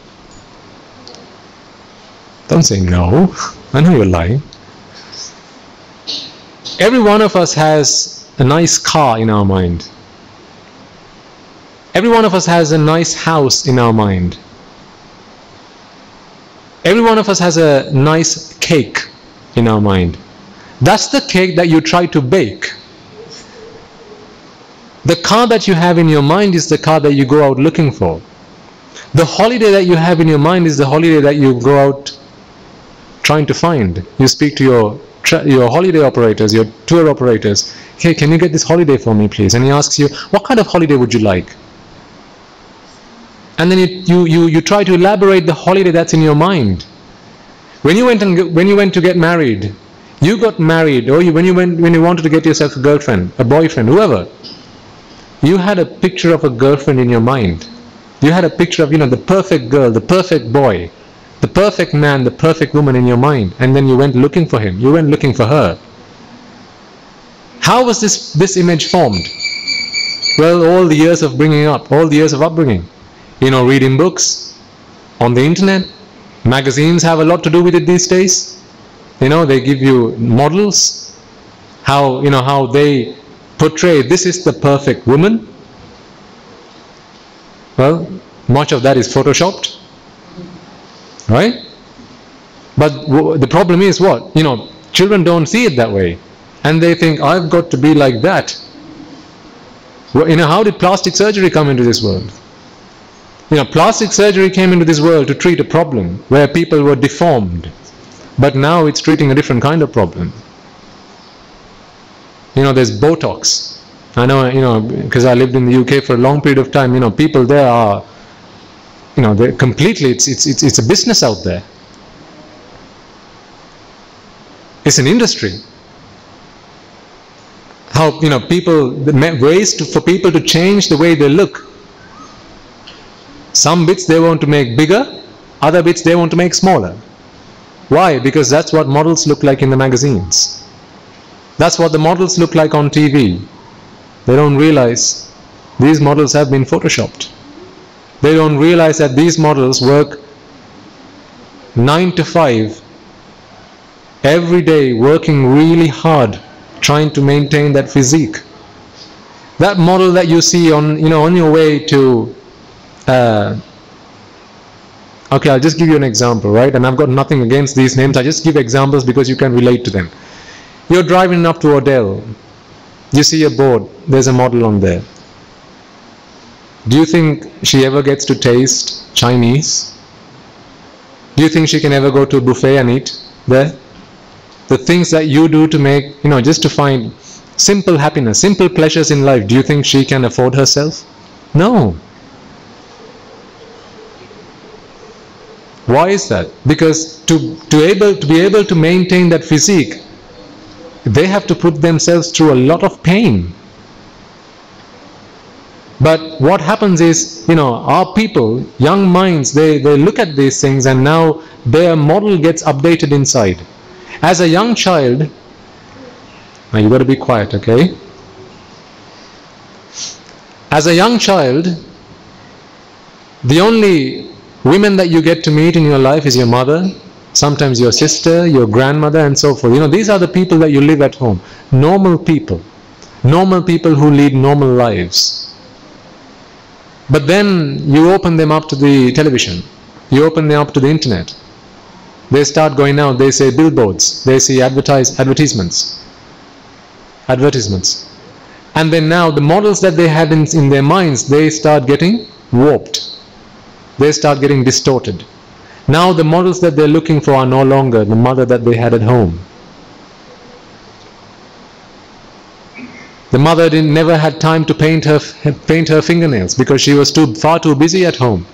Don't say no. I know you're lying. Every one of us has a nice car in our mind. Every one of us has a nice house in our mind. Every one of us has a nice cake in our mind. That's the cake that you try to bake. The car that you have in your mind is the car that you go out looking for. The holiday that you have in your mind is the holiday that you go out trying to find. You speak to your holiday operators, your tour operators. Hey, can you get this holiday for me, please? And he asks you, what kind of holiday would you like? And then you try to elaborate the holiday that's in your mind. When you went to get married, you got married, or when you wanted to get yourself a girlfriend, a boyfriend, whoever, you had a picture of a girlfriend in your mind. You had a picture of, the perfect girl, the perfect boy, the perfect man, the perfect woman in your mind. And then you went looking for him. You went looking for her. How was this image formed? Well, all the years of bringing up, all the years of upbringing. Reading books, on the internet. Magazines have a lot to do with it these days. They give you models, how they portray this is the perfect woman. Well, much of that is photoshopped, right? But the problem is what? Children don't see it that way, and they think, I've got to be like that. Well, how did plastic surgery come into this world? Plastic surgery came into this world to treat a problem where people were deformed. But now it's treating a different kind of problem. There's Botox. I know, because I lived in the UK for a long period of time, people there are, they're completely, it's a business out there. It's an industry. How, ways for people to change the way they look. Some bits they want to make bigger, other bits they want to make smaller. Why? Because that's what models look like in the magazines. That's what the models look like on TV. They don't realize these models have been photoshopped. They don't realize that these models work 9 to 5 every day, working really hard, trying to maintain that physique. That model that you see on your way to okay, I'll just give you an example, right? And I've got nothing against these names. I just give examples because you can relate to them. You're driving up to Odell. You see a board, there's a model on there. Do you think she ever gets to taste Chinese? Do you think she can ever go to a buffet and eat there? The things that you do to make, just to find simple happiness, simple pleasures in life, do you think she can afford herself? No. Why is that? Because to be able to maintain that physique, they have to put themselves through a lot of pain. But what happens is, our people, young minds, they look at these things and now their model gets updated inside. As a young child, now you got to be quiet, okay? As a young child, the only women that you get to meet in your life is your mother, sometimes your sister, your grandmother, and so forth. These are the people that you live at home. Normal people who lead normal lives. But then you open them up to the television, you open them up to the internet. They start going out, they say billboards, they see advertisements. And then now the models that they had in their minds, they start getting warped. They start getting distorted. Now the models that they're looking for are no longer the mother that they had at home. The mother never had time to paint her fingernails because she was far too busy at home,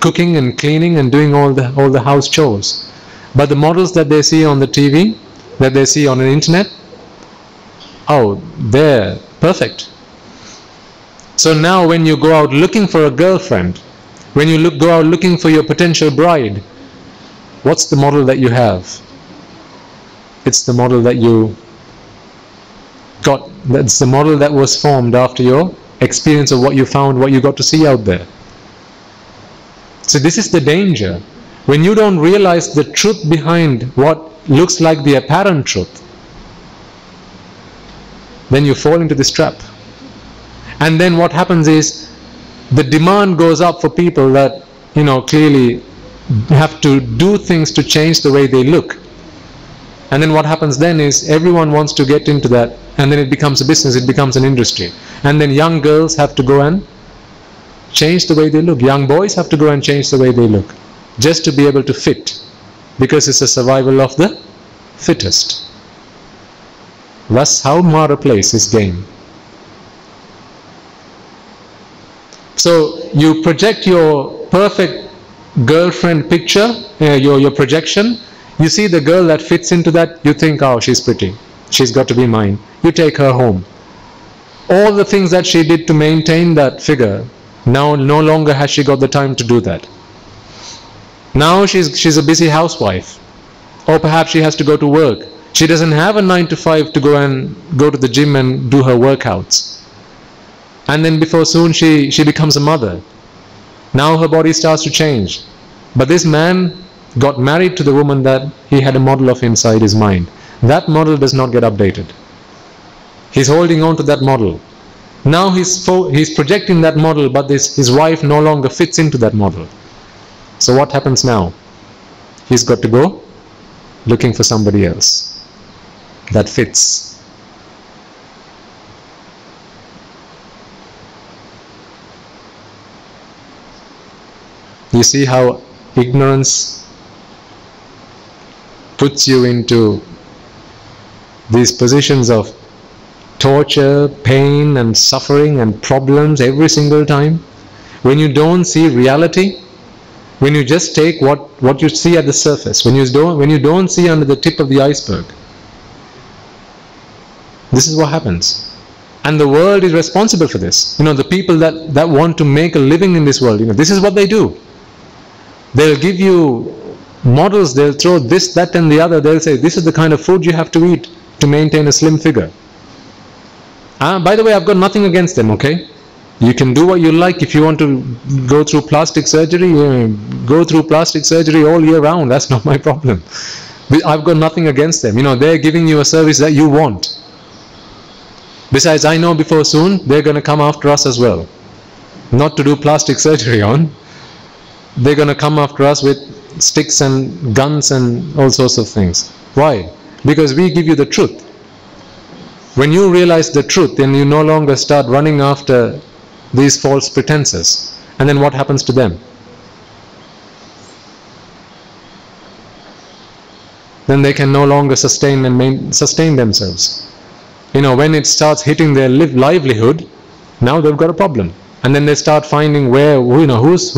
cooking and cleaning and doing all the house chores. But the models that they see on the TV, that they see on the internet, oh, they're perfect. So now when you go out looking for a girlfriend, when you go out looking for your potential bride, what's the model that you have? It's the model that you got. That's the model that was formed after your experience of what you found, what you got to see out there. So this is the danger. When you don't realize the truth behind what looks like the apparent truth, then you fall into this trap. And then what happens is the demand goes up for people that, clearly have to do things to change the way they look. And then what happens then is everyone wants to get into that, and then it becomes a business, it becomes an industry. And then young girls have to go and change the way they look. Young boys have to go and change the way they look, just to be able to fit, because it's a survival of the fittest. That's how Mara plays his game. So you project your perfect girlfriend picture, your projection. You see the girl that fits into that, you think, oh, she's pretty, she's got to be mine. You take her home. All the things that she did to maintain that figure, now no longer has she got the time to do that. Now she's a busy housewife, or perhaps she has to go to work. She doesn't have a 9 to 5 to go to the gym and do her workouts. And then before soon she becomes a mother. Now her body starts to change. But this man got married to the woman that he had a model of inside his mind. That model does not get updated. He's holding on to that model. Now he's projecting that model, but his wife no longer fits into that model. So what happens now? He's got to go looking for somebody else that fits. You see how ignorance puts you into these positions of torture, pain and suffering and problems every single time? When you don't see reality, when you just take what you see at the surface, when you don't see under the tip of the iceberg, this is what happens. And the world is responsible for this. The people that want to make a living in this world, this is what they do. They'll give you models, they'll throw this, that and the other. They'll say, this is the kind of food you have to eat to maintain a slim figure. By the way, I've got nothing against them, okay? You can do what you like. If you want to go through plastic surgery, go through plastic surgery all year round. That's not my problem. I've got nothing against them. They're giving you a service that you want. Besides, I know before soon, they're going to come after us as well. Not to do plastic surgery on. They're going to come after us with sticks and guns and all sorts of things. Why? Because we give you the truth. When you realize the truth, then you no longer start running after these false pretenses. And then what happens to them? Then they can no longer sustain themselves. When it starts hitting their livelihood, now they've got a problem. And then they start finding who's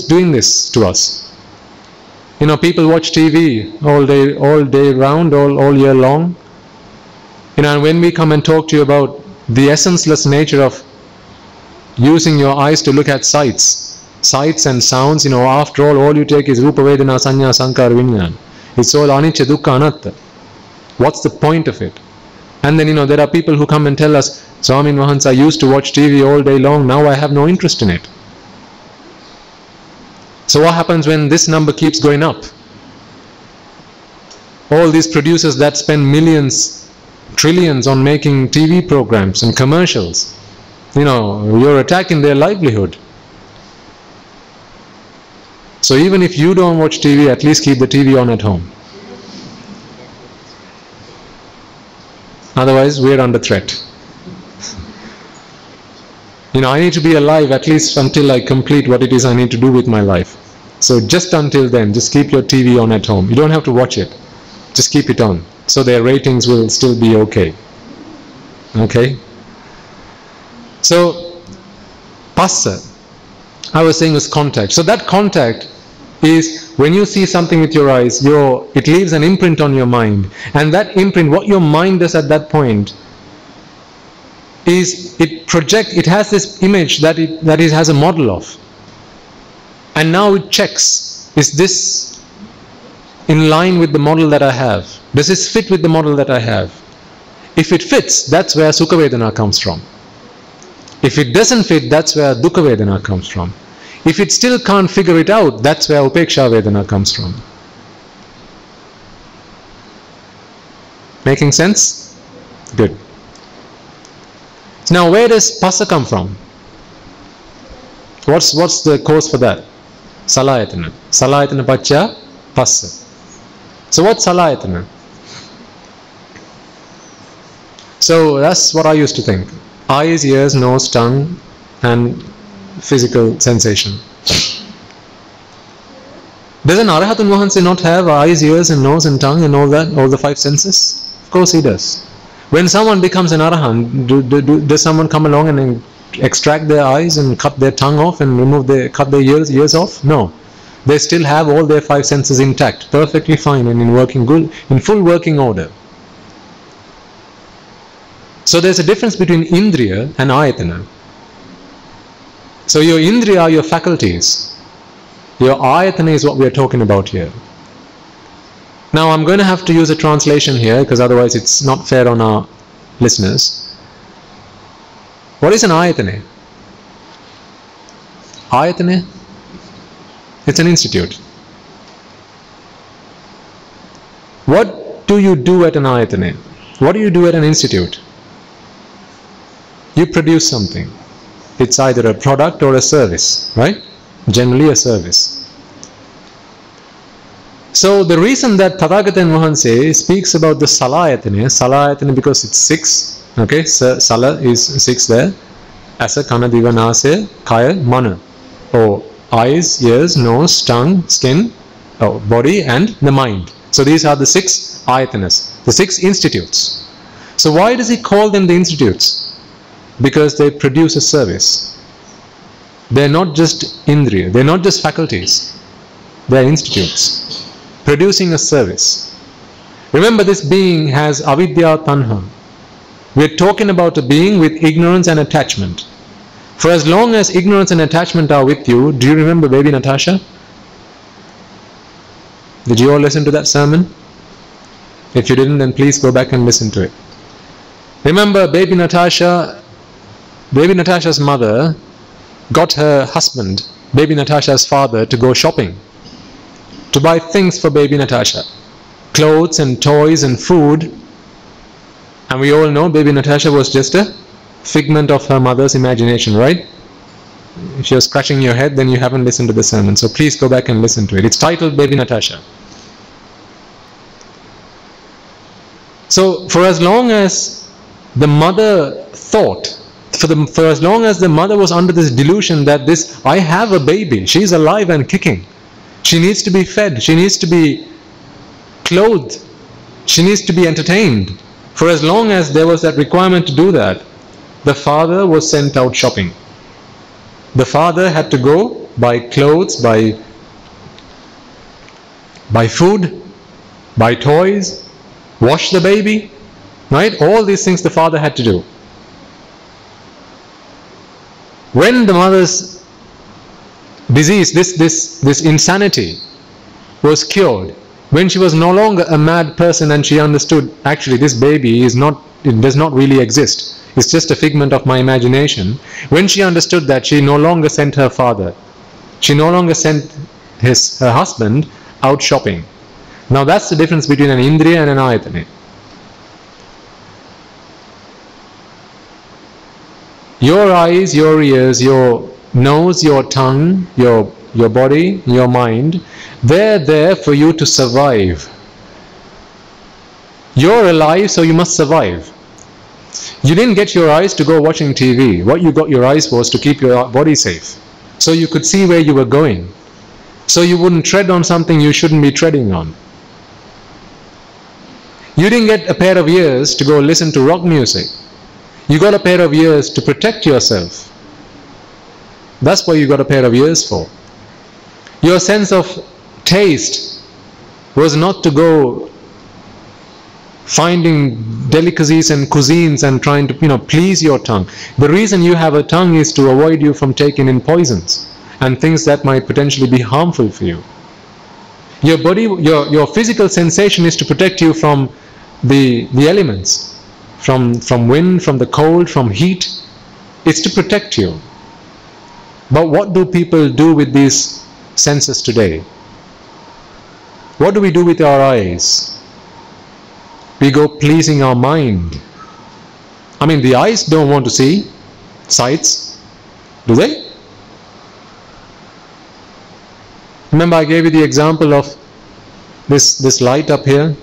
doing this to us. People watch TV all day round, all year long. And when we come and talk to you about the essenceless nature of using your eyes to look at sights and sounds, after all you take is Rupa Vedana Sanya Sankara Vinyan. It's all Anicca Dukkha Anatta. What's the point of it? And then there are people who come and tell us, Swamin Mahansa, I used to watch TV all day long, now I have no interest in it. So what happens when this number keeps going up? All these producers that spend millions, trillions on making TV programs and commercials, you're attacking their livelihood. So even if you don't watch TV, at least keep the TV on at home. Otherwise, we're under threat. I need to be alive at least until I complete what it is I need to do with my life. So just until then, just keep your TV on at home. You don't have to watch it. Just keep it on. So their ratings will still be okay. Okay? So, passa, I was saying, is contact. So that contact is when you see something with your eyes, it leaves an imprint on your mind. And that imprint, what your mind does at that point, is it has this image that it has a model of. And now it checks, is this in line with the model that I have? Does this fit with the model that I have? If it fits, that's where Sukha Vedana comes from. If it doesn't fit, that's where Dukkha Vedana comes from. If it still can't figure it out, that's where Upeksha Vedana comes from. Making sense? Good. Now where does Passa come from? What's the cause for that? Salayatana. Salayatana Pacha Passa. So what's Salayatana? So that's what I used to think. Eyes, ears, nose, tongue, and physical sensation. Does an Arahatun Mahansa not have eyes, ears, and nose, and tongue, and all that, all the five senses? Of course he does. When someone becomes an Arahant, does someone come along and extract their eyes and cut their tongue off and cut their ears off? No. They still have all their five senses intact, perfectly fine and in full working order. So there's a difference between Indriya and Ayatana. So your Indriya are your faculties. Your Ayatana is what we are talking about here. Now I'm going to have to use a translation here because otherwise it's not fair on our listeners. What is an Ayatana? Ayatana? It's an institute. What do you do at an Ayatana? What do you do at an institute? You produce something. It's either a product or a service, right? Generally a service. So the reason that Tathagata Mahansa speaks about the Salayatana because it's 6, okay, Sala is 6 there, Asa, Kana, Diva, Nase, Kaya, Mana, or eyes, ears, nose, tongue, skin, body and the mind. So these are the 6 ayatanas, the 6 institutes. So why does he call them the institutes? Because they produce a service. They're not just indriya, they're not just faculties, they're institutes producing a service. Remember, this being has avidya tanha. We're talking about a being with ignorance and attachment. For as long as ignorance and attachment are with you, do you remember baby Natasha? Did you all listen to that sermon? If you didn't, then please go back and listen to it. Remember baby Natasha's mother got her husband, baby Natasha's father, to go shopping, to buy things for baby Natasha, clothes and toys and food. And we all know baby Natasha was just a figment of her mother's imagination, right? If you're scratching your head, then you haven't listened to the sermon. So please go back and listen to it. It's titled Baby Natasha. So for as long as the mother thought, for as long as the mother was under this delusion that I have a baby, she's alive and kicking, she needs to be fed, she needs to be clothed, she needs to be entertained. For as long as there was that requirement to do that, the father was sent out shopping. The father had to go buy clothes, buy food, buy toys, wash the baby, right? All these things the father had to do. When the mother's disease, this insanity was cured, when she was no longer a mad person and she understood, actually this baby is not, it does not really exist, it's just a figment of my imagination. When she understood that, she no longer sent her father, she no longer sent her husband out shopping. Now that's the difference between an indriya and an ayatana. Your eyes, your ears, your nose, your tongue, your body, your mind, they're there for you to survive. You're alive, so you must survive. You didn't get your eyes to go watching TV. What you got your eyes for was to keep your body safe, so you could see where you were going, so you wouldn't tread on something you shouldn't be treading on. You didn't get a pair of ears to go listen to rock music. You got a pair of ears to protect yourself. That's what you got a pair of ears for. Your sense of taste was not to go finding delicacies and cuisines and trying to, please your tongue. The reason you have a tongue is to avoid you from taking in poisons and things that might potentially be harmful for you. Your body, your physical sensation is to protect you from the elements. From wind, from the cold, from heat. It's to protect you. But what do people do with these senses today? What do we do with our eyes? We go pleasing our mind. I mean, the eyes don't want to see sights, do they? Remember, I gave you the example of this light up here.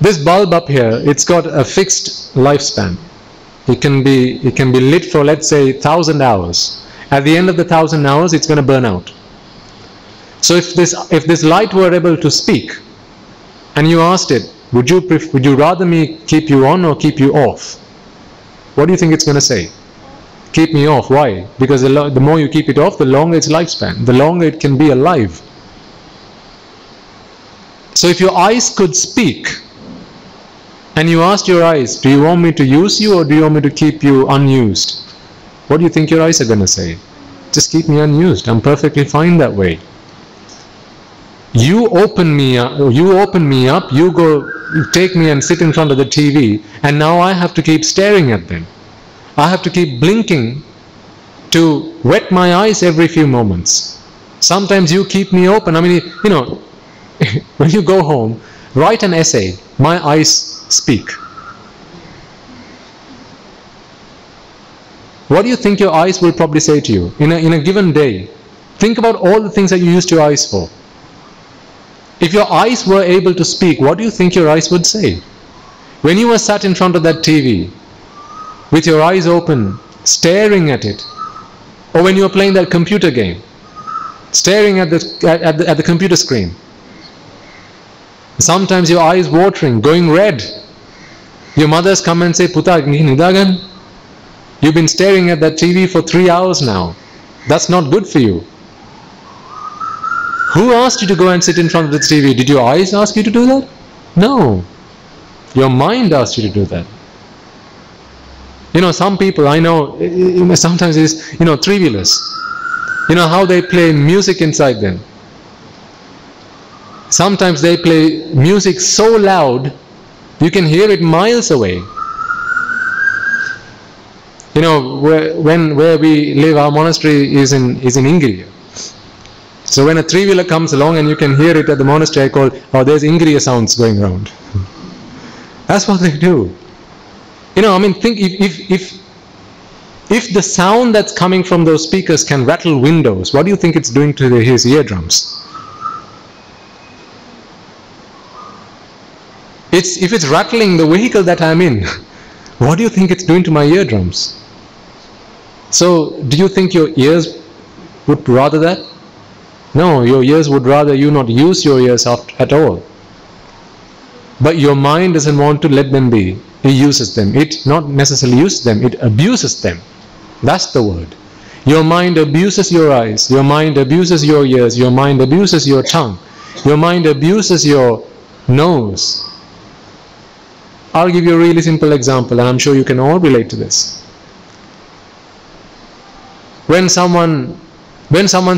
This bulb up here, it's got a fixed lifespan. It can be lit for, let's say, 1,000 hours. At the end of the 1,000 hours, it's going to burn out. So if this light were able to speak, and you asked it, would you rather me keep you on or keep you off? What do you think it's going to say? Keep me off. Why? Because the more you keep it off, the longer its lifespan, the longer it can be alive. So if your eyes could speak, and you asked your eyes, do you want me to use you or do you want me to keep you unused? What do you think your eyes are going to say? Just keep me unused. I'm perfectly fine that way. You open me up, you go take me and sit in front of the TV, and now I have to keep staring at them. I have to keep blinking to wet my eyes every few moments. Sometimes you keep me open. I mean, when you go home, write an essay, My Eyes Speak. What do you think your eyes will probably say to you in a given day? Think about all the things that you used your eyes for. If your eyes were able to speak, what do you think your eyes would say? When you were sat in front of that TV, with your eyes open, staring at it, or when you were playing that computer game, staring at the computer screen, sometimes your eyes watering, going red. Your mothers come and say, Puta, nidagan, you've been staring at that TV for 3 hours now. That's not good for you. Who asked you to go and sit in front of the TV? Did your eyes ask you to do that? No. Your mind asked you to do that. Some people I know, sometimes it's, three-wheelers. How they play music inside them. Sometimes they play music so loud, you can hear it miles away. Where we live, our monastery is in Ingriya. So when a three-wheeler comes along and you can hear it at the monastery, I call, there's Ingriya sounds going around. That's what they do. Think if the sound that's coming from those speakers can rattle windows, what do you think it's doing to his eardrums? If it's rattling the vehicle that I'm in, what do you think it's doing to my eardrums? So, do you think your ears would rather that? No, your ears would rather you not use your ears at all. But your mind doesn't want to let them be. It uses them. It not necessarily uses them, it abuses them. That's the word. Your mind abuses your eyes. Your mind abuses your ears. Your mind abuses your tongue. Your mind abuses your nose. I'll give you a really simple example, and I'm sure you can all relate to this. When someone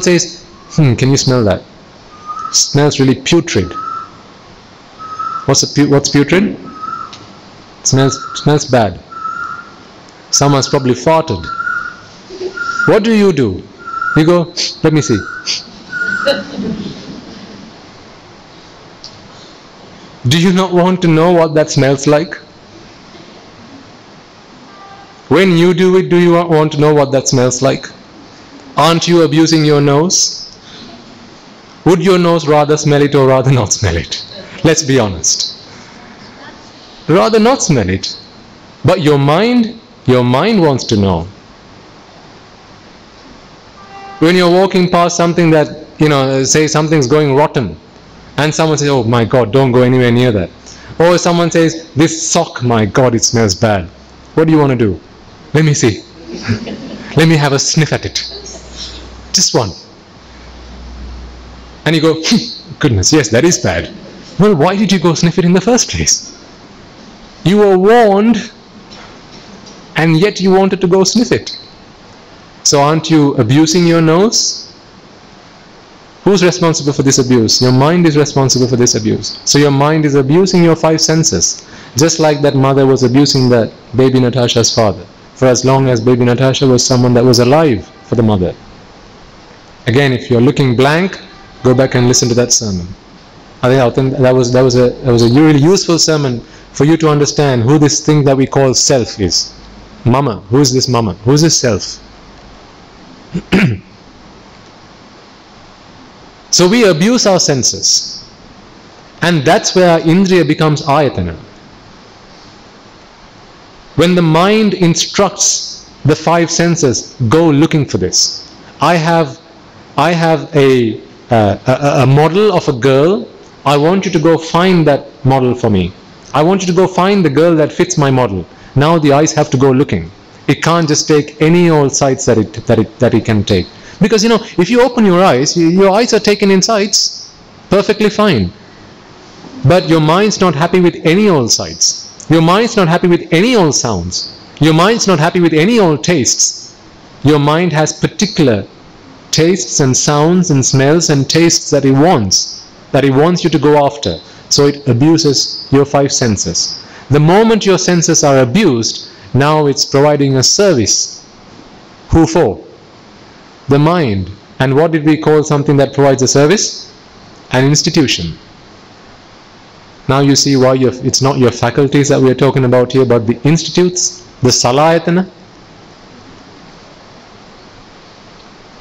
says, can you smell that? It smells really putrid. What's putrid? It smells bad. Someone's probably farted. What do? You go, let me see. Do you not want to know what that smells like? When you do it, do you want to know what that smells like? Aren't you abusing your nose? Would your nose rather smell it or rather not smell it? Let's be honest. Rather not smell it. But your mind wants to know. When you're walking past something that, say something's going rotten, and someone says, oh my God, don't go anywhere near that. Or someone says, this sock, my God, it smells bad. What do you want to do? Let me see. Let me have a sniff at it. Just one. And you go, goodness, yes, that is bad. Well, why did you go sniff it in the first place? You were warned, and yet you wanted to go sniff it. So aren't you abusing your nose? Who's responsible for this abuse? Your mind is responsible for this abuse. So your mind is abusing your 5 senses, just like that mother was abusing that baby Natasha's father, for as long as baby Natasha was someone that was alive for the mother. Again, if you're looking blank, go back and listen to that sermon. I think that was a really useful sermon for you to understand who this thing that we call self is. Mama. Who is this mama? Who is this self? So we abuse our senses, and that's where our indriya becomes ayatana. When the mind instructs the 5 senses, go looking for this. I have a model of a girl. I want you to go find that model for me. I want you to go find the girl that fits my model. Now the eyes have to go looking. It can't just take any old sights that it can take. Because if you open your eyes are taken in sights perfectly fine. But your mind's not happy with any old sights. Your mind's not happy with any old sounds. Your mind's not happy with any old tastes. Your mind has particular tastes and sounds and smells and tastes that it wants you to go after. So it abuses your 5 senses. The moment your senses are abused, now it's providing a service. Who for? The mind. And what did we call something that provides a service? An institution. Now you see why it's not your faculties that we are talking about here, but the institutes, the salayatana.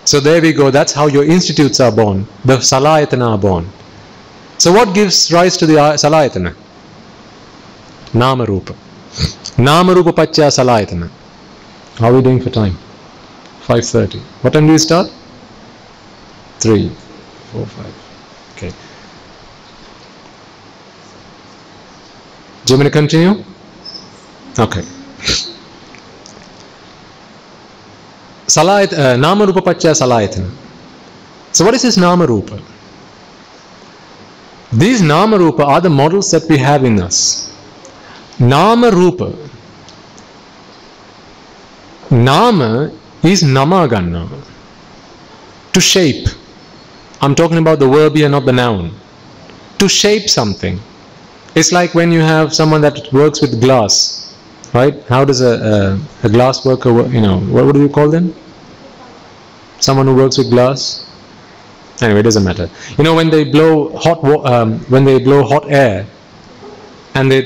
So there we go, that's how your institutes are born. The salayatana are born. So what gives rise to the salayatana? Nama Rupa. Nama Rupa Pachya Salayatana. How are we doing for time? 5:30. What time do we start? 3, 4, 5. Okay. Do you want me to continue? Okay. Nama Rupa Pachya Salayatana. So what is this Nama Rupa? These Nama Rupa are the models that we have in us. Nama Rupa. Nama is Namaganna. To shape. I'm talking about the verb here, not the noun. To shape something. It's like when you have someone that works with glass, right? How does a glass worker work? What do you call them? Someone who works with glass. Anyway, it doesn't matter. When they blow hot air, and they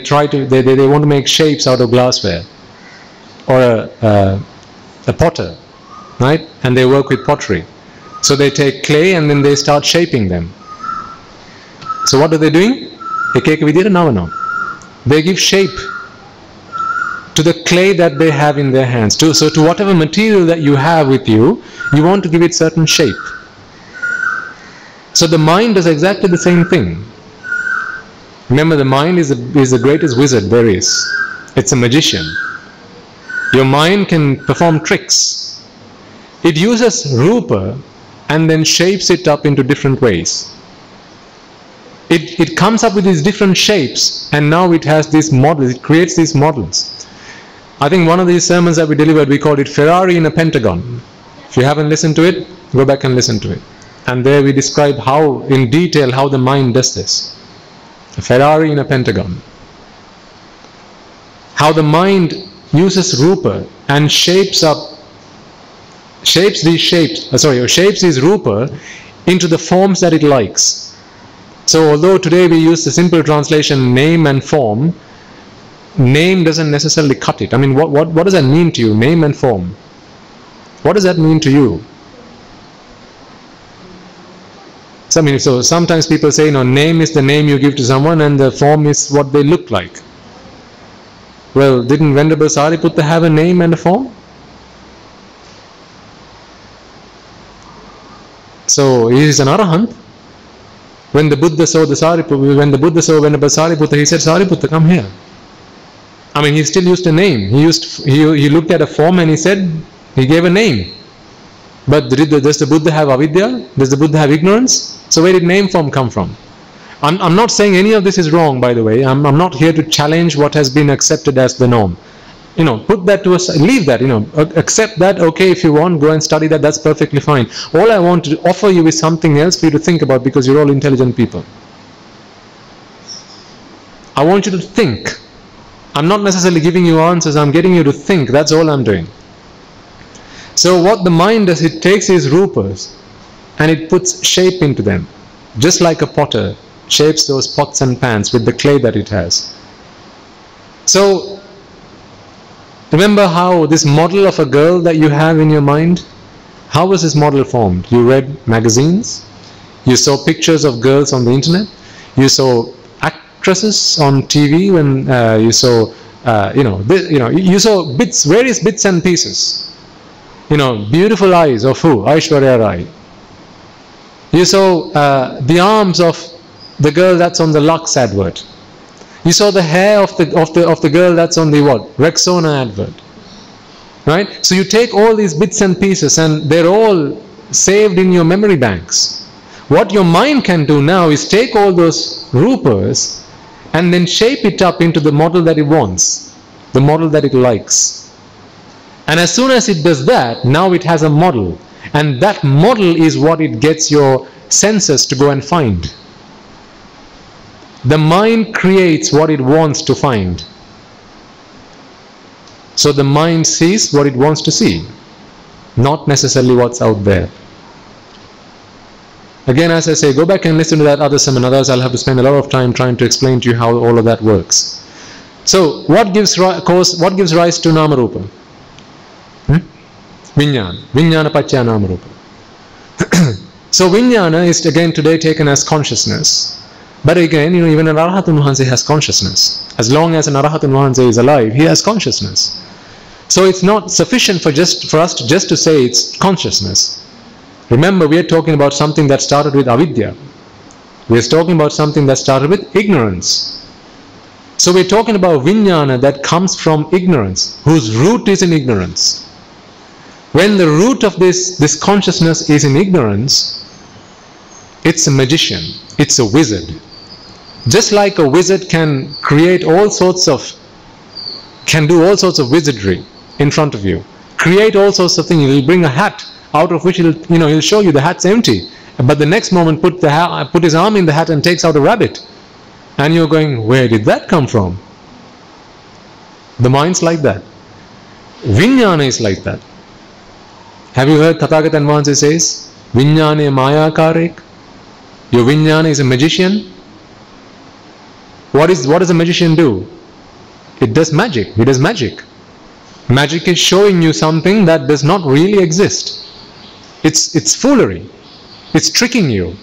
want to make shapes out of glassware, or a potter, right? And they work with pottery. So they take clay and then they start shaping them. So what are they doing? Ekeka vidiyata navana. They give shape to the clay that they have in their hands. So to whatever material that you have with you, you want to give it certain shape. So the mind does exactly the same thing. Remember, the mind is the greatest wizard there is. It's a magician. Your mind can perform tricks. It uses rupa and then shapes it up into different ways. It comes up with these different shapes, and now it has these models, it creates these models. I think one of these sermons that we delivered, we called it Ferrari in a Pentagon. If you haven't listened to it, go back and listen to it. And there we describe how, in detail, how the mind does this. A Ferrari in a Pentagon. How the mind uses rupa and shapes these rupa into the forms that it likes. So although today we use the simple translation name and form, name doesn't necessarily cut it. I mean, what does that mean to you, name and form? What does that mean to you? So sometimes people say, name is the name you give to someone and the form is what they look like. Well, didn't Venerable Sariputta have a name and a form? So he is an Arahant. When the Buddha saw Venerable Sariputta, he said, Sariputta, come here. I mean, he still used a name. He looked at a form and he gave a name. But does the Buddha have avidya? Does the Buddha have ignorance? So where did name form come from? I'm not saying any of this is wrong, by the way. I'm not here to challenge what has been accepted as the norm. Put that to us, leave that, accept that, okay, if you want, go and study that, that's perfectly fine. All I want to offer you is something else for you to think about, because you're all intelligent people. I want you to think. I'm not necessarily giving you answers, I'm getting you to think, that's all I'm doing. So what the mind does, it takes these rupas and it puts shape into them. Just like a potter shapes those pots and pans with the clay that it has. So remember how this model of a girl that you have in your mind, how was this model formed? You read magazines, you saw pictures of girls on the internet, you saw actresses on TV when you saw, you saw various bits and pieces. Beautiful eyes of who? Aishwarya Rai. You saw the arms of the girl that's on the Lux advert. You saw the hair of the girl that's on the what? Rexona advert. Right? So you take all these bits and pieces and they're all saved in your memory banks. What your mind can do now is take all those rupas and then shape it up into the model that it wants, the model that it likes. And as soon as it does that, now it has a model. And that model is what it gets your senses to go and find. The mind creates what it wants to find. So the mind sees what it wants to see, not necessarily what's out there. Again, as I say, go back and listen to that other sermon. Otherwise, I'll have to spend a lot of time trying to explain to you how all of that works. So, what gives rise to Namarupa? Vijnana. Vijnana Pacchaya Namarupa. So Vijnana is again today taken as consciousness. But again, even an Arahatun Vahanse has consciousness. As long as an Arahatun Vahanse is alive, he has consciousness. So it's not sufficient for us to say it's consciousness. Remember, we are talking about something that started with avidya. We are talking about something that started with ignorance. So we're talking about Vijnana that comes from ignorance, whose root is in ignorance. When the root of this consciousness is in ignorance, it's a magician, it's a wizard. Just like a wizard can do all sorts of wizardry in front of you, create all sorts of things. He'll bring a hat out of which he'll show you the hat's empty, but the next moment put his arm in the hat and takes out a rabbit, and you're going, where did that come from? The mind's like that. Vijnana is like that. Have you heard Tathagatan Vahanse says, Vijnane maya karek? Your Vijnana is a magician. What does a magician do? It does magic. He does magic. Magic is showing you something that does not really exist. It's foolery. It's tricking you.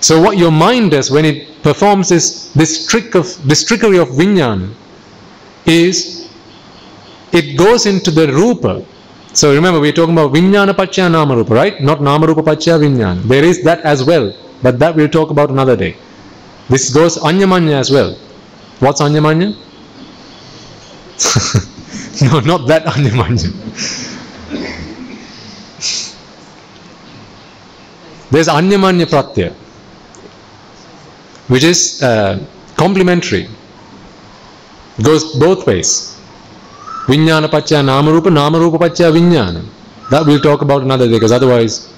So what your mind does when it performs this trickery of Vijnana, is it goes into the rupa. So remember, we're talking about Vijnana Pachya Nama Rupa, right? Not Nama Rupa Pachya Vijnana. There is that as well, but that we'll talk about another day. This goes Anyamanya as well. What's Anyamanya? No, not that Anyamanya. There's Anyamanya Pratyaya, which is complementary. Goes both ways. Vijnana Pachya Nama Rupa Pachya Vijnana. That we'll talk about another day, because otherwise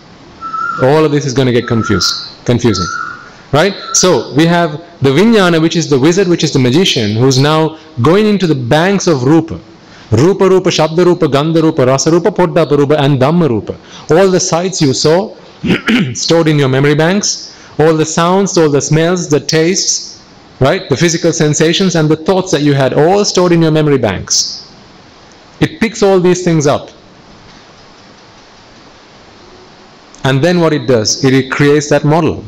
all of this is going to get confusing. Right? So we have the Vijnana, which is the wizard, which is the magician, who's now going into the banks of Rupa. Rupa Rupa, Shabda Rupa, Gandha Rupa, Rasa Rupa, Poddhapa Rupa and Dhamma Rupa. All the sights you saw stored in your memory banks, all the sounds, all the smells, the tastes, right? The physical sensations and the thoughts that you had, all stored in your memory banks. It picks all these things up. And then what it does, it creates that model.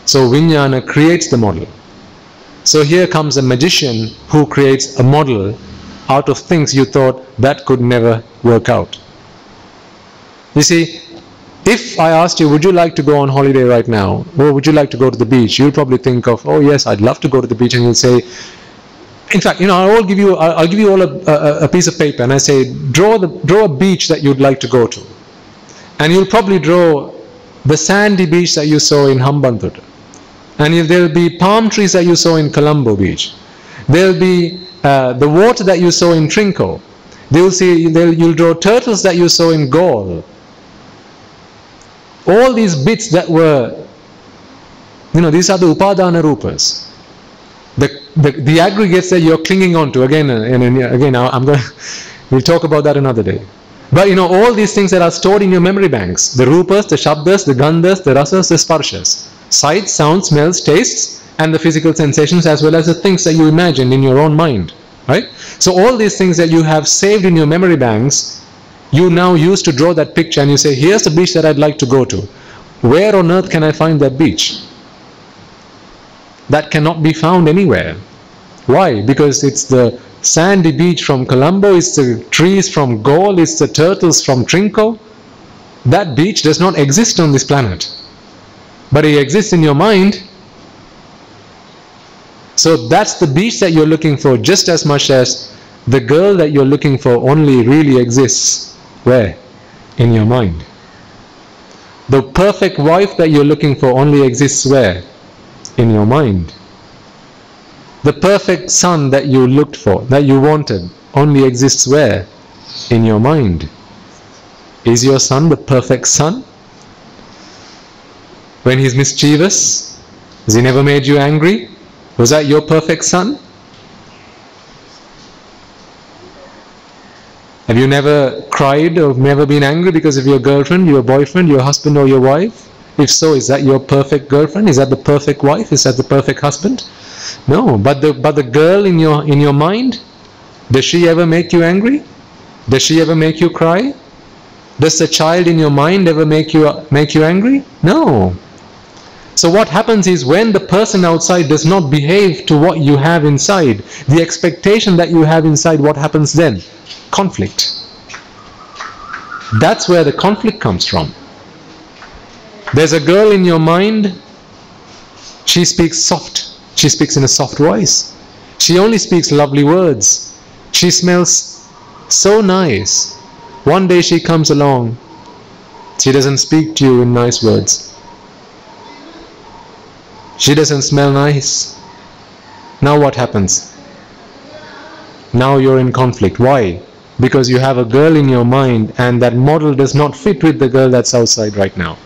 So Vijnana creates the model. So here comes a magician who creates a model out of things you thought that could never work out. You see, if I asked you, would you like to go on holiday right now? Or would you like to go to the beach? You'll probably think of, oh yes, I'd love to go to the beach. And you'll say, in fact, I'll give you all a piece of paper and I say, draw a beach that you'd like to go to. And you'll probably draw the sandy beach that you saw in Hambantota. And there'll be palm trees that you saw in Colombo beach. There'll be the water that you saw in Trinco. You'll draw turtles that you saw in Gaul. All these bits that were, these are the Upadana Rupas. The aggregates that you're clinging on to. Again, we'll talk about that another day. But all these things that are stored in your memory banks, the Rupas, the Shabdas, the Gandhas, the Rasas, the Sparshas, sights, sounds, smells, tastes, and the physical sensations, as well as the things that you imagined in your own mind, right? So all these things that you have saved in your memory banks, you now use to draw that picture, and you say, here's the beach that I'd like to go to. Where on earth can I find that beach? That cannot be found anywhere. Why? Because it's the sandy beach from Colombo, it's the trees from Gaul, it's the turtles from Trinco. That beach does not exist on this planet. But it exists in your mind. So that's the beach that you're looking for, just as much as the girl that you're looking for only really exists. Where? In your mind. The perfect wife that you're looking for only exists where? In your mind. The perfect son that you looked for, that you wanted, only exists where? In your mind. Is your son the perfect son? When he's mischievous, has he never made you angry? Was that your perfect son? Have you never cried or never been angry because of your girlfriend, your boyfriend, your husband or your wife? If so, is that your perfect girlfriend? Is that the perfect wife? Is that the perfect husband? No, but the girl in your mind, does she ever make you angry? Does she ever make you cry? Does the child in your mind ever make you angry? No. So what happens is, when the person outside does not behave to what you have inside, the expectation that you have inside, what happens then? Conflict. That's where the conflict comes from. There's a girl in your mind, she speaks soft. She speaks in a soft voice. She only speaks lovely words. She smells so nice. One day she comes along, she doesn't speak to you in nice words. She doesn't smell nice. Now what happens? Now you're in conflict. Why? Because you have a girl in your mind and that model does not fit with the girl that's outside right now.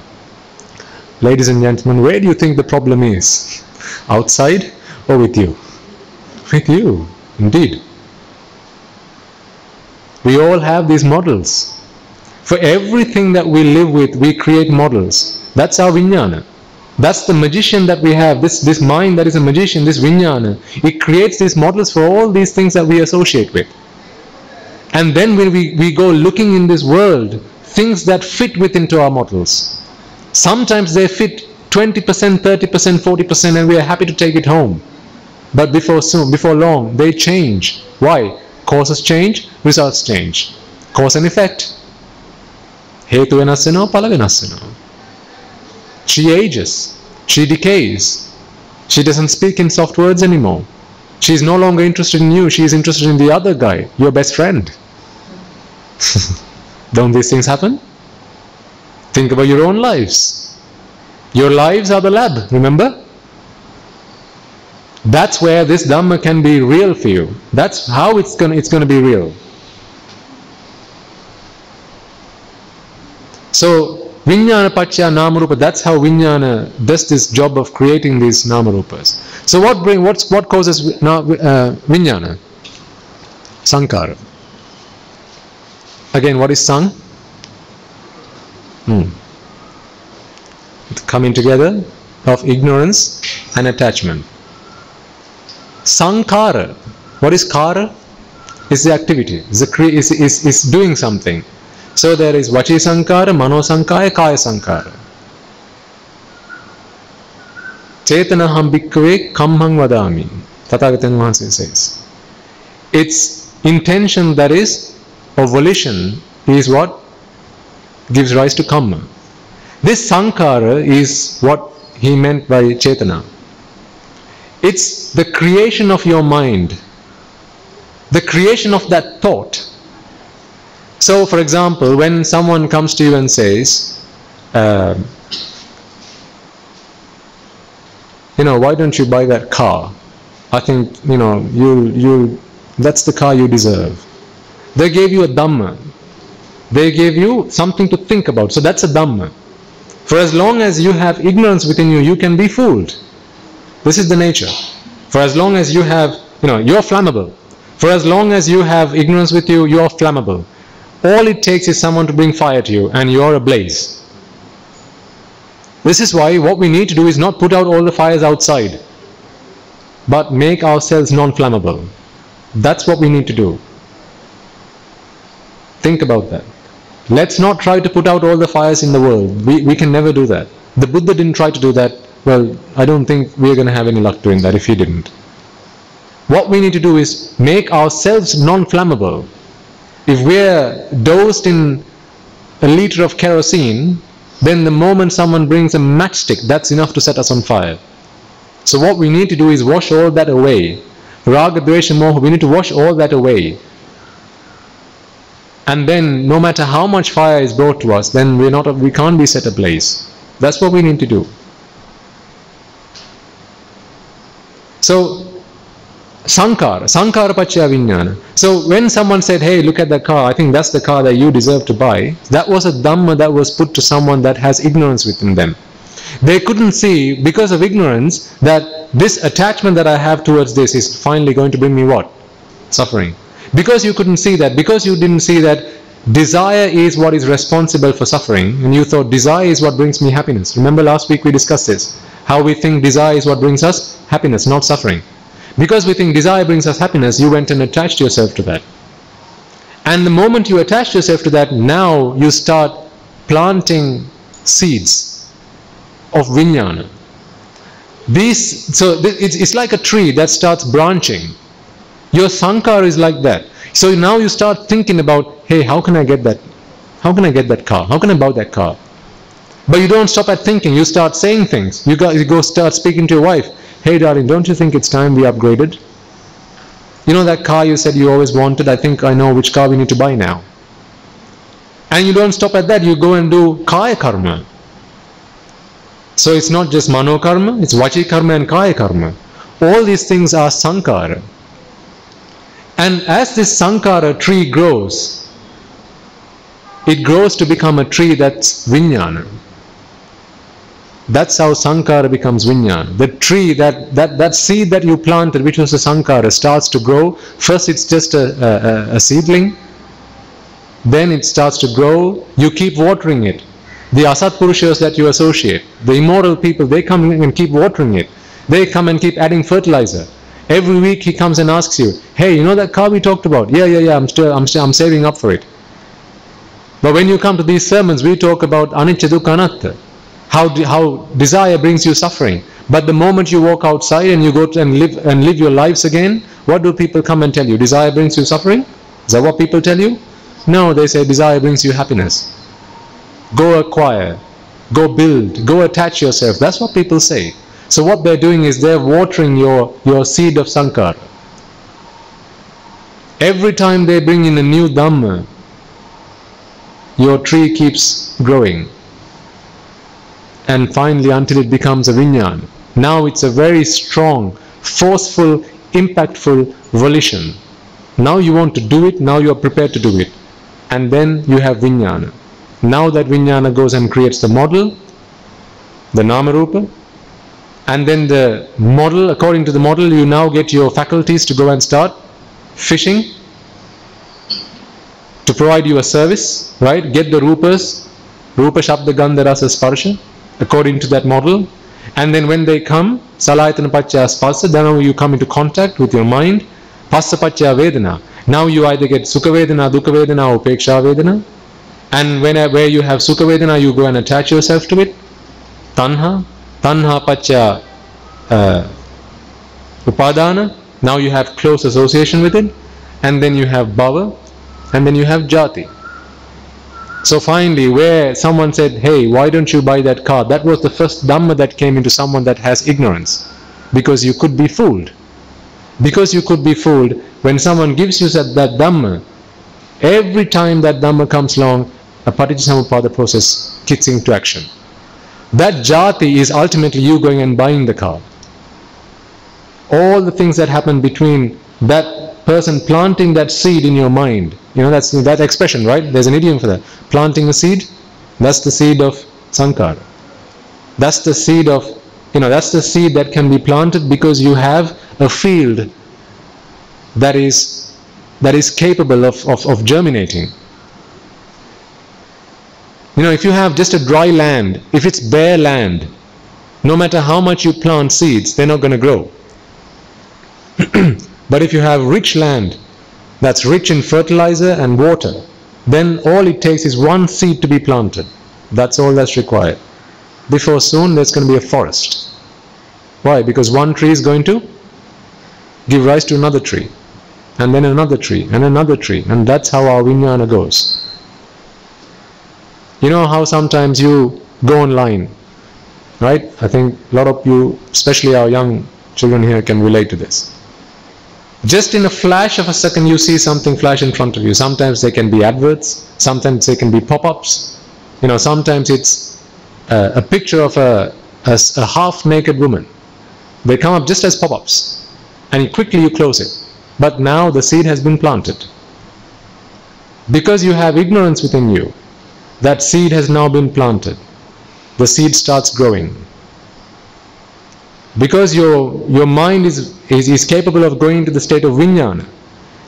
Ladies and gentlemen, where do you think the problem is? Outside or with you? With you, indeed. We all have these models. For everything that we live with, we create models. That's our Vijnana. That's the magician that we have, this mind that is a magician, this Vijnana. It creates these models for all these things that we associate with. And then when we go looking in this world, things that fit into our models. Sometimes they fit 20%, 30%, 40%, and we are happy to take it home. But before long, they change. Why? Causes change, results change. Cause and effect. Hetu venas wenawa, phala venas wenawa. She ages. She decays. She doesn't speak in soft words anymore. She is no longer interested in you. She is interested in the other guy, your best friend. Don't these things happen? Think about your own lives. Your lives are the lab, remember? That's where this Dhamma can be real for you. That's how it's going to be real. So, Vijnana Pacchaya Namarupa, that's how Vijnana does this job of creating these Namarupas. So what causes Vijnana? Sankara. Again, what is Sang? Coming together of ignorance and attachment. Sankara. What is Kara? Is the activity. Is doing something. So there is Vachi Sankara, Mano Sankara, Kaya Sankara. Chetanaham bhikkhave kamhang vadami. Tathagata Mahasaya says. Its intention, that is, of volition, is what gives rise to kamma. This Sankara is what he meant by Chetana. It's the creation of your mind. The creation of that thought. So, for example, when someone comes to you and says, why don't you buy that car? I think, that's the car you deserve. They gave you a Dhamma. They gave you something to think about. So that's a Dhamma. For as long as you have ignorance within you, you can be fooled. This is the nature. For as long as you have, you're flammable. For as long as you have ignorance with you, you're flammable. All it takes is someone to bring fire to you and you're ablaze. This is why what we need to do is not put out all the fires outside, but make ourselves non-flammable. That's what we need to do. Think about that. Let's not try to put out all the fires in the world. We can never do that. The Buddha didn't try to do that. Well, I don't think we're going to have any luck doing that if he didn't. What we need to do is make ourselves non-flammable. If we're dosed in a liter of kerosene, then the moment someone brings a matchstick, that's enough to set us on fire. So what we need to do is wash all that away. Raga, Dvesha, Moha, we need to wash all that away. And then no matter how much fire is brought to us, then we can't be set ablaze. That's what we need to do. So, Sankara Pacchaya Vijnana. So when someone said, hey, look at that car, I think that's the car that you deserve to buy, that was a Dhamma that was put to someone that has ignorance within them. They couldn't see, because of ignorance, that this attachment that I have towards this is finally going to bring me what? Suffering. Because you couldn't see that, because you didn't see that desire is what is responsible for suffering, and you thought desire is what brings me happiness. Remember last week we discussed this, how we think desire is what brings us happiness, not suffering. Because we think desire brings us happiness, you went and attached yourself to that. And the moment you attach yourself to that, now you start planting seeds of Vijnana. It's like a tree that starts branching. Your Sankara is like that. So now you start thinking about, hey, how can I get that? How can I get that car? How can I buy that car? But you don't stop at thinking, you start saying things. You go start speaking to your wife. Hey darling, don't you think it's time we upgraded? You know that car you said you always wanted? I think I know which car we need to buy now. And you don't stop at that, you go and do Kaya Karma. So it's not just Mano Karma, it's Vachi Karma and Kaya Karma. All these things are Sankara. And as this Sankara tree grows, it grows to become a tree that's Vijnana. That's how Sankara becomes Vijnana. The tree, that seed that you planted, which was a Sankara, starts to grow. First it's just a seedling. Then it starts to grow. You keep watering it. The Asat Purushas that you associate, the immoral people, they come in and keep watering it. They come and keep adding fertilizer. Every week he comes and asks you, hey, you know that car we talked about? Yeah, I'm saving up for it. But when you come to these sermons, we talk about Anicca Dukkha Anatta. How desire brings you suffering. But the moment you walk outside and you go to and live your lives again, what do people come and tell you? Desire brings you suffering? Is that what people tell you? No, they say desire brings you happiness. Go acquire, go build, go attach yourself. That's what people say. So what they're doing is they're watering your seed of Sankara. Every time they bring in a new Dhamma, your tree keeps growing. And finally, until it becomes a Vijnana. Now it's a very strong, forceful, impactful volition. Now you want to do it, now you are prepared to do it. And then you have Vijnana. Now that Vijnana goes and creates the model, the Namarupa, and then the model, according to the model, you now get your faculties to go and start fishing, to provide you a service, right? Get the Rupas, Rupa, Shabda, Gandha, Rasa, Sparsha, according to that model. And then when they come, Salayatana Pacchaya Spasa, then you come into contact with your mind, Passa Pacchaya Vedana. Now you either get Sukha Vedana, Dukkha Vedana, or Upeksha Vedana. And where you have Sukha Vedana, you go and attach yourself to it. Tanha, Tanha Pacchaya Upadana. Now you have close association with it. And then you have Bhava. And then you have Jati. So finally, where someone said, hey, why don't you buy that car? That was the first Dhamma that came into someone that has ignorance. Because you could be fooled. Because you could be fooled, when someone gives you that Dhamma, every time that Dhamma comes along, a Paticcasamuppada process kicks into action. That Jati is ultimately you going and buying the car. All the things that happen between that person planting that seed in your mind, you know, that's that expression, right? There's an idiom for that. Planting a seed, that's the seed of Sankara. That's the seed of, you know, that's the seed that can be planted because you have a field that is capable of germinating. You know, if you have just a dry land, if it's bare land, no matter how much you plant seeds, they're not going to grow. But if you have rich land that's rich in fertilizer and water, then all it takes is one seed to be planted. That's all that's required. Before soon there's going to be a forest. Why? Because one tree is going to give rise to another tree, and then another tree, and another tree, and that's how our Vijnana goes. You know how sometimes you go online, right? I think a lot of you, especially our young children here, can relate to this. Just in a flash of a second you see something flash in front of you. Sometimes they can be adverts, sometimes they can be pop-ups. You know, sometimes it's a picture of a half-naked woman. They come up just as pop-ups, and quickly you close it. But now the seed has been planted. Because you have ignorance within you, that seed has now been planted. The seed starts growing. Because your mind is capable of going into the state of Vijnana.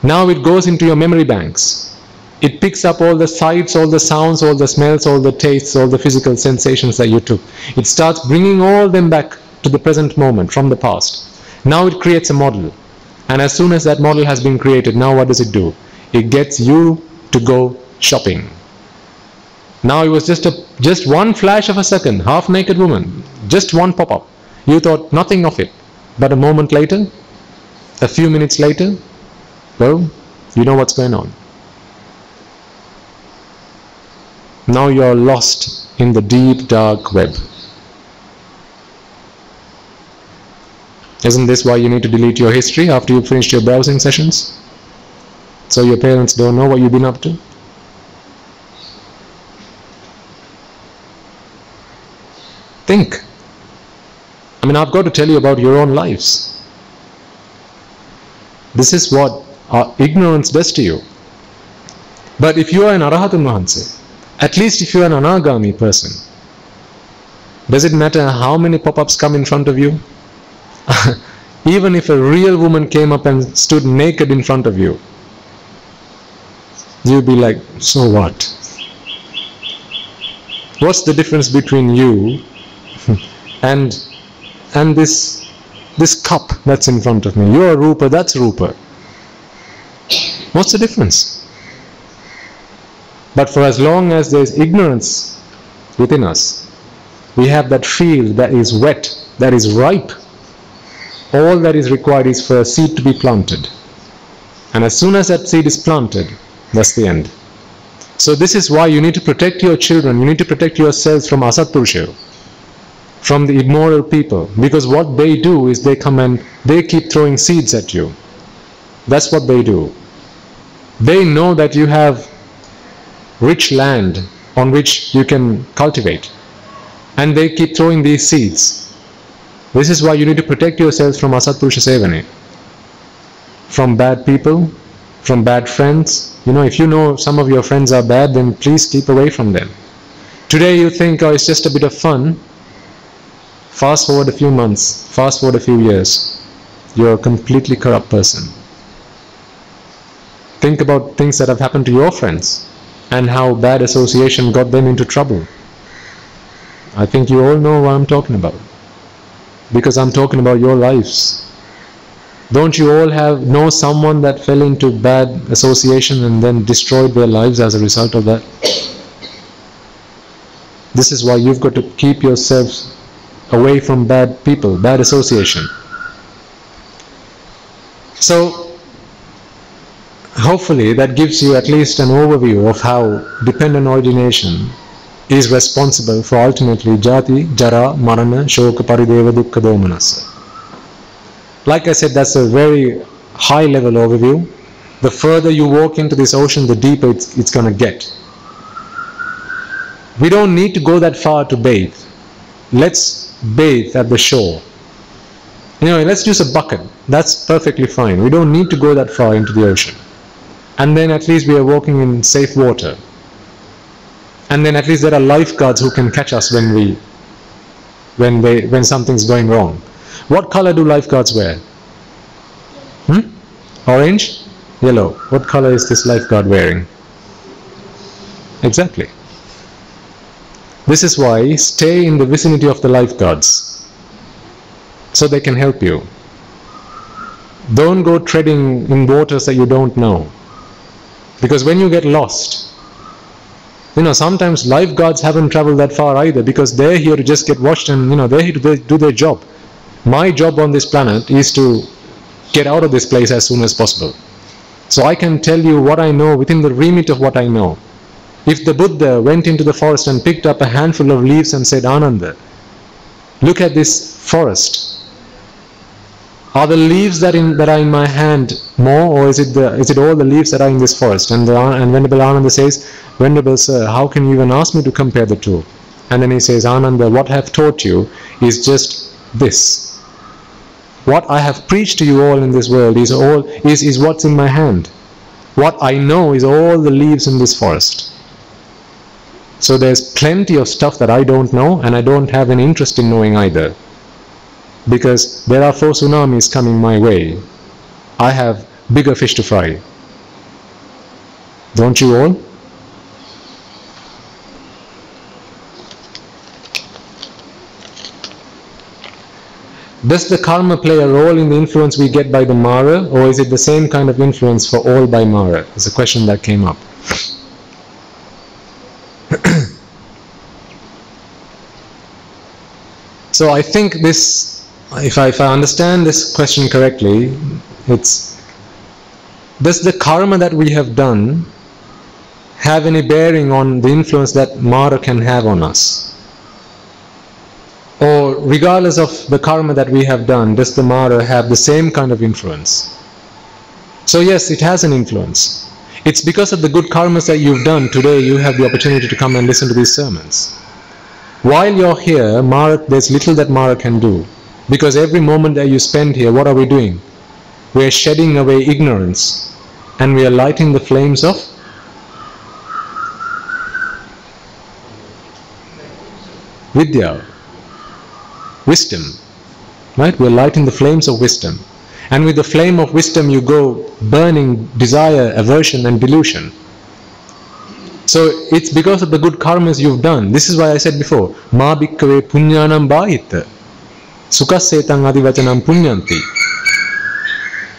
Now it goes into your memory banks. It picks up all the sights, all the sounds, all the smells, all the tastes, all the physical sensations that you took. It starts bringing all them back to the present moment from the past. Now it creates a model. And as soon as that model has been created, now what does it do? It gets you to go shopping. Now it was just one flash of a second, half-naked woman, just one pop-up. You thought nothing of it. But a moment later, a few minutes later, well, you know what's going on. Now you're lost in the deep, dark web. Isn't this why you need to delete your history after you've finished your browsing sessions? So your parents don't know what you've been up to? Think. I mean, I've got to tell you about your own lives. This is what our ignorance does to you. But if you are an Arahatun Mahanse, at least if you are an Anagami person, does it matter how many pop-ups come in front of you? Even if a real woman came up and stood naked in front of you, you'd be like, so what? What's the difference between you and this cup that's in front of me? You're Rupa, that's Rupa. What's the difference? But for as long as there's ignorance within us, We have that field that is wet, that is ripe. All that is required is for a seed to be planted. And as soon as that seed is planted, that's the end. So this is why you need to protect your children, you need to protect yourselves from asatpurusha, from the immoral people. Because what they do is they come and they keep throwing seeds at you. That's what they do. They know that you have rich land on which you can cultivate. And they keep throwing these seeds. This is why you need to protect yourselves from asatpurusha sevane. From bad people, from bad friends. You know, if you know some of your friends are bad, then please keep away from them. Today you think, oh, it's just a bit of fun. Fast forward a few months, fast forward a few years, you're a completely corrupt person. Think about things that have happened to your friends and how bad association got them into trouble. I think you all know what I'm talking about, because I'm talking about your lives. Don't you all know someone that fell into bad association and then destroyed their lives as a result of that? This is why you've got to keep yourselves away from bad people, bad association. So, hopefully that gives you at least an overview of how dependent origination is responsible for ultimately jati, jara, marana, shoka, parideva, dukkha, domanassa. Like I said, that's a very high level overview. The further you walk into this ocean, the deeper it's going to get. We don't need to go that far to bathe. Let's bathe at the shore. You know, let's use a bucket. That's perfectly fine. We don't need to go that far into the ocean. And then at least we are walking in safe water. And then at least there are lifeguards who can catch us when something's going wrong. What color do lifeguards wear? Orange? Yellow. What color is this lifeguard wearing? Exactly. This is why stay in the vicinity of the lifeguards so they can help you. Don't go treading in waters that you don't know. Because when you get lost, you know, sometimes lifeguards haven't traveled that far either, because they're here to just get washed and, you know, they're here to do their job. My job on this planet is to get out of this place as soon as possible. So I can tell you what I know within the remit of what I know. If the Buddha went into the forest and picked up a handful of leaves and said, Ananda, look at this forest. Are the leaves that are in my hand more, or is it all the leaves that are in this forest? And Venerable Ananda says, Venerable Sir, how can you even ask me to compare the two? And then he says, Ananda, what I have taught you is just this. What I have preached to you all in this world is what's in my hand. What I know is all the leaves in this forest. So there's plenty of stuff that I don't know, and I don't have any interest in knowing either. Because there are 4 tsunamis coming my way. I have bigger fish to fry. Don't you all? Does the karma play a role in the influence we get by the Mara, or is it the same kind of influence for all by Mara? It's a question that came up. So I think this, if I understand this question correctly, it's, does the karma that we have done have any bearing on the influence that Mara can have on us? Or regardless of the karma that we have done, does the Mara have the same kind of influence? So yes, it has an influence. It's because of the good karmas that you've done today you have the opportunity to come and listen to these sermons. While you're here, there's little that Mara can do. Because every moment that you spend here, what are we doing? We're shedding away ignorance. And we are lighting the flames of Vidya. Wisdom, right? We're lighting the flames of wisdom. And with the flame of wisdom you go burning desire, aversion and delusion. So it's because of the good karmas you've done. This is why I said before, Ma bhikkave punyanam bhahita sukhasetang adivachanam punyanti.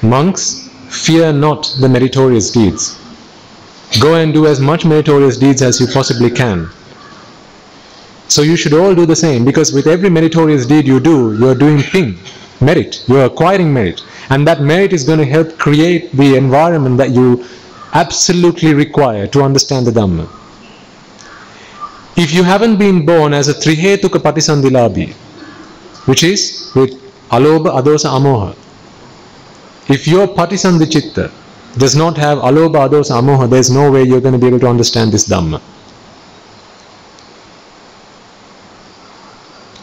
Monks, fear not the meritorious deeds. Go and do as much meritorious deeds as you possibly can. So you should all do the same, because with every meritorious deed you do, you are doing merit. You are acquiring merit. And that merit is going to help create the environment that you absolutely require to understand the Dhamma. If you haven't been born as a Trihetuka Patisandilabhi, which is with Alobha, Adosa, Amoha, if your Patisandhi Chitta does not have Alobha, Adosa, Amoha, there is no way you're going to be able to understand this Dhamma.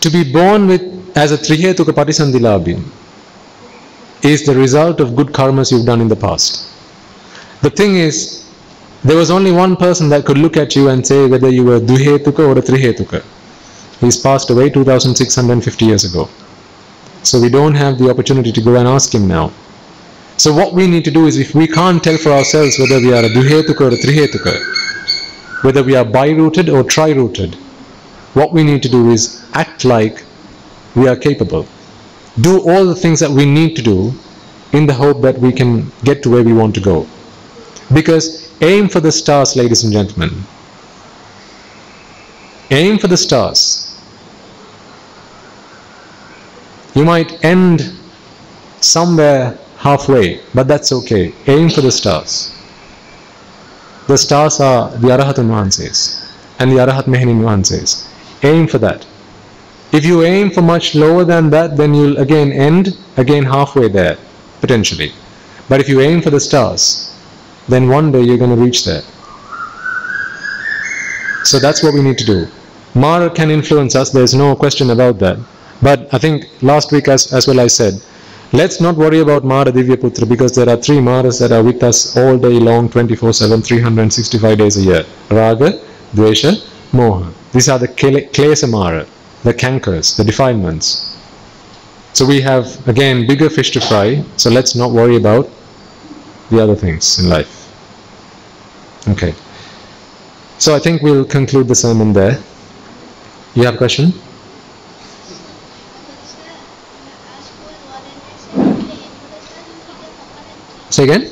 To be born as a Trihetuka Patisandilabhi is the result of good karmas you've done in the past. The thing is, there was only one person that could look at you and say whether you were Dvihetuka or a Trihetuka. He's passed away 2650 years ago. So we don't have the opportunity to go and ask him now. So what we need to do is, if we can't tell for ourselves whether we are a Dvihetuka or a Trihetuka, whether we are bi-rooted or tri-rooted, what we need to do is act like we are capable. Do all the things that we need to do in the hope that we can get to where we want to go. Because aim for the stars, ladies and gentlemen. Aim for the stars. You might end somewhere halfway, but that's okay. Aim for the stars. The stars are the Arahat nuances and the Arahat Mehini nuances. Aim for that. If you aim for much lower than that, then you'll again end halfway there, potentially. But if you aim for the stars, then one day you're going to reach there. So that's what we need to do. Mara can influence us, there's no question about that. But I think last week as well I said, let's not worry about Mara Divyaputra, because there are 3 Maras that are with us all day long, 24/7, 365 days a year. Raga, Dvesha, Moha. These are the Klesa Mara, the cankers, the defilements. So we have, again, bigger fish to fry, so let's not worry about the other things in life. Okay. So I think we'll conclude the sermon there. You have a question? Say again?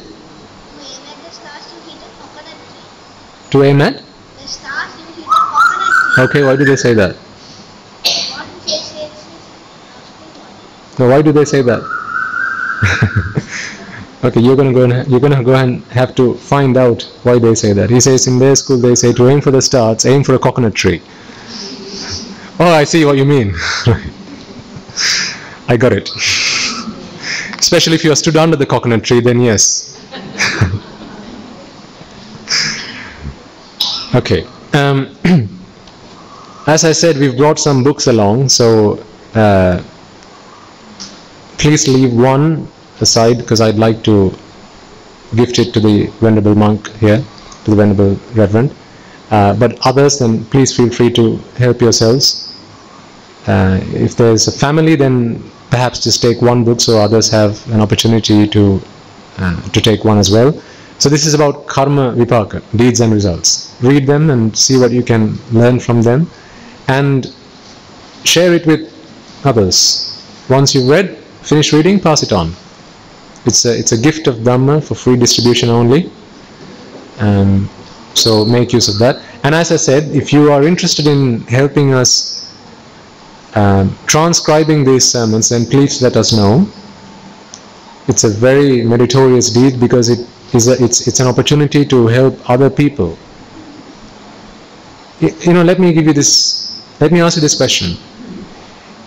To aim at? The stars you hit a coconut tree. Okay, why do they say that? No, why do they say that? Okay, you're gonna go and have to find out why they say that. He says in their school they say to aim for the stars, aim for a coconut tree. Oh, I see what you mean. I got it. Especially if you are stood under the coconut tree, then yes. Okay. As I said, we've brought some books along, so please leave one aside, because I'd like to gift it to the Venerable monk here, to the Venerable Reverend. But others, then please feel free to help yourselves. If there's a family, then perhaps just take one book so others have an opportunity to take one as well. So this is about karma vipaka, deeds and results. Read them and see what you can learn from them, and share it with others. Once you've read, finish reading, pass it on. It's a gift of Dhamma for free distribution only. So make use of that. And as I said, if you are interested in helping us transcribing these sermons, then please let us know. It's a very meritorious deed, because it's an opportunity to help other people. You know, let me ask you this question.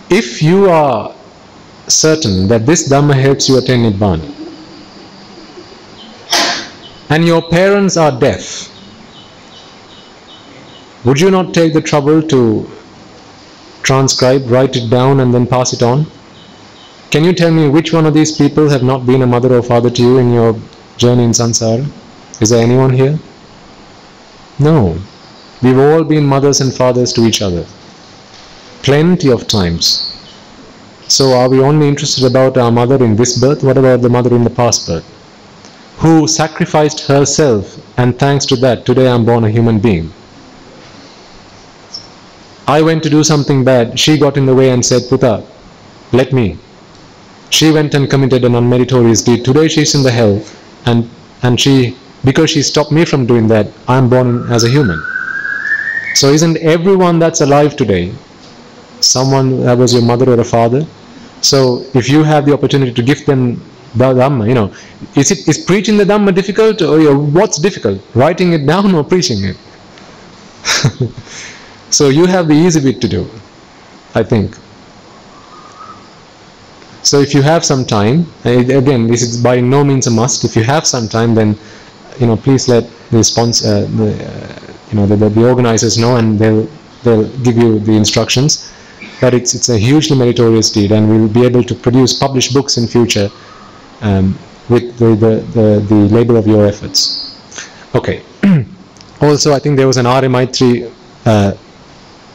If you are certain that this Dhamma helps you attain Nibbana, and your parents are deaf, would you not take the trouble to transcribe, write it down, and then pass it on? Can you tell me which one of these people have not been a mother or father to you in your journey in samsara? Is there anyone here? No. We've all been mothers and fathers to each other. Plenty of times. So are we only interested about our mother in this birth? What about the mother in the past birth, who sacrificed herself, and thanks to that, today I'm born a human being? I went to do something bad, she got in the way and said, Puta, let me. She went and committed an unmeritorious deed. Today she's in the hell, and because she stopped me from doing that, I'm born as a human. So isn't everyone that's alive today someone that was your mother or a father? So if you have the opportunity to give them the Dhamma, you know, is preaching the Dhamma difficult, or what's difficult? Writing it down or preaching it? So you have the easy bit to do, I think. So if you have some time, again, this is by no means a must. If you have some time, then please let the sponsor, the organizers know, and they'll give you the instructions. But it's a hugely meritorious deed, and we will be able to publish books in future with the label of your efforts. Okay. Also, I think there was an RMI3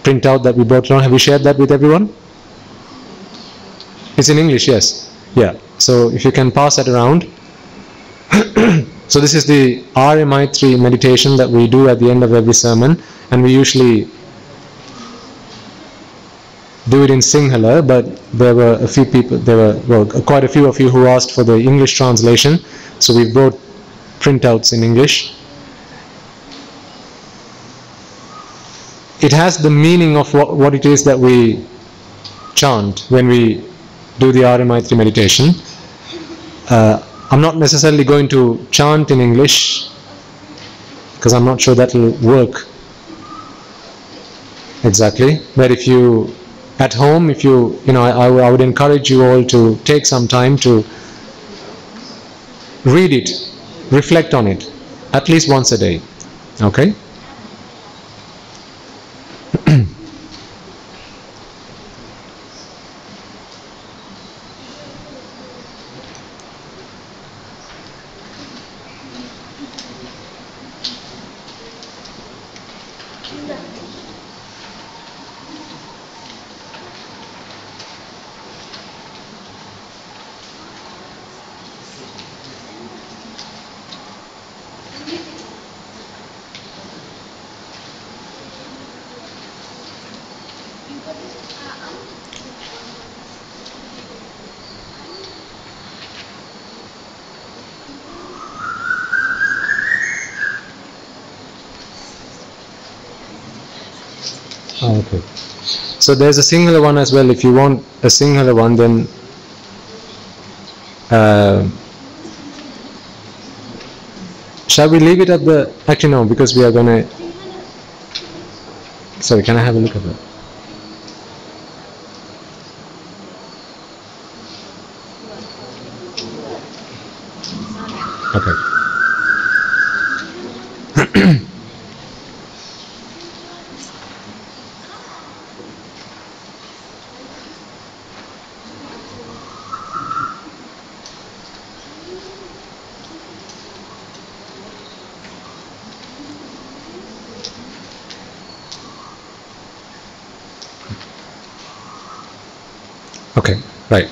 printout that we brought around. Have you shared that with everyone? It's in English, yes. Yeah. So if you can pass that around. So this is the RMI3 meditation that we do at the end of every sermon, and we usually do it in Sinhala, but there were a few people, quite a few of you who asked for the English translation, so we brought printouts in English. It has the meaning of what it is that we chant when we do the RMI3 meditation. I'm not necessarily going to chant in English, because I'm not sure that will work exactly, but if you at home, I would encourage you all to take some time to read it, reflect on it, at least once a day. Okay? Okay. So there's a Sinhala one as well. If you want a Sinhala one, then shall we leave it at the... Actually no, because we are going to... Sorry, can I have a look at that? Okay. Okay, right.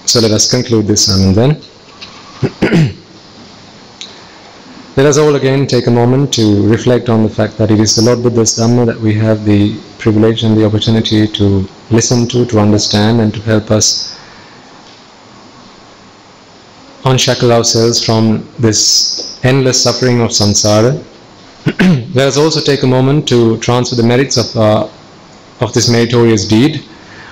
So let us conclude this sermon then. Let us all again take a moment to reflect on the fact that it is the Lord Buddha's Dhamma that we have the privilege and the opportunity to listen to understand, and to help us unshackle ourselves from this endless suffering of samsara. Let us also take a moment to transfer the merits of this meritorious deed,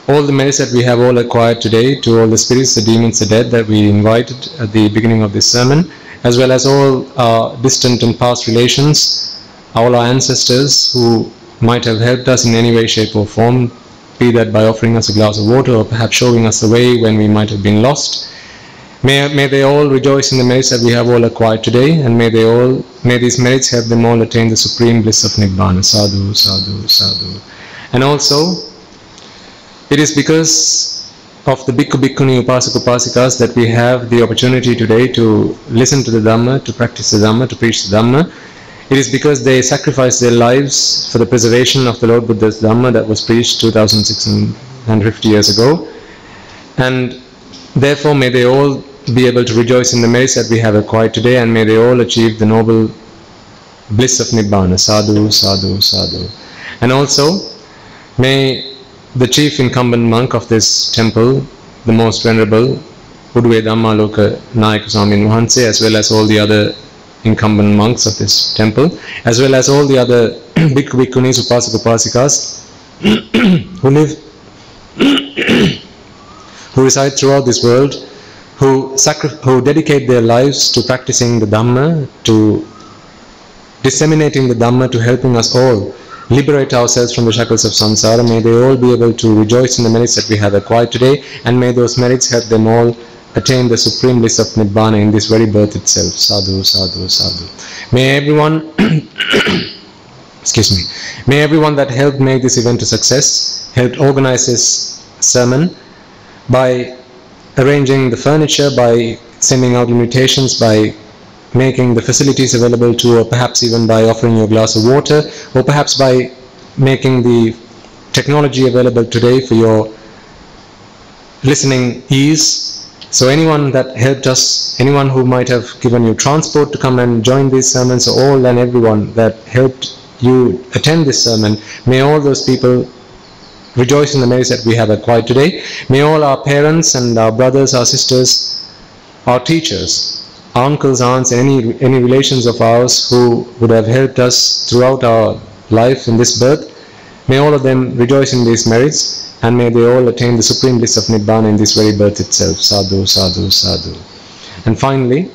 all the merits that we have all acquired today, to all the spirits, the demons, the dead that we invited at the beginning of this sermon, as well as all our distant and past relations, all our ancestors who might have helped us in any way, shape or form, be that by offering us a glass of water or perhaps showing us the way when we might have been lost. May they all rejoice in the merits that we have all acquired today, and may these merits help them all attain the supreme bliss of Nibbana. Sadhu, sadhu, sadhu. And also, it is because of the Bhikkhu Bhikkhuni Upasaka Upasikas that we have the opportunity today to listen to the Dhamma, to practice the Dhamma, to preach the Dhamma. It is because they sacrificed their lives for the preservation of the Lord Buddha's Dhamma that was preached 2650 years ago. And therefore may they all be able to rejoice in the merits that we have acquired today, and may they all achieve the noble bliss of Nibbana. Sadhu, sadhu, sadhu. And also, may the chief incumbent monk of this temple, the most venerable Uduwe Dhammaloka Nayaka Swamin Wahanse, as well as all the other incumbent monks of this temple, as well as all the other bhikkhu, bhikkhunis, upasak, upasikas who live, who reside throughout this world, who dedicate their lives to practicing the Dhamma, to disseminating the Dhamma, to helping us all liberate ourselves from the shackles of samsara. May they all be able to rejoice in the merits that we have acquired today, and may those merits help them all attain the supreme bliss of Nibbana in this very birth itself. Sadhu, sadhu, sadhu. May everyone, excuse me, may everyone that helped make this event a success, helped organize this sermon by arranging the furniture, by sending out invitations, by making the facilities available to, or perhaps even by offering you a glass of water, or perhaps by making the technology available today for your listening ease. So anyone that helped us, anyone who might have given you transport to come and join these sermons, so all and everyone that helped you attend this sermon, may all those people rejoice in the merits that we have acquired today. May all our parents and our brothers, our sisters, our teachers, our uncles, aunts, and any relations of ours who would have helped us throughout our life in this birth, may all of them rejoice in these merits, and may they all attain the supreme bliss of Nibbana in this very birth itself. Sadhu, sadhu, sadhu. And finally,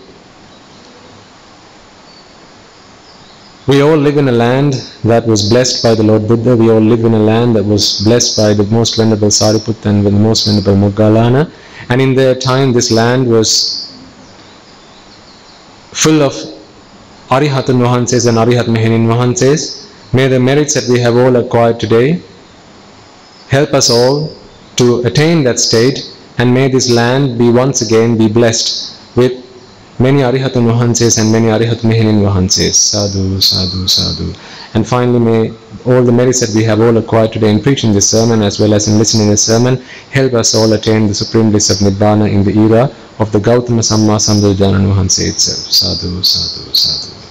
we all live in a land that was blessed by the Lord Buddha. We all live in a land that was blessed by the most venerable Sariputta and the most venerable Moggallana. And in their time, this land was full of Arihatan Vahanses and Arihat Mehinin Vahanses. May the merits that we have all acquired today help us all to attain that state, and may this land be once again be blessed with many Arihatun Vahanses and many Arihat Mehinin Vahanses. Sadhu, sadhu, sadhu. And finally, may all the merits that we have all acquired today in preaching this sermon as well as in listening to this sermon help us all attain the supreme bliss of Nibbana in the era of the Gautama Samma Sambuddhana Vahanse itself. Sadhu, sadhu, sadhu.